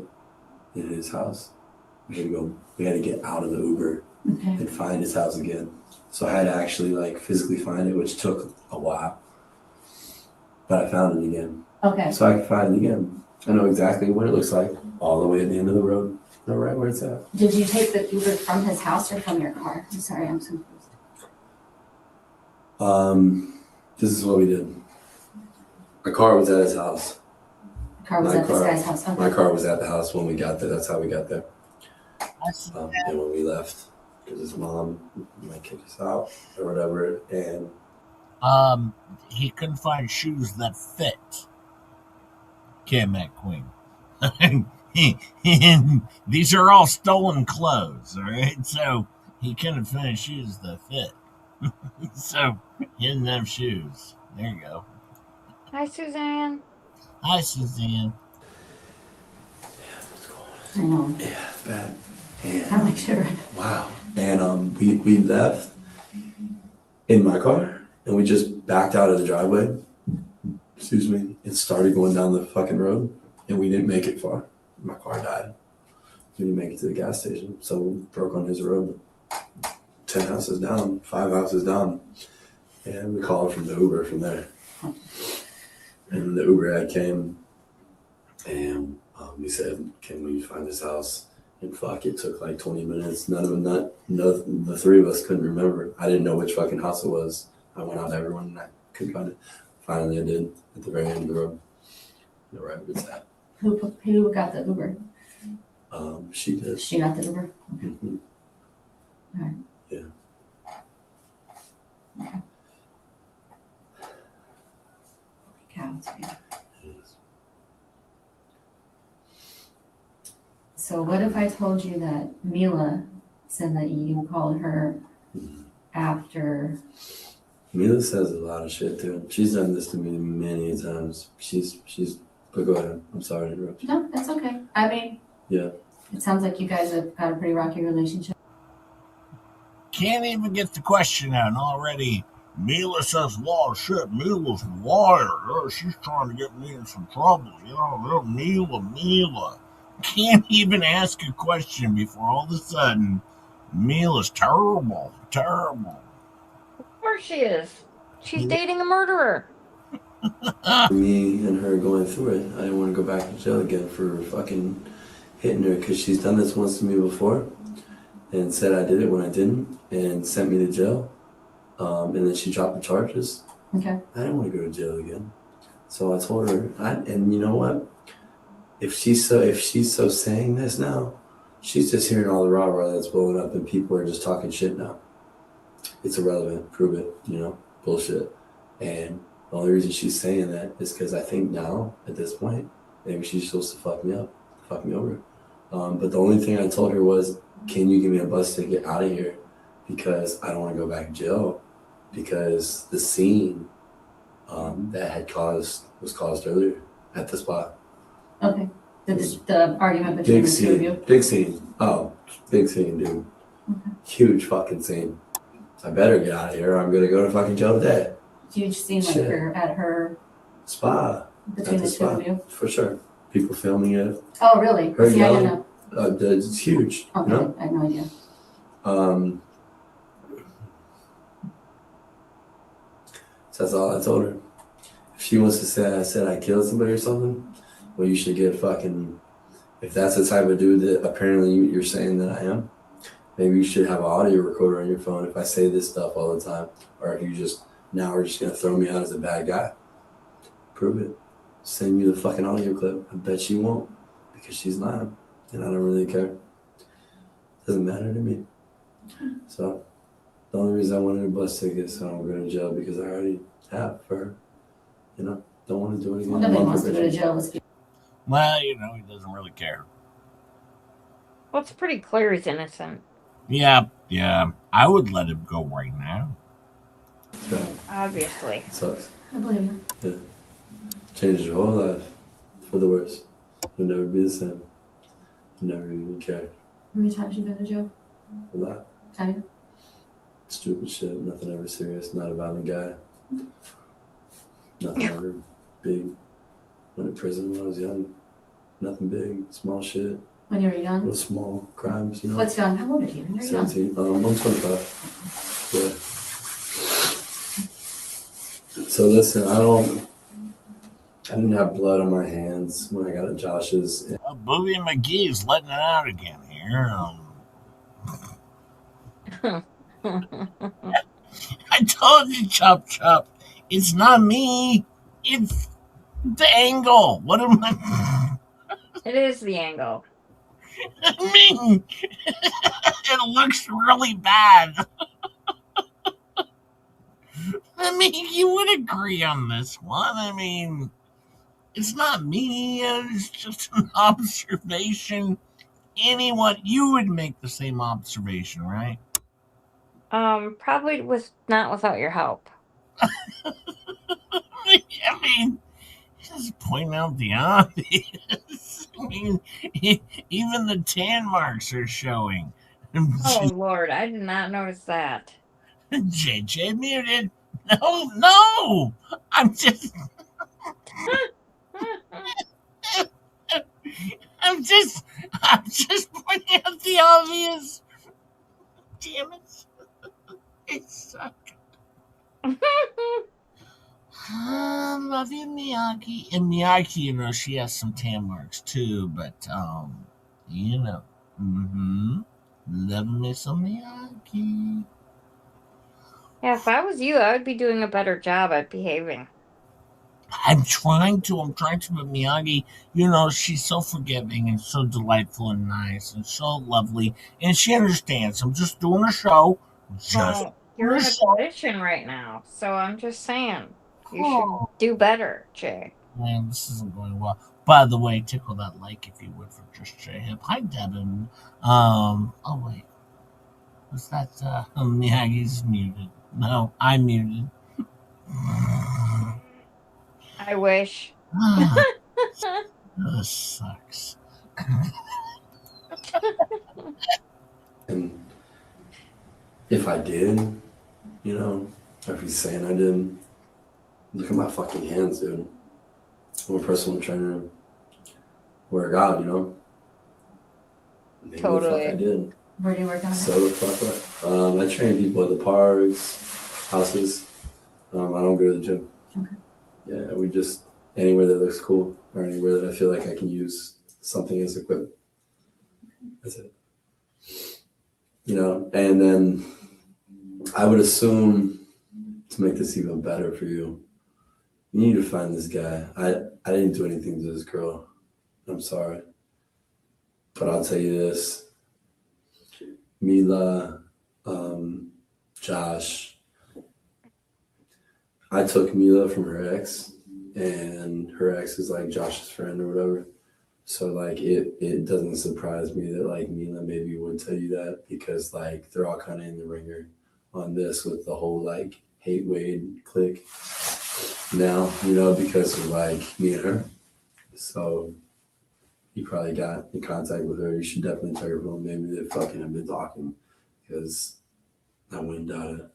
in his house. We had to get out of the Uber and find his house again. So I had to actually like physically find it, which took a while. But I found it again. Okay. So I can find it again. I know exactly what it looks like, all the way at the end of the road. I know right where it's at. Did you take the Uber from his house or from your car? I'm sorry, I'm so confused. This is what we did. My car was at his house. The car was at this guy's house. Okay. My car was at the house when we got there. That's how we got there. And when we left, because his mom might kick us out or whatever, and he couldn't find shoes that fit Kim McQueen. These are all stolen clothes, all right? So he couldn't find shoes that fit. So he didn't have shoes. There you go. Hi, Suzanne. Hi, Suzanne. I know. yeah, bad. And, I'm like shivering. wow. And we left in my car, and we just backed out of the driveway. Excuse me, and started going down the fucking road, and we didn't make it far. My car died. We didn't make it to the gas station, so we broke on his road. 10 houses down, 5 houses down, and we called from the Uber from there. And the Uber ad came, and we said, "Can we find this house?" And fuck, it took like 20 minutes. The three of us couldn't remember. I didn't know which fucking house it was. I went out to everyone and I couldn't find it. Finally, I did at the very end of the road. You know, right where it's at. Who got the Uber? She did. She got the Uber? Okay. Mm-hmm. All right. Yeah. Okay. Cow, it's weird. So what if I told you that Mila said that you called her after? Mila says a lot of shit too. She's done this to me many times. But go ahead. I'm sorry to interrupt you. No, that's okay. I mean, Yeah. it sounds like you guys have got a pretty rocky relationship. Can't even get the question out, and already Mila says a lot of shit. Mila's a liar. Oh, she's trying to get me in some trouble. Mila. Can't even ask a question before all of a sudden Mila's terrible, terrible. Of course she is. She's dating a murderer. Me and her going through it, I didn't want to go back to jail again for fucking hitting her because she's done this once to me before and said I did it when I didn't and sent me to jail. And then she dropped the charges. Okay. I didn't want to go to jail again. So I told her, and you know what? If she's so saying this now, she's just hearing all the rah-rah that's blowing up and people are just talking shit now. It's irrelevant. Prove it, bullshit. And the only reason she's saying that is because I think now, at this point, maybe she's supposed to fuck me over. But the only thing I told her was, can you give me a bus to get out of here? Because I don't want to go back to jail. Because the scene that was caused earlier at the spot. Okay. The argument between the two of you. Big scene. Oh, big scene, dude. Okay. Huge fucking scene. I better get out of here or I'm going to go to fucking jail today. Huge scene like her at her spa. between the two of you. For sure. People filming it. Oh, really? Her See, I didn't yelling. know. It's huge. Okay, I had no idea. So that's all I told her. If she wants to say I said I killed somebody or something, well, you should get fucking. If that's the type of dude that apparently you're saying that I am, maybe you should have an audio recorder on your phone if I say this stuff all the time. Or if you just now are just gonna throw me out as a bad guy. Prove it. Send you the fucking audio clip. I bet she won't because she's lying, and I don't really care. Doesn't matter to me. So the only reason I wanted a bus ticket is so I don't go to jail because I already have for her. Don't want to do it again. Nobody wants to go to jail with you. Well, he doesn't really care. Well, it's pretty clear he's innocent. Yeah. I would let him go right now. Yeah. Obviously. It sucks. I believe you. Yeah. Changes your whole life for the worse. You'll never be the same. You'll never even care. How many times you been to jail? A lot. Have you? Stupid shit. Nothing ever serious. Not a violent guy. Nothing ever big. Went to prison when I was young. Nothing big. Small shit. When you were young? Little small crimes, What's young? How old are you? You're young. 17. I'm 25. Yeah. So listen, I didn't have blood on my hands when I got at Josh's. Booby McGee's letting it out again here. I told you, Chop Chop, it's not me. It's the angle. What am I? It is the angle. I mean, it looks really bad. I mean, you would agree on this one. I mean, it's not me. It's just an observation. You would make the same observation, right? Probably not without your help. I mean, just point out the obvious. I mean, even the tan marks are showing. Oh, Lord, I did not notice that. JJ muted. No! I'm just pointing out the obvious. Damn it. It sucked. Love you, Miyagi. And Miyagi, she has some tan marks too, but, love me some Miyagi. Yeah, if I was you, I would be doing a better job at behaving. I'm trying to, but Miyagi, she's so forgiving and so delightful and nice and so lovely, and she understands. I'm just doing a show. You're in a position right now, so I'm just saying, you should do better, Jay. Man, this isn't going well. By the way, tickle that like if you would for Just Jay Hip. Hi, Devin. Oh wait, was that Miyagi's muted? No, I'm muted. I wish. This sucks. And if I did, if he's saying I didn't, look at my fucking hands, dude. I'm a personal trainer. Work out, Maybe Totally. the fuck I did. Where do you work on it? So fuck what? I train people at the parks, houses. I don't go to the gym. Okay. Yeah, we just anywhere that looks cool or anywhere that I feel like I can use something as equipment. That's it. You know, and then I would assume to make this even better for you, you need to find this guy. I didn't do anything to this girl. I'm sorry. But I'll tell you this. Mila, Josh. I took Mila from her ex, and her ex is like Josh's friend or whatever. So like it doesn't surprise me that like Mila maybe would tell you that, because like they're all kind of in the ringer on this with the whole like hate Wade clique now, you know, because of like me and her. So you probably got in contact with her. You should definitely tell her phone. Maybe they fucking have been talking, because I wouldn't doubt it.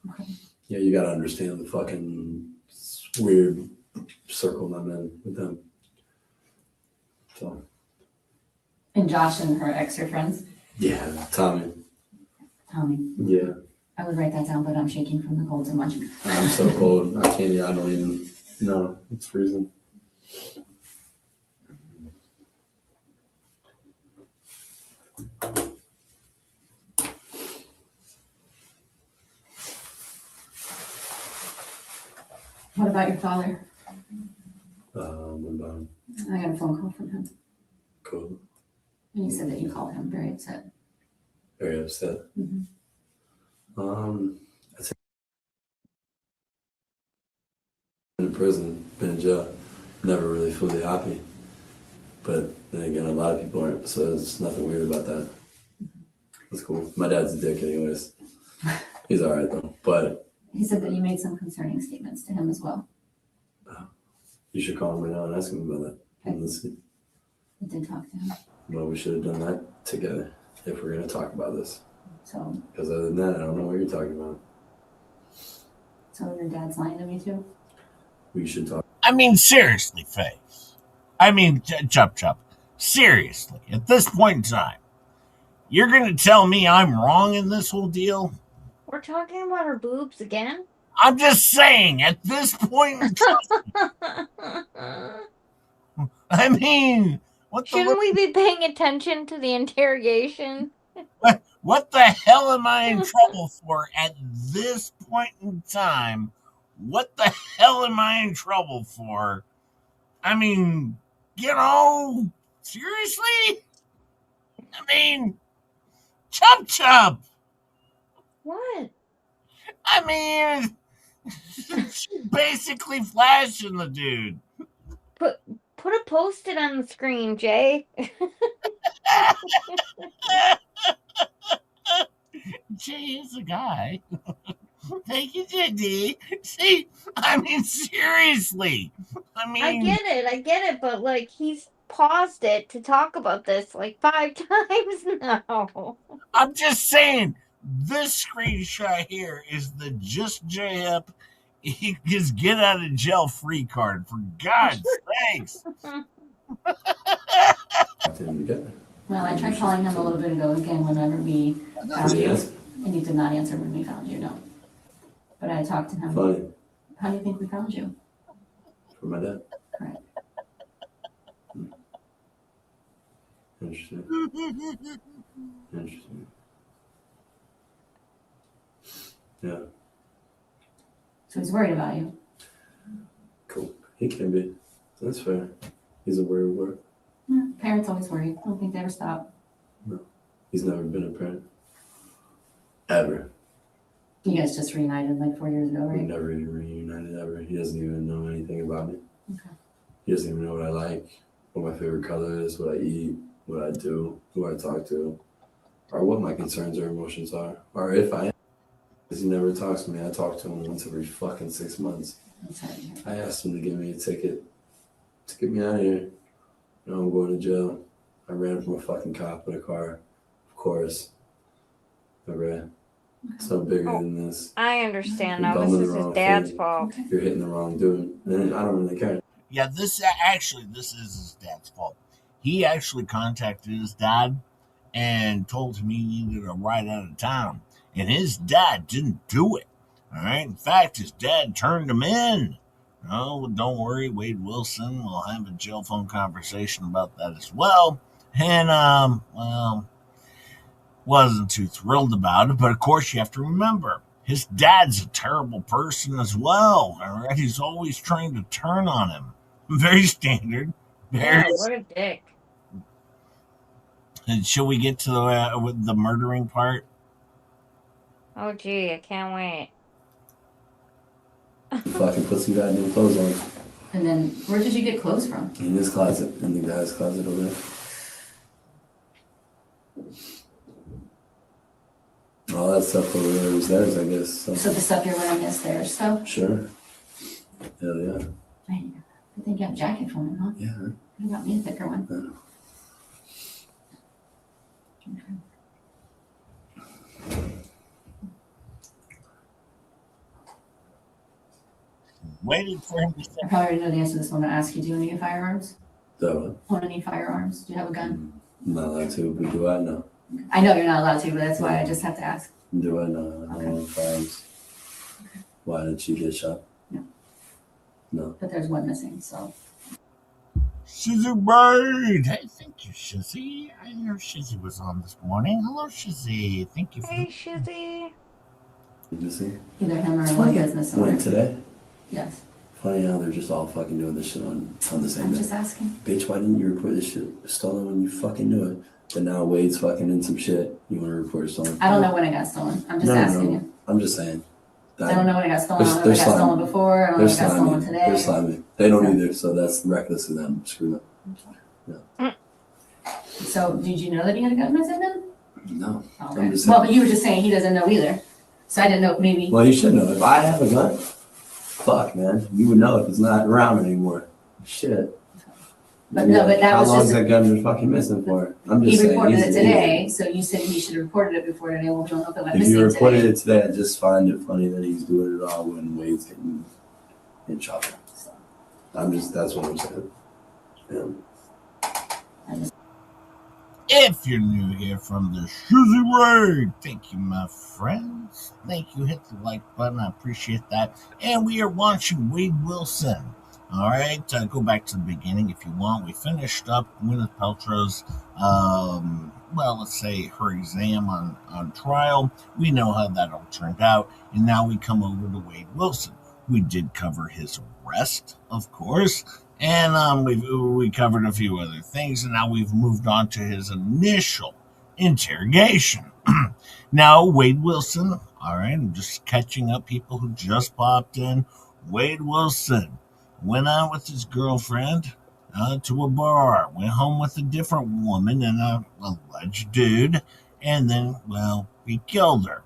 Okay. Yeah, you gotta understand the fucking weird circle I'm in with them. So. And Josh and her ex are friends? Yeah, Tommy. Tommy. Yeah. I would write that down, but I'm shaking from the cold too much. I'm so cold. I can't. I don't even. No, it's freezing. What about your father? What about him? I got a phone call from him. Cool. And he said that you called him very upset. Very upset. Mm-hmm. I think in prison, been in jail, never really fully happy. But then again, a lot of people aren't, so there's nothing weird about that. That's cool. My dad's a dick anyways. He's all right though. But He said that you made some concerning statements to him as well. you should call him right now and ask him about that. Okay. And let's see. I did talk to him. Well, we should have done that together if we're going to talk about this. So, Because other than that, I don't know what you're talking about. so your dad's lying to me too? We should talk. I mean, seriously, Faith. I mean, Chup Chup. Seriously, at this point in time, you're going to tell me I'm wrong in this whole deal? We're talking about her boobs again? I'm just saying, at this point in time, I mean, Shouldn't we be paying attention to the interrogation? What the hell am I in trouble for at this point in time? What the hell am I in trouble for? I mean, you know, seriously? I mean, Chub Chub. What? I mean, she's basically flashing the dude. Put a post-it on the screen, Jay. Jay is a guy. Thank you, JD. See, I mean, seriously. I get it, but like he's paused it to talk about this like 5 times now. I'm just saying, this screenshot here is the Just J-Hip his get out of jail free card, for God's sakes. Well, I tried calling him a little bit ago again whenever we found you, and he did not answer when we found you, no. But I talked to him. Funny. How do you think we found you? For my dad. Right. Interesting. Interesting. Yeah. So he's worried about you. Cool. He can be. That's fair. He's a worried word. Yeah, parents always worry. I don't think they ever stop. No. He's never been a parent. Ever. You guys just reunited like 4 years ago, We right? never even reunited ever. He doesn't even know anything about me. Okay. He doesn't even know what I like, what my favorite color is, what I eat, what I do, who I talk to, or what my concerns or emotions are, or if I am. Because he never talks to me. I talk to him once every fucking 6 months. I asked him to give me a ticket to get me out of here. You know, I'm going to jail. I ran from a fucking cop in a car. Of course. I ran. So bigger than this. I understand You're now. This bumming is the his wrong dad's thing. fault. You're hitting the wrong dude. And I don't really care. Yeah, this is his dad's fault. He actually contacted his dad and told him he needed a ride out of town. And his dad didn't do it. All right. In fact, his dad turned him in. Oh, don't worry, Wade Wilson will have a jail phone conversation about that as well. And, well, wasn't too thrilled about it, but of course you have to remember, his dad's a terrible person as well. All right. He's always trying to turn on him. Very standard. Yeah, Very. what a dick. And shall we get to the murdering part? Oh, gee, I can't wait. Fucking put some goddamn clothes on. And then, where did you get clothes from? In this closet, in the guy's closet over there. All that stuff over there was theirs, I guess. So the stuff you're wearing is theirs stuff? Sure. Hell yeah. I think you have a jacket from him, huh? Yeah. You got me a thicker one. Yeah. Waiting for him to say. I probably already know the answer to this one. I'm gonna ask you, do you own any firearms? So, Own any firearms? Do you have a gun? I'm not allowed to, but do I know? I know you're not allowed to, but that's why I just have to ask. Do I know? I don't own firearms. Why did you get shot? No. No. But there's one missing, so. Shizzy Bird! Hey, thank you, Shizzy. I know Shizzy was on this morning. Hello, Shizzy. Thank you. Hey, Shizzy. Did you see? Either him or one business owner. When today? Yes. Funny how they're just all fucking doing this shit on the same I'm day. just asking. Bitch, why didn't you report this shit stolen when you fucking knew it? But now Wade's fucking in some shit. You want to report it stolen? I don't know when it got stolen. I'm just asking you. I'm just saying. I don't know when it got stolen. I don't know if it got stolen before. I don't know if it got stolen today. They're slimy. They don't either, so that's reckless of them. Screw them. So, did you know that he had a gun missing then? No. Okay. I'm just Well, saying. but you were just saying he doesn't know either. So I didn't know, maybe. Well, you should know. If I have a gun, fuck, man. You would know if it's not around anymore. Shit. But no, but that How was long just. is that gun been fucking missing for? I'm just He saying. reported he's it an today, idiot. so you said he should have reported it before today. Well, we don't know if it went If missing you reported today. it today, I just find it funny that he's doing it all when Wade's getting in trouble. That's what I'm saying. Yeah. If you're new here from the Shizzy Bird, thank you, my friends. Thank you. Hit the like button. I appreciate that. And we are watching Wade Wilson. All right, go back to the beginning if you want. We finished up Gwyneth Paltrow's, well, let's say her exam on trial. We know how that all turned out. And now we come over to Wade Wilson. We did cover his arrest, of course. And we covered a few other things. And now we've moved on to his initial interrogation. Now, Wade Wilson, all right, I'm just catching up people who just popped in. Wade Wilson went out with his girlfriend to a bar, went home with a different woman and a alleged dude, and then, well, he killed her.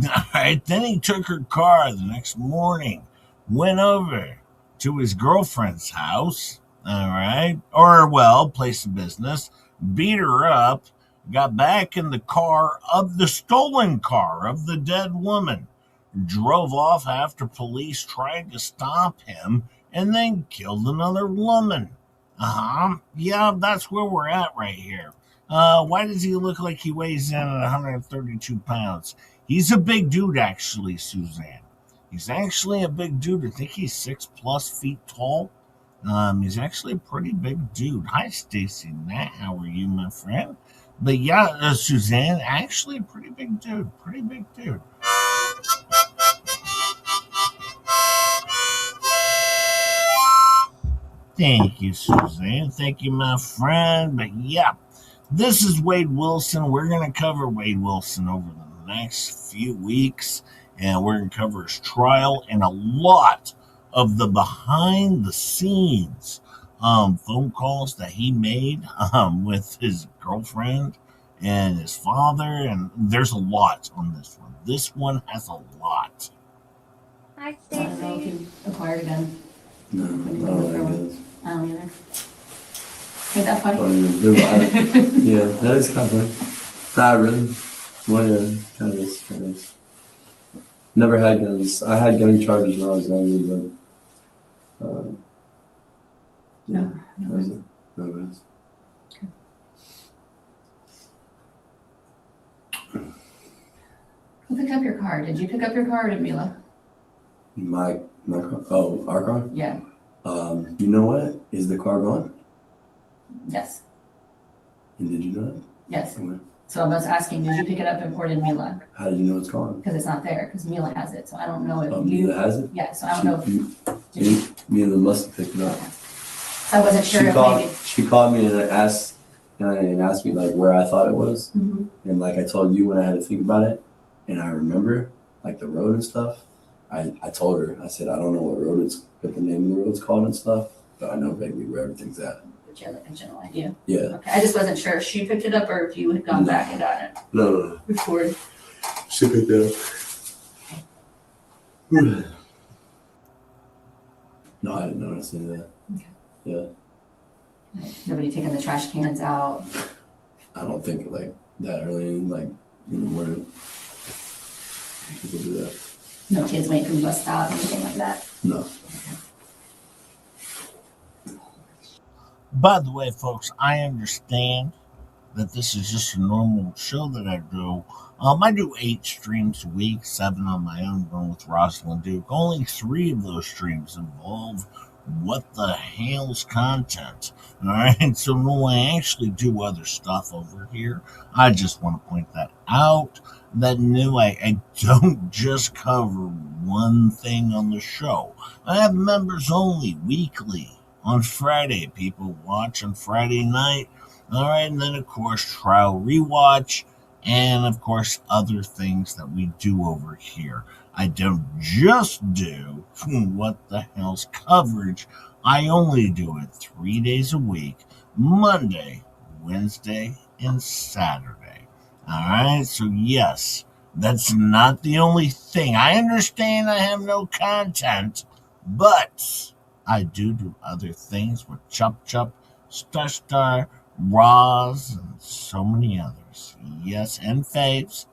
All right, then he took her car the next morning, went over to his girlfriend's house, all right, or, well, place of business, beat her up, got back in the car of the stolen car of the dead woman, drove off after police tried to stop him, and then killed another woman. Yeah, that's where we're at right here. Why does he look like he weighs in at 132 pounds? He's a big dude, actually, Suzanne. He's actually a big dude. I think he's 6+ feet tall. He's actually a pretty big dude. Hi, Stacy Nat. How are you, my friend? But yeah, Suzanne, actually a pretty big dude. Pretty big dude. Thank you, Suzanne. Thank you, my friend. But yeah, this is Wade Wilson. We're going to cover Wade Wilson over the next few weeks, and we're going to cover his trial and a lot of the behind the scenes phone calls that he made with his girlfriend and his father. And there's a lot on this one. This one has a lot. Hi, I don't know if you acquired a gun. No, I don't know what it is. I don't either. Ain't that funny? Yeah, that is kind of funny. Not really. Well, yeah, kind of is. Never had guns. I had gun charges when I was younger, but No. that was it. No guns. Who picked up your car? Did you pick up your car or did Mila? My car. Oh, our car. Yeah. You know what? Is the car gone? Yes. And did you know that? Yes. Okay. So I'm just asking, did you pick it up or did Mila? How did you know it's gone? Because it's not there, because Mila has it, so I don't know if you. Mila has it? Yeah, so I don't know if. Mila must have picked it up. I wasn't sure if maybe. She called me and asked me like where I thought it was. Mhm. And like I told you when I had to think about it, and I remember like the road and stuff. I told her, I said, I don't know what the name of the road's called and stuff, but I know vaguely where everything's at. But you have like a general idea. Yeah. Okay, I just wasn't sure if she picked it up or if you had gone back and gotten it No. before. She picked it up. No, I didn't notice any of that. Okay. Yeah. Nobody taking the trash cans out. I don't think like that early like in the morning. People do that. No kids waiting for the bus stop, anything like that. No. By the way, folks, I understand that this is just a normal show that I do. I do 8 streams a week, 7 on my own, going with Rosalind Duke. Only 3 of those streams involve what the hell's content. Alright, so no, I actually do other stuff over here. I just want to point that out. That no, I don't just cover one thing on the show. I have members only weekly. On Friday, people watch on Friday night. All right, and then, of course, Trial Rewatch, and, of course, other things that we do over here. I don't just do what the hell's coverage. I only do it 3 days a week, Monday, Wednesday, and Saturday. All right, so yes, that's not the only thing. I understand I have no content, but I do other things with Chup Chup, Star, Roz, and so many others. Yes, and faves.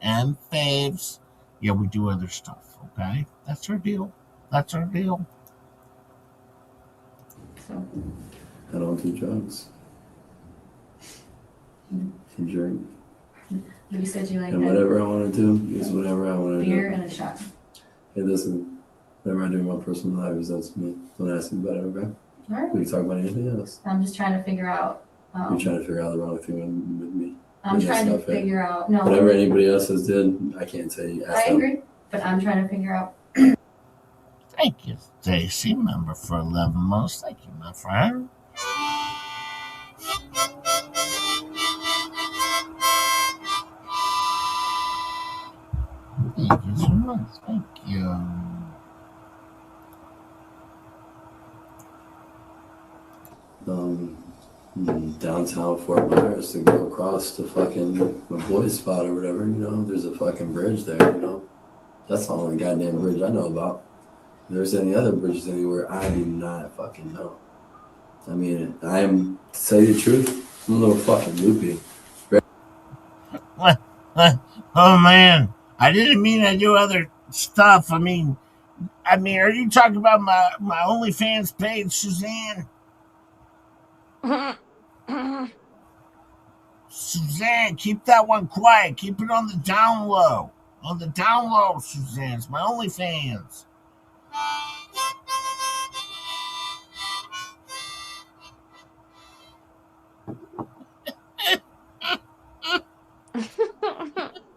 Yeah, we do other stuff, okay? That's our deal. I don't do drugs. I drink. You said you like and whatever I want to do is whatever I want to do. beer and a shot. Hey, listen, whatever I do in my personal life is up to me. Don't ask me about it, okay? All right. We can talk about anything else. I'm just trying to figure out. You're trying to figure out the wrong thing with me. I'm trying to figure out. No. Whatever anybody else has did, I can't tell you. I agree, but I'm trying to figure out. Thank you, Stacy, member for 11 months. Thank you, my friend. Thank you so much. Thank you. Downtown Fort Myers to go across to fucking my boy's spot or whatever, there's a fucking bridge there, That's the only goddamn bridge I know about. If there's any other bridges anywhere, I do not fucking know. I mean, to tell you the truth, I'm a little fucking loopy. Oh man, I didn't mean I do other stuff. I mean, are you talking about my OnlyFans page, Suzanne? Suzanne, keep that one quiet. Keep it on the down low. On the down low, Suzanne. It's my OnlyFans.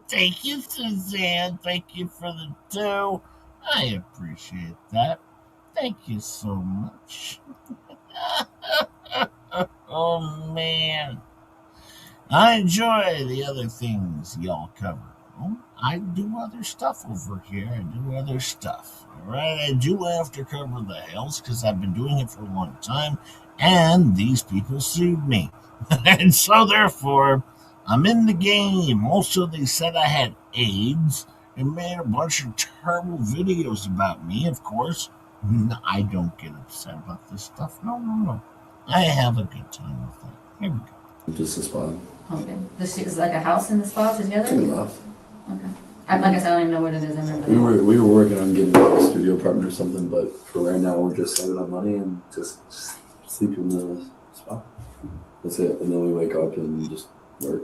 Thank you, Suzanne. Thank you for the 2. I appreciate that. Thank you so much. Oh, man. I enjoy the other things y'all cover. Oh, I do other stuff over here. I do other stuff. All right? I do have to cover the hells because I've been doing it for a long time, and these people sued me. And so, therefore, I'm in the game. Also, they said I had AIDS and made a bunch of terrible videos about me, of course. I don't get upset about this stuff. No. I have a good time with that. Here we go. Just a spot. Okay. This is like a house in the spa together? 2 lots. Okay. Like I said, I don't even know what it is. I remember. We were working on getting a studio apartment or something, but for right now, we're just saving up money and just sleep in the spa. That's it. And then we wake up and just work.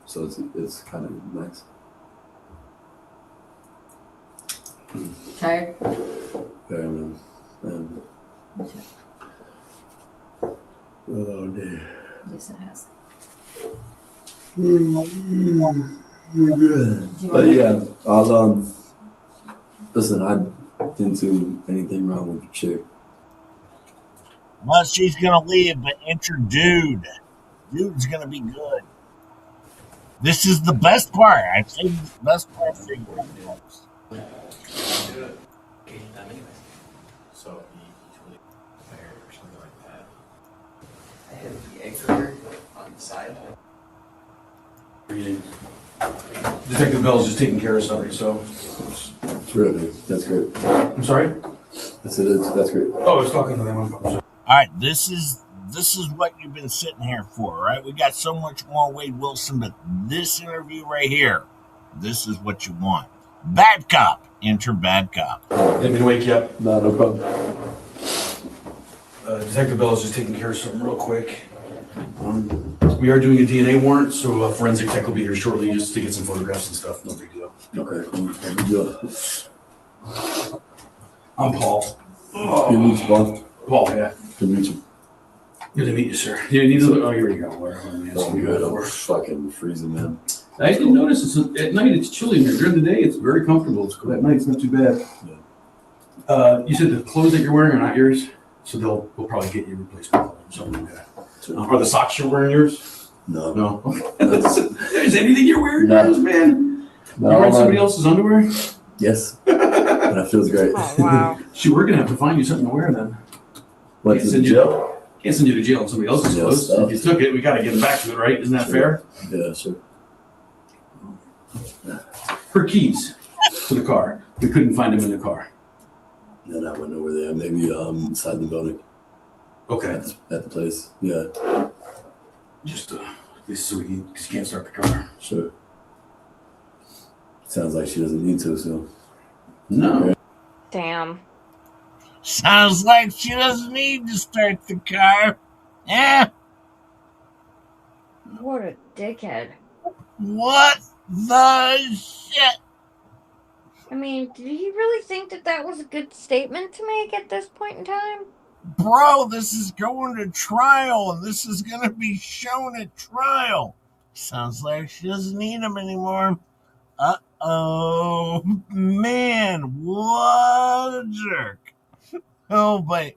So it's kind of nice. Tired? Very man. Oh dear. Yes, it has. But yeah, I'll listen, I didn't do anything wrong with the chick. Well, she's gonna leave, but enter dude. Dude's gonna be good. This is the best part. I think the best part for you. So he totally fired or something like that. I had the egg cooker on the side. Detective Bell's just taking care of something, so. Terrific. That's great. I'm sorry? That's great. Oh, I was talking to them. I'm sorry. All right, this is what you've been sitting here for, right? We got so much more Wade Wilson, but this interview right here, this is what you want. Bad cop, enter bad cop. Didn't mean to wake you up. No problem. Detective Bell is just taking care of something real quick. We are doing a DNA warrant, so forensic tech will be here shortly just to get some photographs and stuff. No big deal. Okay, cool. No big deal. I'm Paul. Good to meet you, Paul. Paul, yeah. Good to meet you. Good to meet you, sir. You need to. Oh, here you go. Oh, good. I'm fucking freezing, man. I didn't notice at night it's chilly in here. During the day it's very comfortable. It's cool. At night it's not too bad. Yeah. You said the clothes that you're wearing are not yours, so we'll probably get you replacement clothes or something like that. Are the socks you're wearing yours? No. No. Is anything you're wearing yours, man? No, You wearing somebody else's underwear? Yes. And that feels great. Oh, wow. Shoot, we're gonna have to find you something to wear then. Went to the jail? Can't send you to jail on somebody else's Yeah, clothes. stuff. If you took it, we gotta get it back to it, right? Isn't that fair? Yeah, sure. Her keys to the car. We couldn't find them in the car. Then I went over there, maybe inside the building. Okay. At the place. Yeah. Just this so because you can't start the car. Sure. Sounds like she doesn't need to, so. No. Damn. Sounds like she doesn't need to start the car. Eh? What a dickhead. What the shit? I mean, did he really think that was a good statement to make at this point in time? Bro, this is going to trial, and this is going to be shown at trial. Sounds like she doesn't need him anymore. Uh-oh. Man, what a jerk. Oh, but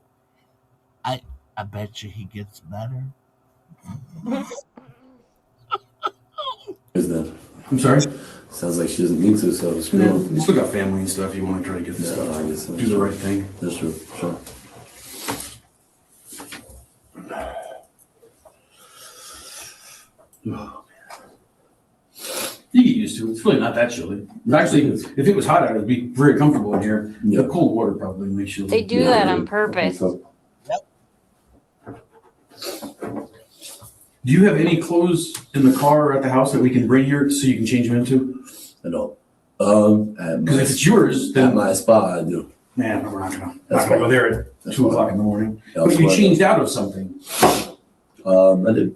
I bet you he gets better. Is that? I'm sorry? Sounds like she doesn't need to, so screw Yeah, her. you still got family and stuff. You want to try to get this stuff. I guess so. Do the right thing. That's true. Sure. You get used to it. It's really not that chilly. Actually, if it was hot out, it'd be very comfortable in here. The cold water probably makes you. They do that on purpose. Do you have any clothes in the car or at the house that we can bring here so you can change them into? I don't. Because if it's yours, then at my spot, I do. Man, we're not gonna go there at 2 o'clock in the morning. That's But you fine. changed out of something. I did.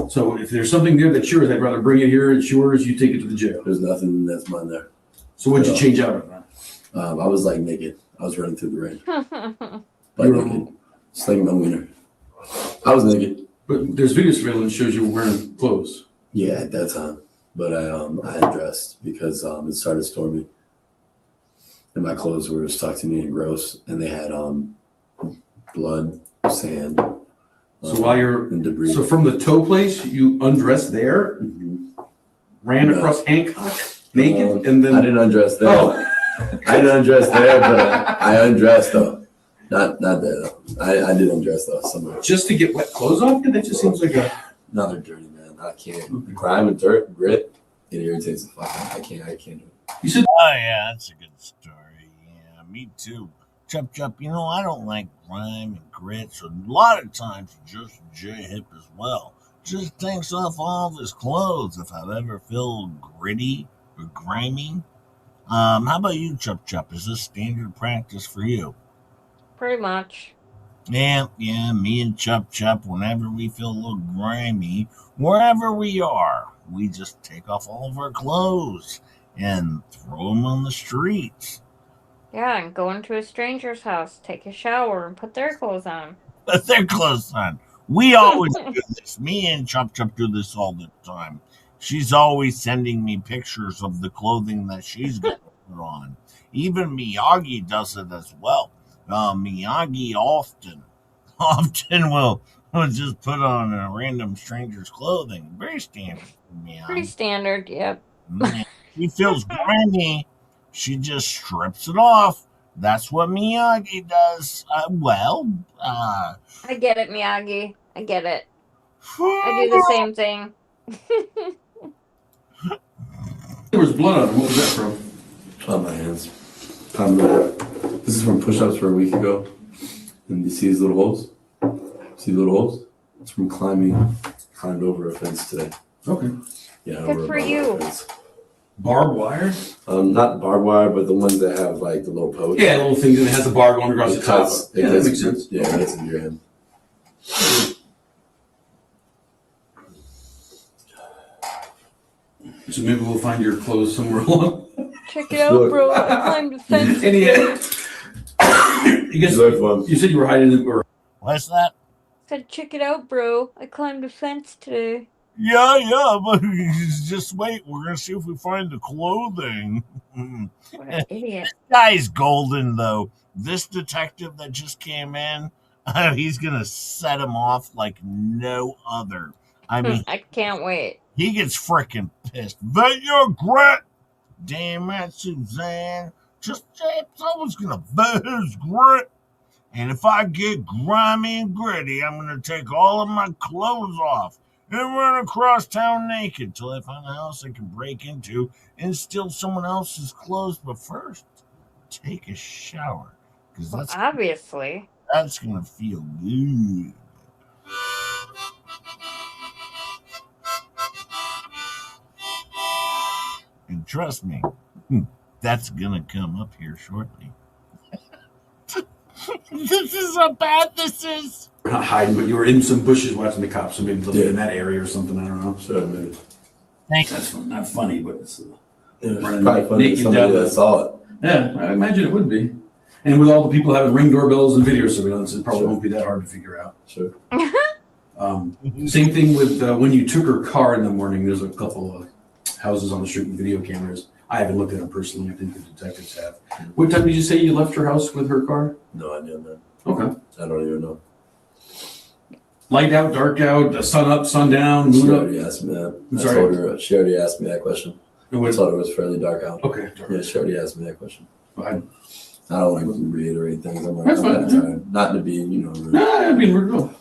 So if there's something there that's yours, I'd rather bring it here. It's yours. You take it to the jail. There's nothing that's mine there. So what'd you change out of then? I was like naked. I was running through the rain. Oh, Like naked. Slinging my wiener. I was naked. But there's video surveillance shows you wearing clothes. Yeah, at that time. But I had dressed because it started storming. And my clothes were stuck to me and gross. And they had blood, sand. So while you're and debris. So from the tow place, you undressed there, ran across Hancock naked, and then I didn't undress there. Oh. I didn't undress there, but I undressed though. Not there though. I did undress though somewhere. Just to get wet clothes off? That just seems like another dirty man. I can't. Grime and dirt, grit, it irritates the fuck out. I can't do it. You said, oh yeah, that's a good story. Yeah, me too. Chup, I don't like grime and grit, so a lot of times just J-Hip as well. Just takes off all of his clothes if I ever feel gritty or grimy. How about you, Chup? Is this standard practice for you? Pretty much. Yeah, me and Chup, whenever we feel a little grimy, wherever we are, we just take off all of our clothes and throw them on the streets. Yeah, and go into a stranger's house, take a shower, and put their clothes on. Their clothes on. We always do this. Me and Chop Chop do this all the time. She's always sending me pictures of the clothing that she's going to put on. Even Miyagi does it as well. Miyagi often will just put on a random stranger's clothing. Very standard for Pretty Miyagi. standard, yep. She feels grimy. She just strips it off. That's what Miyagi does. I get it, Miyagi. I get it. I do the same thing. There was blood on him. What was that from? On my hands. This is from push-ups for a week ago. And you see these little holes? See the little holes? It's from climbed over a fence today. Okay. Yeah. Good for you. Barbed wire? Not barbed wire, but the ones that have like the little post. Yeah, little thing that has the bar going across the top. Yeah, that makes sense. Yeah, that's in your hand. So maybe we'll find your clothes somewhere along. Check it out, bro. I climbed the fence. You said you were hiding it. Or What's that? Said, check it out, bro. I climbed a fence today. Yeah, but just wait. We're gonna see if we find the clothing. What an idiot. This guy's golden, though. This detective that just came in, he's gonna set him off like no other. I mean, I can't wait. he gets freaking pissed. Vet your grit. Damn it, Suzanne. Just say someone's gonna vet his grit. And if I get grimy and gritty, I'm gonna take all of my clothes off and run across town naked till I find a house I can break into and steal someone else's clothes. But first, take a shower. Because Obviously. that's gonna feel good. And trust me, that's gonna come up here shortly. This is how bad this is. We're not hiding, but you were in some bushes watching the cops, so maybe they'll be in that area or something. I don't know. Sure, maybe. That's not funny, but it's probably funny to somebody that saw it. Yeah, I imagine it would be. And with all the people having Ring doorbells and video surveillance, it probably won't be that hard to figure out. Sure. Same thing with when you took her car in the morning. There's a couple of houses on the street with video cameras. I haven't looked at them personally. I think the detectives have. What time did you say you left her house with her car? No idea, man. Okay. I don't even know. Light out, dark out, sun up, sun down, She moon up. already asked me that. I'm I sorry? told her, she already asked me that question. I thought it was fairly dark out. Okay. Yeah, she already asked me that question. I don't like to reiterate things. I'm like, That's I'm fine. not tired. Not to be, rude. I mean, we're good.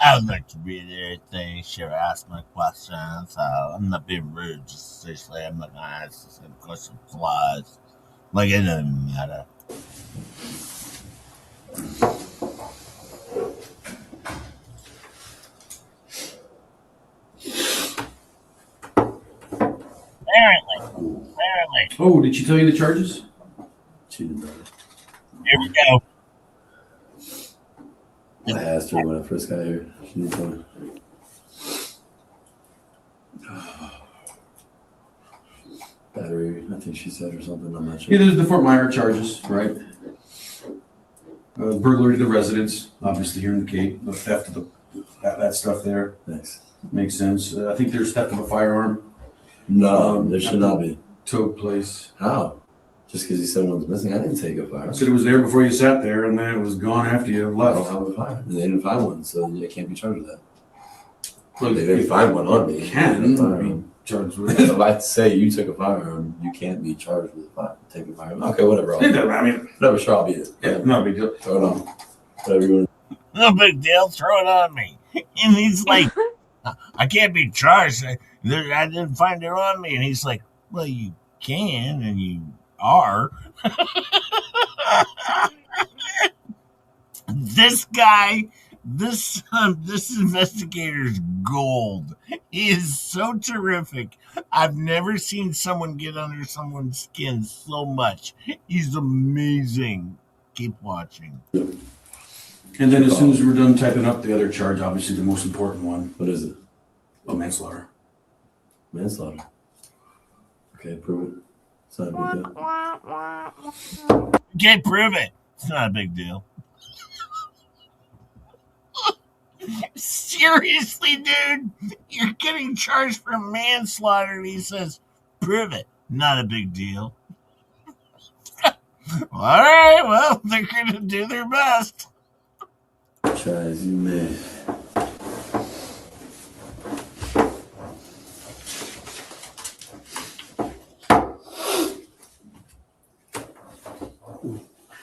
I would like to be there. Things sure ask my questions. I'm not being rude. Just seriously, I'm not gonna ask the same question twice. Like it doesn't matter. Apparently. Oh, did she tell you the charges? She did not. Here we go. I asked her when I first got here. She didn't tell me. Battery, I think she said or something. I'm not sure. Yeah, there's the Fort Myers charges, right? Burglary to the residence, obviously here in the Cape, the theft of that stuff there. Thanks. Makes sense. I think there's theft of a firearm. No, there should not be. Took place. How? Just because you said one's missing? I didn't take a fire. I said it was there before you sat there, and then it was gone after you I left. don't have a fire. And they didn't find one, so you can't be charged with that. Well, They didn't find one on me. You can Firearm. be charged with If I say you took a firearm, you can't be charged with a fire. Take a firearm. Okay, whatever. It doesn't- I mean, Whatever, sure, I'll be it. yeah, not a big deal. Throw it on. Whatever you want. No big deal. Throw it on me. And he's like, I can't be charged. I didn't find it on me. And he's like, well, you can, and you are. This guy, this investigator's gold. He is so terrific. I've never seen someone get under someone's skin so much. He's amazing. Keep watching. And then as soon as we're done typing up the other charge, obviously the most important one. What is it? Well, manslaughter. Manslaughter. Okay, prove it. It's not a big deal. You can't prove it. It's not a big deal. Seriously, dude? You're getting charged for manslaughter, and he says, prove it. Not a big deal. All right, well, they're going to do their best. Try as you may.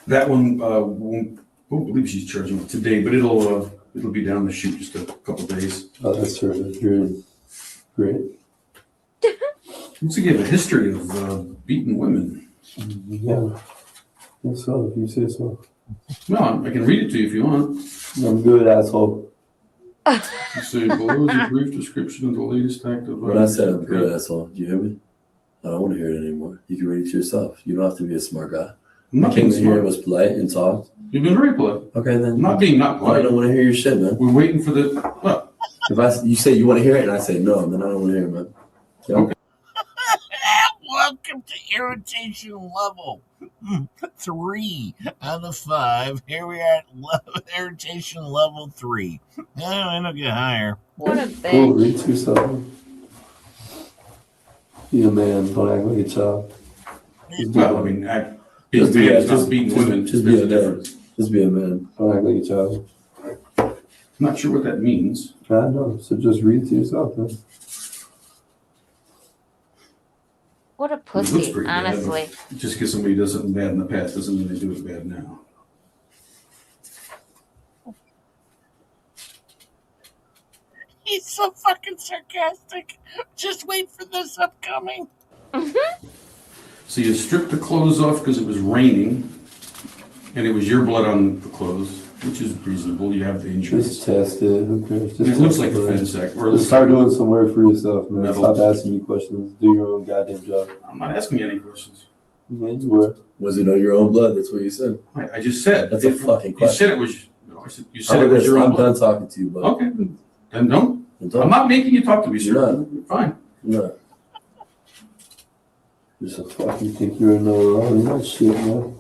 That one won't believe she's charging it today, but it'll be down the chute just a couple days. Oh, that's terrific. Great. Looks like you have a history of beating women. Yeah. Yes, so, if you say so. No, I can read it to you if you want. I'm good, asshole. You say below is a brief description of the latest act of. When I said I'm good, asshole, do you hear me? I don't want to hear it anymore. You can read it to yourself. You don't have to be a smart guy. I'm not I came being in here smart. and was polite and talked. You've been very polite. Okay, then. I'm not being not I polite. don't want to hear your shit, man. We're waiting for the. What? If you say you want to hear it and I say no, then I don't want to hear it, man. Okay. Welcome to irritation level 3 out of 5. Here we are at irritation level 3. I don't get higher. What a Cool, bitch. read through something. Be a man, don't act like a child. Well, I mean, being man is not beating women. Just There's be a a man. difference. Just be a man. Don't act like a child. I'm not sure what that means. I know, so just read it to yourself, then. What a It looks pussy, pretty bad, but honestly. just because somebody does something bad in the past doesn't mean they do it bad now. He's so fucking sarcastic. Just wait for this upcoming. So you stripped the clothes off because it was raining, and it was your blood on the clothes, which is reasonable. You have the injuries. Just test it. Who cares? Just And it looks test like a it. fence act. Or it Just looks start like doing some work for yourself, man. Metal. Stop asking me questions. Do your own goddamn job. I'm not asking you any questions. Yeah, you were. Was it on your own blood? That's what you said. I just said. That's a fucking question. You said it was. No, you said How it about was this? your own I'm blood. done talking to you, bud. Okay. Then don't. I'm I'm not making you talk to me, sir. You're not. Fine. No. Just a fucking think you're a know-it-all. You're not shit, man.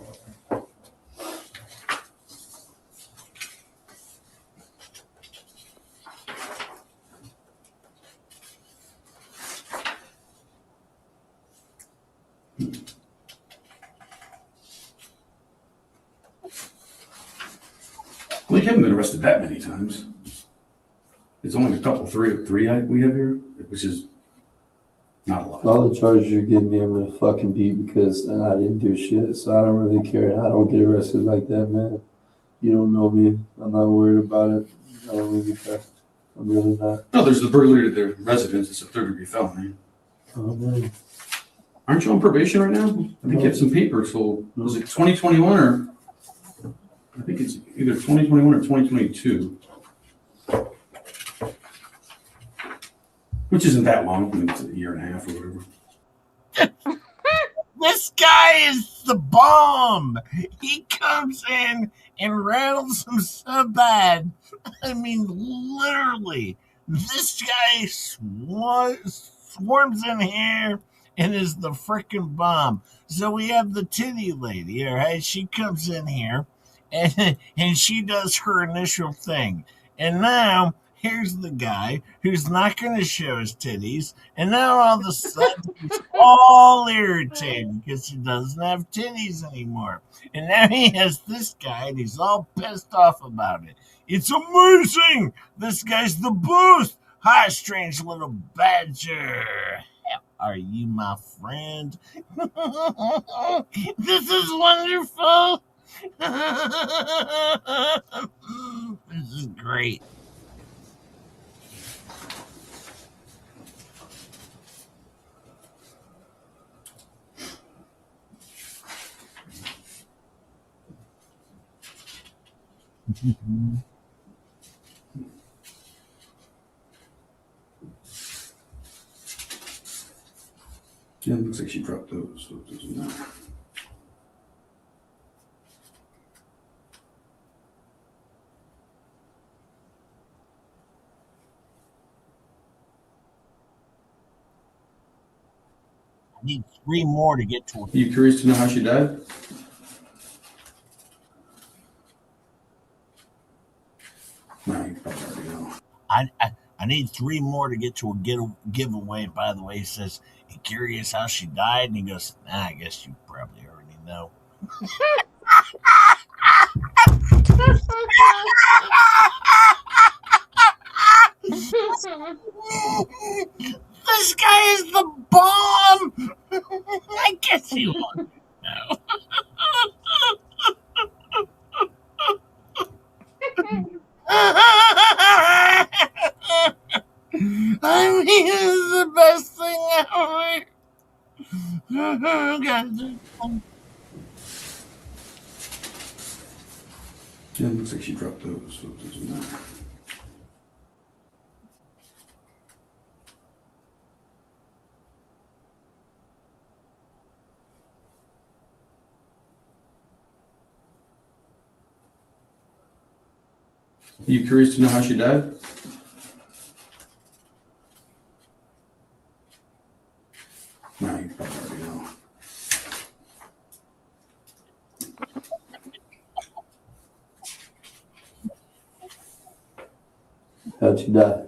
Well, you haven't been arrested that many times. It's only a couple, three we have here, which is not a lot. All the charges you're giving me, I'm gonna fucking beat because I didn't do shit, so I don't really care. I don't get arrested like that, man. You don't know me. I'm not worried about it. I don't really care. I'm really not. No, there's the burglary to their residence. It's a third-degree felony. Oh, man. Aren't you on probation right now? I think you have some papers. So was it 2021 or? I think it's either 2021 or 2022. Which isn't that long. I mean, it's a year and a half or whatever. This guy is the bomb. He comes in and rattles them so bad. I mean, literally, this guy swarms in here and is the freaking bomb. So we have the titty lady, all right? She comes in here and she does her initial thing. And now here's the guy who's not going to show his titties. And now all of a sudden he's all irritated because he doesn't have titties anymore. And now he has this guy and he's all pissed off about it. It's amazing. This guy's the boost. Hi, strange little badger. Are you my friend? This is wonderful. This is great. Yeah, it looks like she dropped those, so it doesn't matter. Need 3 more to get to. Are you curious to know how she died? No, you probably already know. I need 3 more to get to a giveaway. By the way, he says, "You curious how she died?" And he goes, I guess you probably already know. This guy is the bomb. I guess you want to know. I mean, it's the best thing ever. Yeah, it looks like she dropped those, so it doesn't matter. Are you curious to know how she died? No, you probably already know. How'd she die?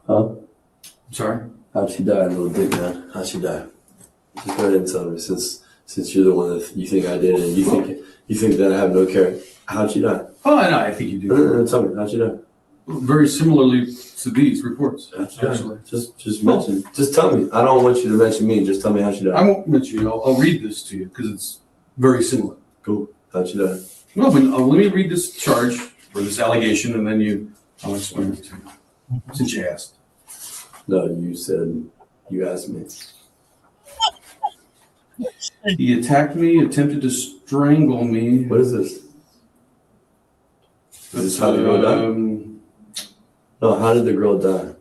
Huh? Sorry? How'd she die, little dick man? How'd she die? Just go ahead and tell me, since you're the one that you think I did it, and you think that I have no care. How'd she die? Oh, I know. I think you do. No, tell me, how'd she die? Very similarly to these reports. Actually, just mention. Just tell me. I don't want you to mention me. Just tell me how she died. I won't mention you. I'll read this to you because it's very similar. Cool. How'd she die? Well, but, let me read this charge or this allegation, and then I'll explain it to you. Since you asked. No, you said you asked me. He attacked me, attempted to strangle me. What is this? Is this how the girl died? No, how did the girl die?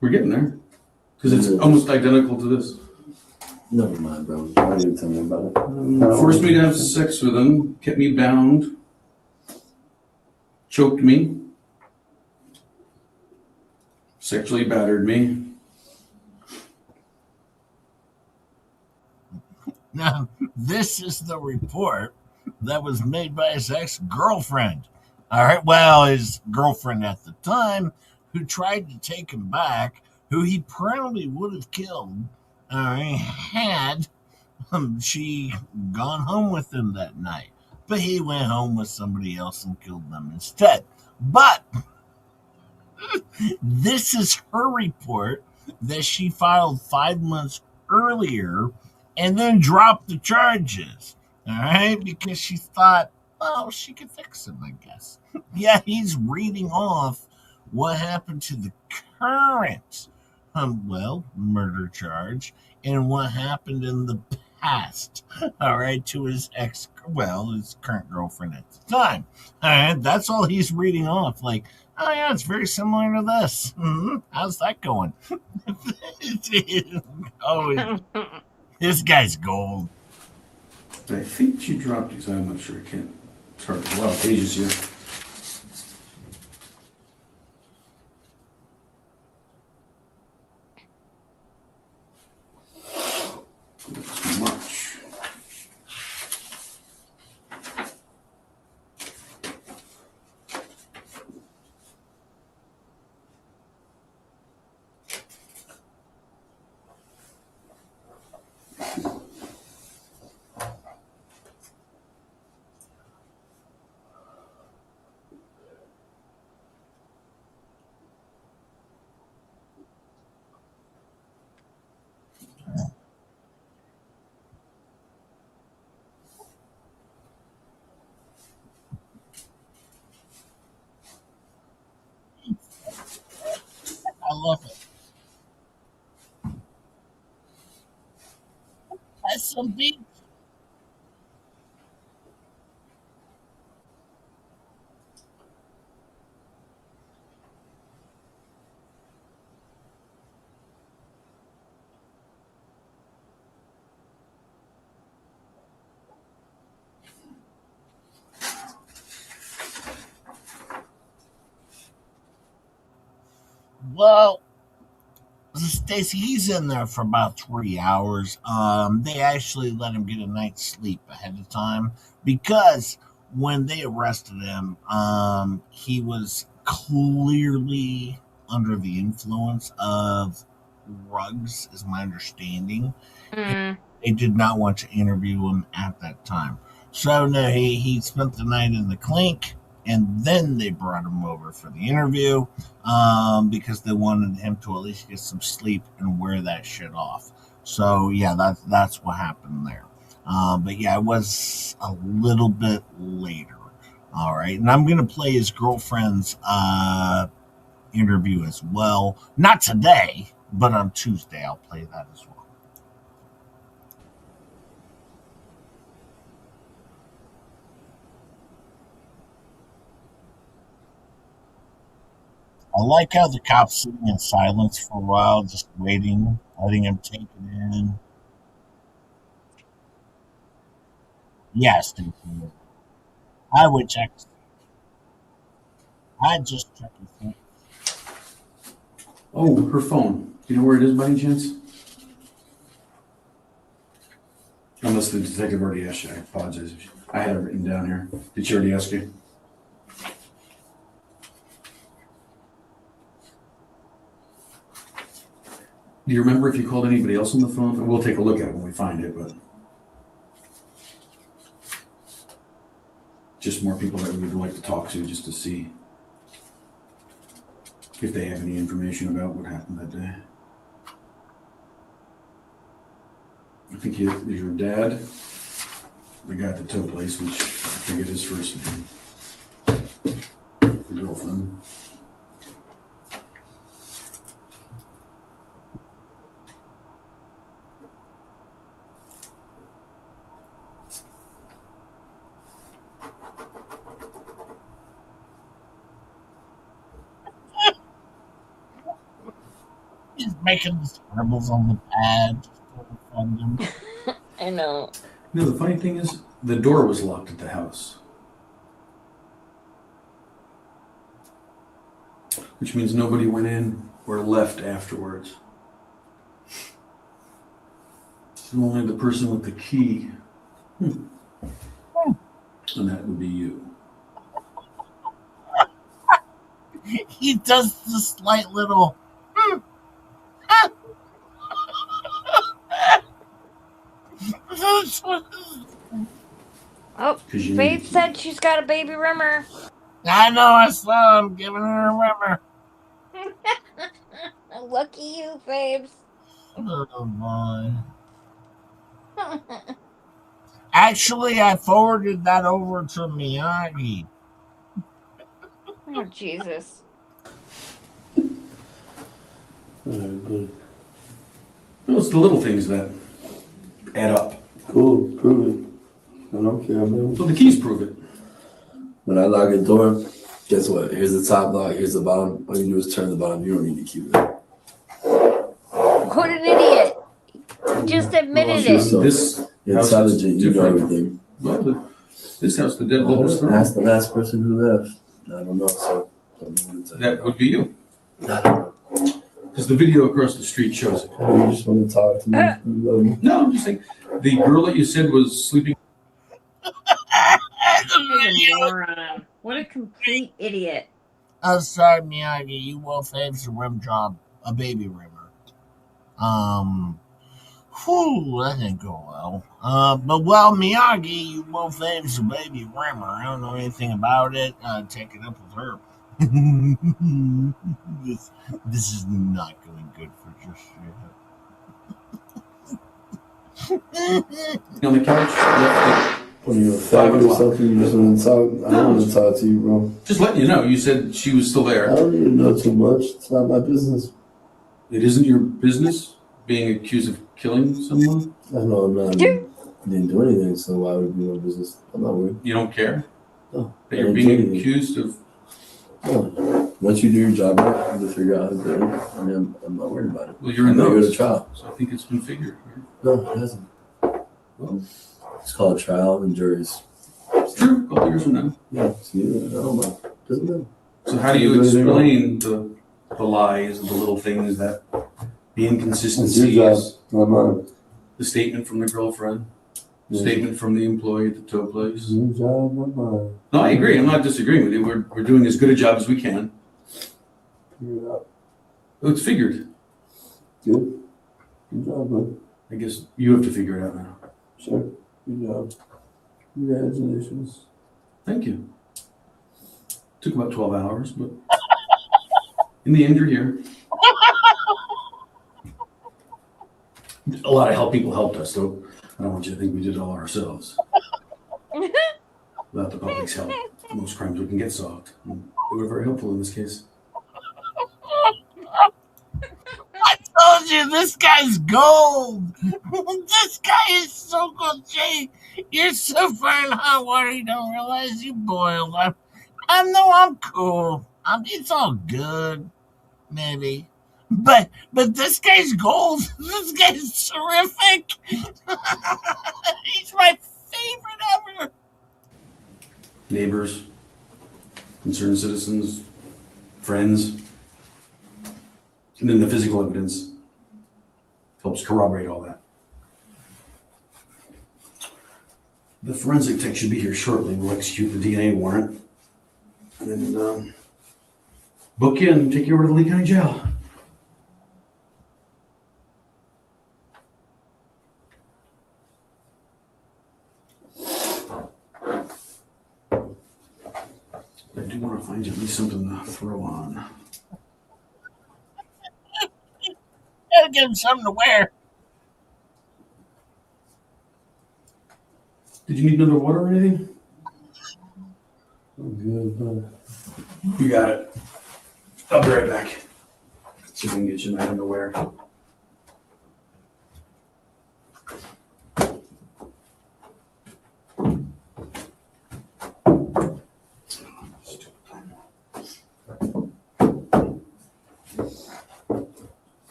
We're getting there. Because it's almost identical to this. Never mind, bro. Why didn't you tell me about it? Forced me to have sex with him, kept me bound, choked me, sexually battered me. Now, this is the report that was made by his ex-girlfriend. All right, well, his girlfriend at the time, who tried to take him back, who he probably would have killed, all right, had she gone home with him that night. But he went home with somebody else and killed them instead. But this is her report that she filed 5 months earlier and then dropped the charges, all right, because she thought, well, she could fix him, I guess. Yeah, he's reading off what happened to the current, murder charge and what happened in the past, all right, to his his current girlfriend at the time. All right, that's all he's reading off. Like, oh, yeah, it's very similar to this. Mm-hmm. How's that going? Oh, this guy's gold. I think she dropped these. I'm not sure. I can't. It's hard. A lot of pages here. That's much. I love it. That's some beat. Well, Stacy, he's in there for about 3 hours. They actually let him get a night's sleep ahead of time because when they arrested him, he was clearly under the influence of drugs, is my understanding. Mm. They did not want to interview him at that time. So no, he spent the night in the clink, and then they brought him over for the interview because they wanted him to at least get some sleep and wear that shit off. So yeah, that's what happened there. But yeah, it was a little bit later. All right, and I'm gonna play his girlfriend's interview as well. Not today, but on Tuesday I'll play that as well. I like how the cop's sitting in silence for a while, just waiting, letting him take it in. Yes, thank you. I would check. I just check his phone. Oh, her phone. Do you know where it is by any chance? Unless the detective already asked you, I apologize. I had it written down here. Did she already ask you? Do you remember if you called anybody else on the phone? We'll take a look at it when we find it, but just more people that we would like to talk to just to see if they have any information about what happened that day. I think your dad, the guy at the tow place, which I forget his first name, the girlfriend. He's making the scribbles on the pad just to defend him. I know. You know, the funny thing is, the door was locked at the house. Which means nobody went in or left afterwards. So only the person with the key. And that would be you. He does the slight little. Oh, Faith said she's got a baby rimmer. I know, I saw him giving her a rubber. Lucky you, Faves. Oh, boy. Actually, I forwarded that over to Miyagi. Oh, Jesus. Good. No, it's the little things that add up. Cool, prove it. I don't care, man. So the keys prove it. When I lock a door, guess what? Here's the top lock, here's the bottom. All you do is turn the bottom. You don't need to keep it. What an idiot. Just admitted it. This intelligent, you know everything. Well, this house, the deadbolt was Ask the last person who left. I don't know, so. That would be you. Because the video across the street shows it. You just want to talk to me. No, I'm just saying, the girl that you said was sleeping. What a complete idiot. I'm sorry, Miyagi. You will Faves a rim job, a baby rimmer. That didn't go well. But Miyagi, you will Faves a baby rimmer. I don't know anything about it. Take it up with her. This is not going good for just yet. On the couch. When you're a faggot or something, you just want to talk. I don't want to talk to you, bro. Just letting you know, you said she was still there. I don't need to know too much. It's not my business. It isn't your business being accused of killing someone? I know I'm not. I didn't do anything, so why would it be my business? I'm not worried. You don't care? No. That you're being accused of. No. Once you do your job right, you figure out how to do it. I mean, I'm not worried about it. Well, you're in go those. to trial. So I think it's been figured. No, it hasn't. Well, it's called trial and juries. True. A couple years from now. Yeah, see, I don't know. Doesn't matter. So how do you explain the lies, the little things that The It's inconsistency your job, is not mine. the statement from the girlfriend, the Yeah. statement from the employee at the tow place. It's your job, not mine. No, I agree. I'm not disagreeing with you. We're doing as good a job as we can. Figure it out. It's figured. Good. Good job, bud. I guess you have to figure it out now. Sure. Good job. Congratulations. Thank you. Took about 12 hours, but in the end, you're here. A lot of help people helped us, though. I don't want you to think we did it all ourselves. Without the public's help, most crimes we can get solved. They were very helpful in this case. I told you this guy's gold. This guy is so good, Jay. You're so far in hot water you don't realize you boiled. I'm cool. It's all good, maybe. But this guy's gold. This guy's terrific. He's my favorite ever. Neighbors, concerned citizens, friends, and then the physical evidence helps corroborate all that. The forensic tech should be here shortly. We'll execute the DNA warrant. And then book you and take you over to the Lee County Jail. I do want to find you at least something to throw on. Gotta give him something to wear. Did you need another water or anything? I'm good, bud. You got it. I'll be right back. See if we can get you an item to wear.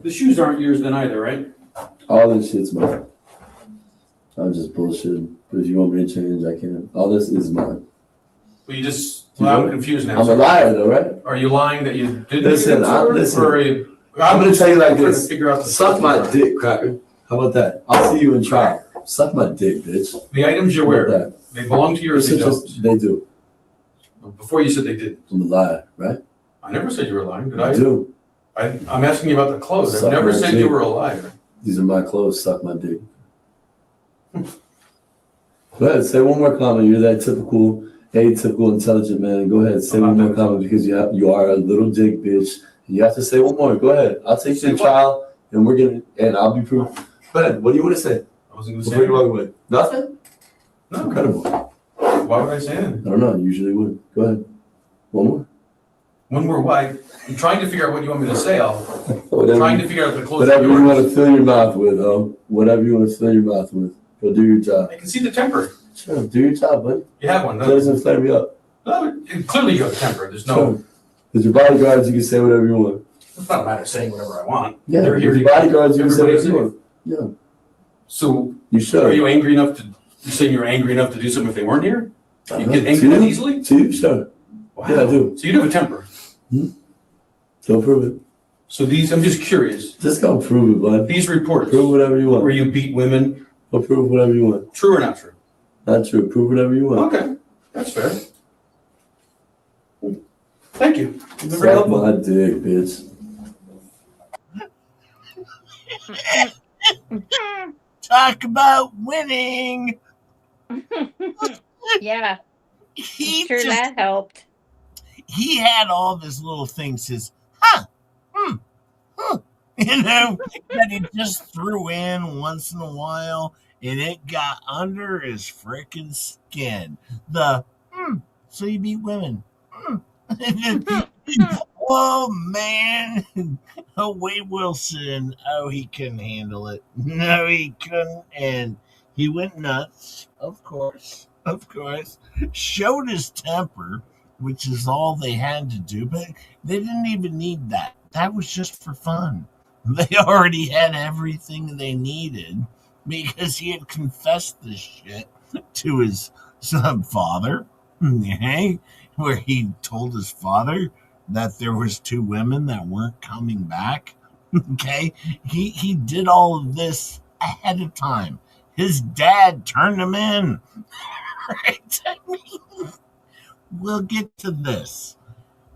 The shoes aren't yours then either, right? All this shit's mine. I'm just bullshitting. But if you want me to change, I can. All this is mine. Well, you just, well, I'm confused now. I'm a liar, though, right? Are you lying that you didn't? Listen, listen. Or are you, I'm going to tell you like this. Figure out the Suck my dick, cracker. How about that? I'll see you in trial. Suck my dick, bitch. The items you How about wear, that? they belong to you or they don't? They do. Before you said they didn't. I'm a liar, right? I never said you were lying, did I I? do. I'm asking you about the clothes. I've Suck never my said dick. you were a liar. These are my clothes. Suck my dick. Go ahead. Say one more comment. You're that typical, atypical, intelligent man. Go ahead. Say one more comment because you are a little dick bitch. You have to say one more. Go ahead. I'll take you to trial and I'll be proof. Go ahead. What do you want to say? I wasn't going to say Before you walk anything. away. Nothing? No. Incredible. Why would I say anything? I don't know. I usually would. Go ahead. One more. One more why? I'm trying to figure out what you want me to say. I'm Whatever, trying to figure out the clothes. whatever are you yours. want to fill your mouth with, whatever you want to fill your mouth with. Go do your job. I can see the temper. Sure, do your job, buddy. You have one, That no? doesn't flare me up. No, clearly you have a temper. There's no, Sure. With your bodyguards, you can say whatever you want. it's not a matter of saying whatever I want. Yeah, They're with here your to bodyguards, you can say everybody's whatever you safe. want. Yeah, So you should. are you angry enough to, you saying you're angry enough to do something if they weren't here? You get To angry that you? easily? To you, sure. Wow. Yeah, I do. So you do have a temper. Don't prove it. So these, I'm just curious. Just go prove it, bud. These reports Prove whatever you where want. you beat women, Go prove whatever you want. true or not true? Not true. Prove whatever you want. Okay, that's fair. Thank you. You've been very Suck helpful. my dick, bitch. Talk about winning. Yeah, He sure just that helped. he had all this little things, says, huh, that he just threw in once in a while, and it got under his freaking skin. So you beat women. Oh, man. Oh, Wade Wilson. Oh, he couldn't handle it. No, he couldn't. And he went nuts, of course. Showed his temper, which is all they had to do, but they didn't even need that. That was just for fun. They already had everything they needed because he had confessed this shit to his father, okay? Where he told his father that there was two women that weren't coming back Okay, he did all of this ahead of time. His dad turned him in. Right? I mean, we'll get to this.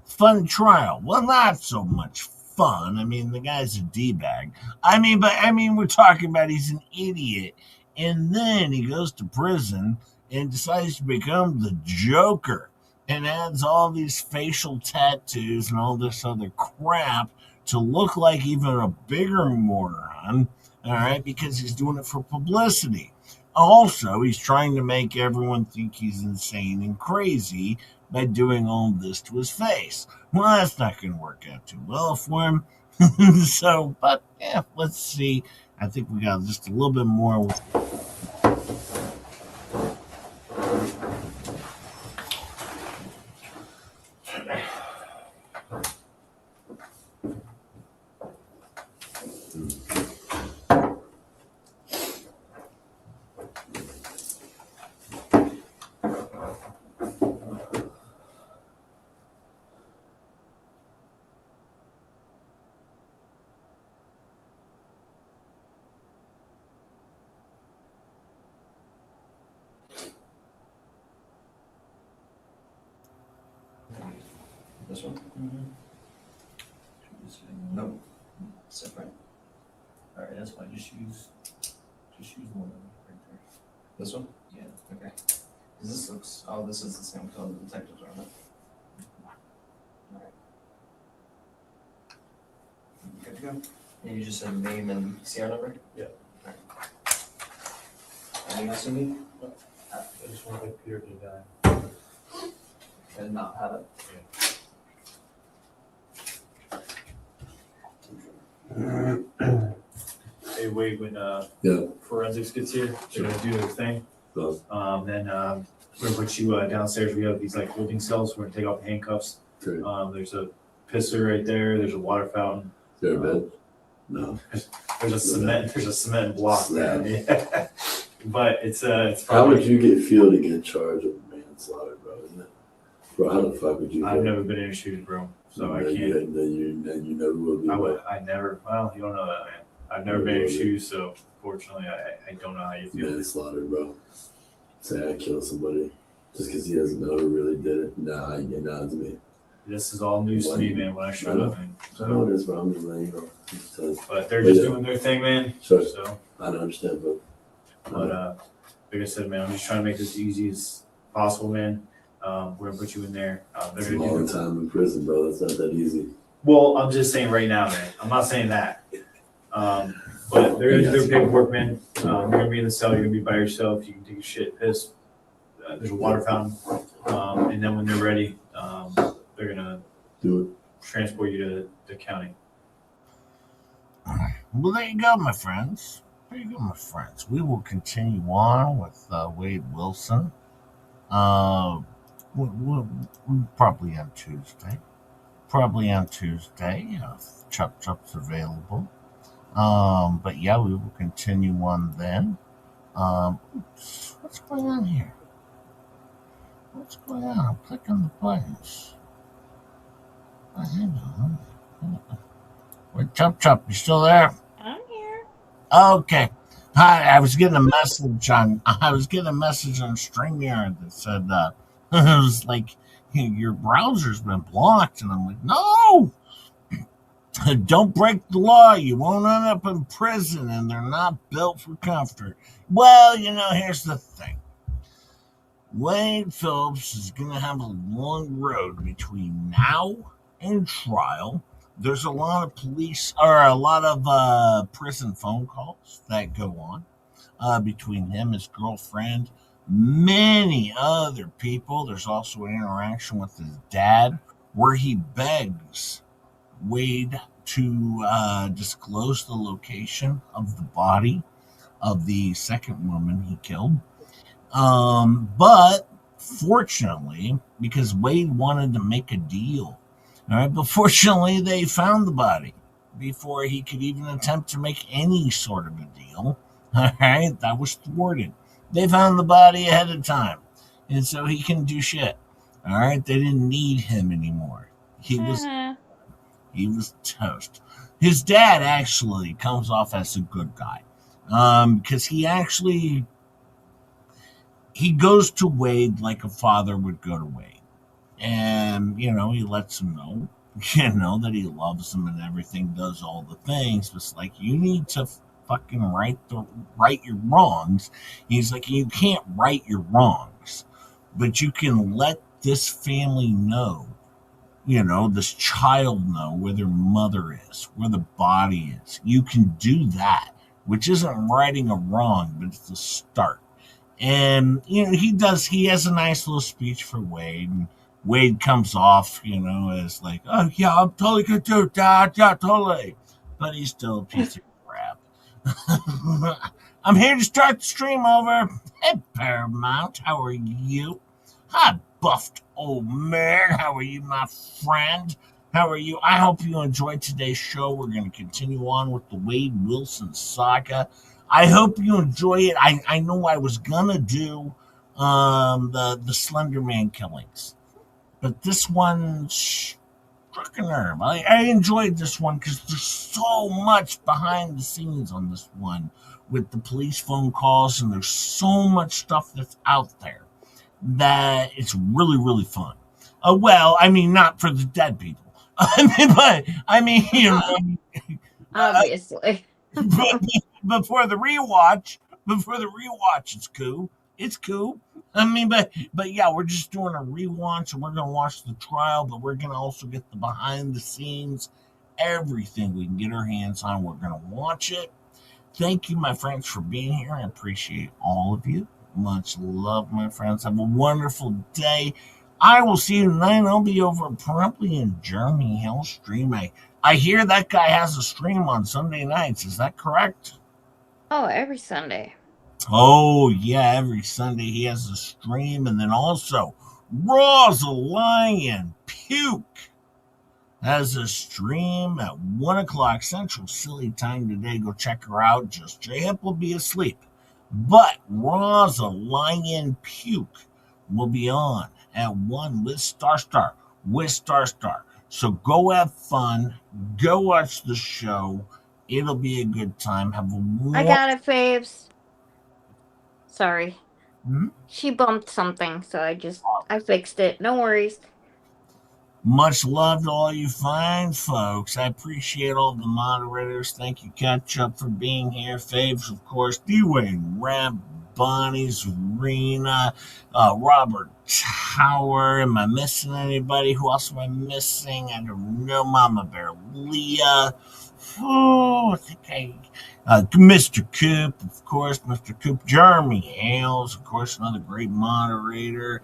Fun trial. Well, not so much fun. I mean, the guy's a D-bag. We're talking about he's an idiot. And then he goes to prison and decides to become the Joker and adds all these facial tattoos and all this other crap to look like even a bigger moron, all right, because he's doing it for publicity. Also, he's trying to make everyone think he's insane and crazy by doing all this to his face. Well, that's not going to work out too well for him. But yeah, let's see. I think we got just a little bit more. This one? Mm-hmm. No. Separate. Alright, that's fine. Just use one of them right there. This one? Yeah. Okay. 'Cause this looks, oh, this is the same color the detectives are on it. Alright. Good to go. And you just said name and CR number? Yeah. Alright. Anything else you need? I just want to Peter to die. And not have it? Hey, wait, when forensics gets here, they're gonna do their thing. Then we're gonna put you downstairs. We have these like holding cells. We're gonna take off the handcuffs. There's a pisser right there. There's a water fountain. Is there a bed? No. There's a cement block there. Yeah. But it's How probably. would you feel to get charged with manslaughter, bro? Isn't it? Bro, how the fuck would you? I've never been in your shoes, bro. So I can't. Then you never will be. I never. Well, you don't know that, man. I've never been in your shoes, so fortunately, I don't know how you feel. Manslaughter, bro. Say I killed somebody just because he doesn't know who really did it. Nah, it's me. This is all news to me, man. When I showed up, man. I know it is, bro. I'm just letting you know. But they're just doing their thing, man. Sure. So I don't understand, but like I said, man, I'm just trying to make this as easy as possible, man. We're gonna put you in there. it's a long time in prison, bro. That's not that easy. Well, I'm just saying right now, man. I'm not saying that. But they're gonna do their paperwork, man. You're gonna be in the cell. You're gonna be by yourself. You can take a shit, piss. There's a water fountain. And then when they're ready, they're gonna transport you to the county. Well, there you go, my friends. There you go, my friends. We will continue on with Wade Wilson. We'll probably on Tuesday. Chup's available. But yeah, we will continue on then. Oops, what's going on here? What's going on? I'm clicking the buttons. Hang on. Wait, Chup, you still there? I'm here. Okay. Hi, I was getting a message on StreamYard that said it was like your browser's been blocked, and I'm like, no, don't break the law. You won't end up in prison, and they're not built for comfort. Well, here's the thing. Wade Phillips is going to have a long road between now and trial. There's a lot of prison phone calls that go on between him, his girlfriend, many other people. There's also an interaction with his dad where he begs Wade to disclose the location of the body of the second woman he killed. But fortunately, because Wade wanted to make a deal, all right, but fortunately they found the body before he could even attempt to make any sort of a deal. All right, that was thwarted. They found the body ahead of time, and so he can do shit. All right, they didn't need him anymore. He He was toast. His dad actually comes off as a good guy, because he goes to Wade like a father would go to Wade, and he lets him know, that he loves him and everything, does all the things. But it's like, you need to fucking right your wrongs. He's like, you can't right your wrongs, but you can let this family know, this child know where their mother is, where the body is. You can do that, which isn't righting a wrong, but it's the start. And he has a nice little speech for Wade, and Wade comes off, as like, oh yeah, I'm totally gonna do it, Dad, yeah, totally. But he's still a piece of crap. I'm here to start the stream over. Hey, Paramount, how are you? Hi, buffed old man. How are you, my friend? How are you? I hope you enjoyed today's show. We're going to continue on with the Wade Wilson saga. I hope you enjoy it. I know I was going to do the Slender Man killings, but this one struck a nerve. I enjoyed this one because there's so much behind the scenes on this one with the police phone calls, and there's so much stuff that's out there that it's really, really fun. Well, I mean, not for the dead people. Obviously. before the rewatch, it's cool. It's cool. But yeah, we're just doing a rewatch, and we're gonna watch the trial, but we're gonna also get the behind the scenes, everything we can get our hands on. We're gonna watch it. Thank you, my friends, for being here. I appreciate all of you. Much love, my friends. Have a wonderful day. I will see you tonight. I'll be over promptly in Jeremy Hill stream. I hear that guy has a stream on Sunday nights. Is that correct? Oh, every Sunday. Oh, yeah, every Sunday he has a stream. And then also, Raw's a Lion Puke has a stream at 1 o'clock Central Silly Time today. Go check her out. Just J-Hip will be asleep. But Raw's a Lion Puke will be on at 1 with Star. So go have fun. Go watch the show. It'll be a good time. I got it, Faves. Sorry. Hmm? She bumped something, so I fixed it. No worries. Much love to all you fine folks. I appreciate all the moderators. Thank you, Catch Up, for being here. Faves, of course, D-Wayne, Rab, Bonnie, Zarina, Robert Tower. Am I missing anybody? Who else am I missing? I don't know. Mama Bear, Leah. Oh, I think Mr. Coop, of course, Mr. Coop, Jeremy Hales, of course, another great moderator.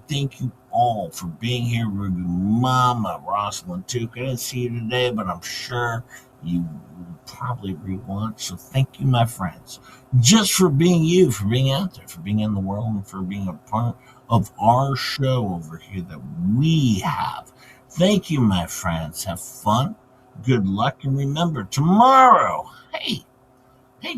Thank you all for being here. Ruby Mama, Rosalind Took. I didn't see you today, but I'm sure you will probably rewatch. So thank you, my friends, just for being you, for being out there, for being in the world, and for being a part of our show over here that we have. Thank you, my friends. Have fun. Good luck, and remember, tomorrow, hey,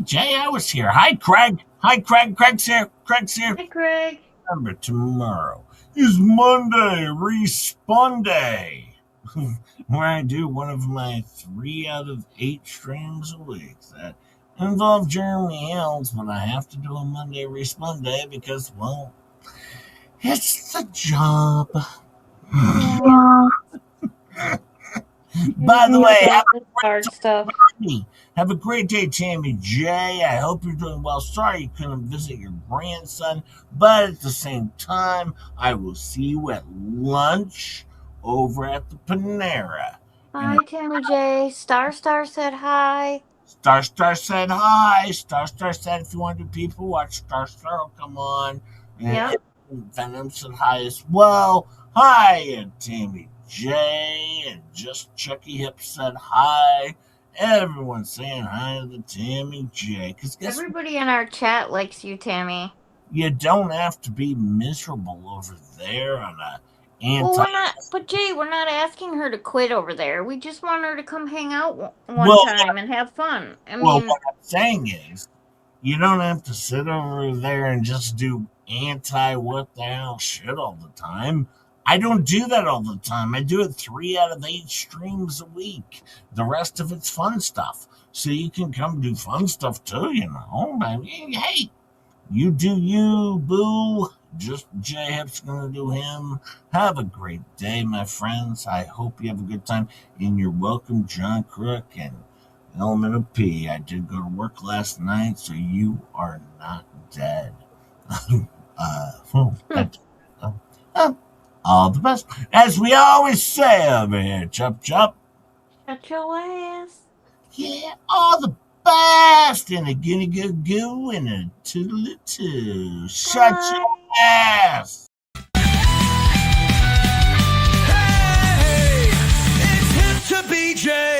Jay, I was here. Hi, Craig. Craig's here. Hi, Craig. Remember, tomorrow is Monday Respawn Day, where I do one of my 3 out of 8 streams a week that involve Jeremy Hills, but I have to do a Monday Respawn Day because, well, it's the job. By the way, have a great day, Tammy J. I hope you're doing well. Sorry you couldn't visit your grandson, but at the same time, I will see you at lunch over at the Panera. Hi, Tammy J. Star said hi. Star said hi. Star said if you want to do people watch, Star will come on. Yeah. Venom said hi as well. Hi, and Tammy J. And just Chucky Hip said hi. Everyone's saying hi to the Tammy J. Because everybody in our chat likes you, Tammy. You don't have to be miserable over there on a Well, but Jay, we're not asking her to quit over there. We just want her to come hang out one time and have fun. What I'm saying is, you don't have to sit over there and just do anti what the hell shit all the time. I don't do that all the time. I do it 3 out of 8 streams a week. The rest of it's fun stuff. So you can come do fun stuff too, you know. I mean, hey, you do you, boo. Just J-Hip's gonna do him. Have a great day, my friends. I hope you have a good time. And you're welcome, John Crook and Element of P. I did go to work last night, so you are not dead. All the best. As we always say over here, chop chop. Shut your ass. Yeah, all the best. And a goody goo goo and a toodle too. Shut your ass. Hey, it's hip to BJ.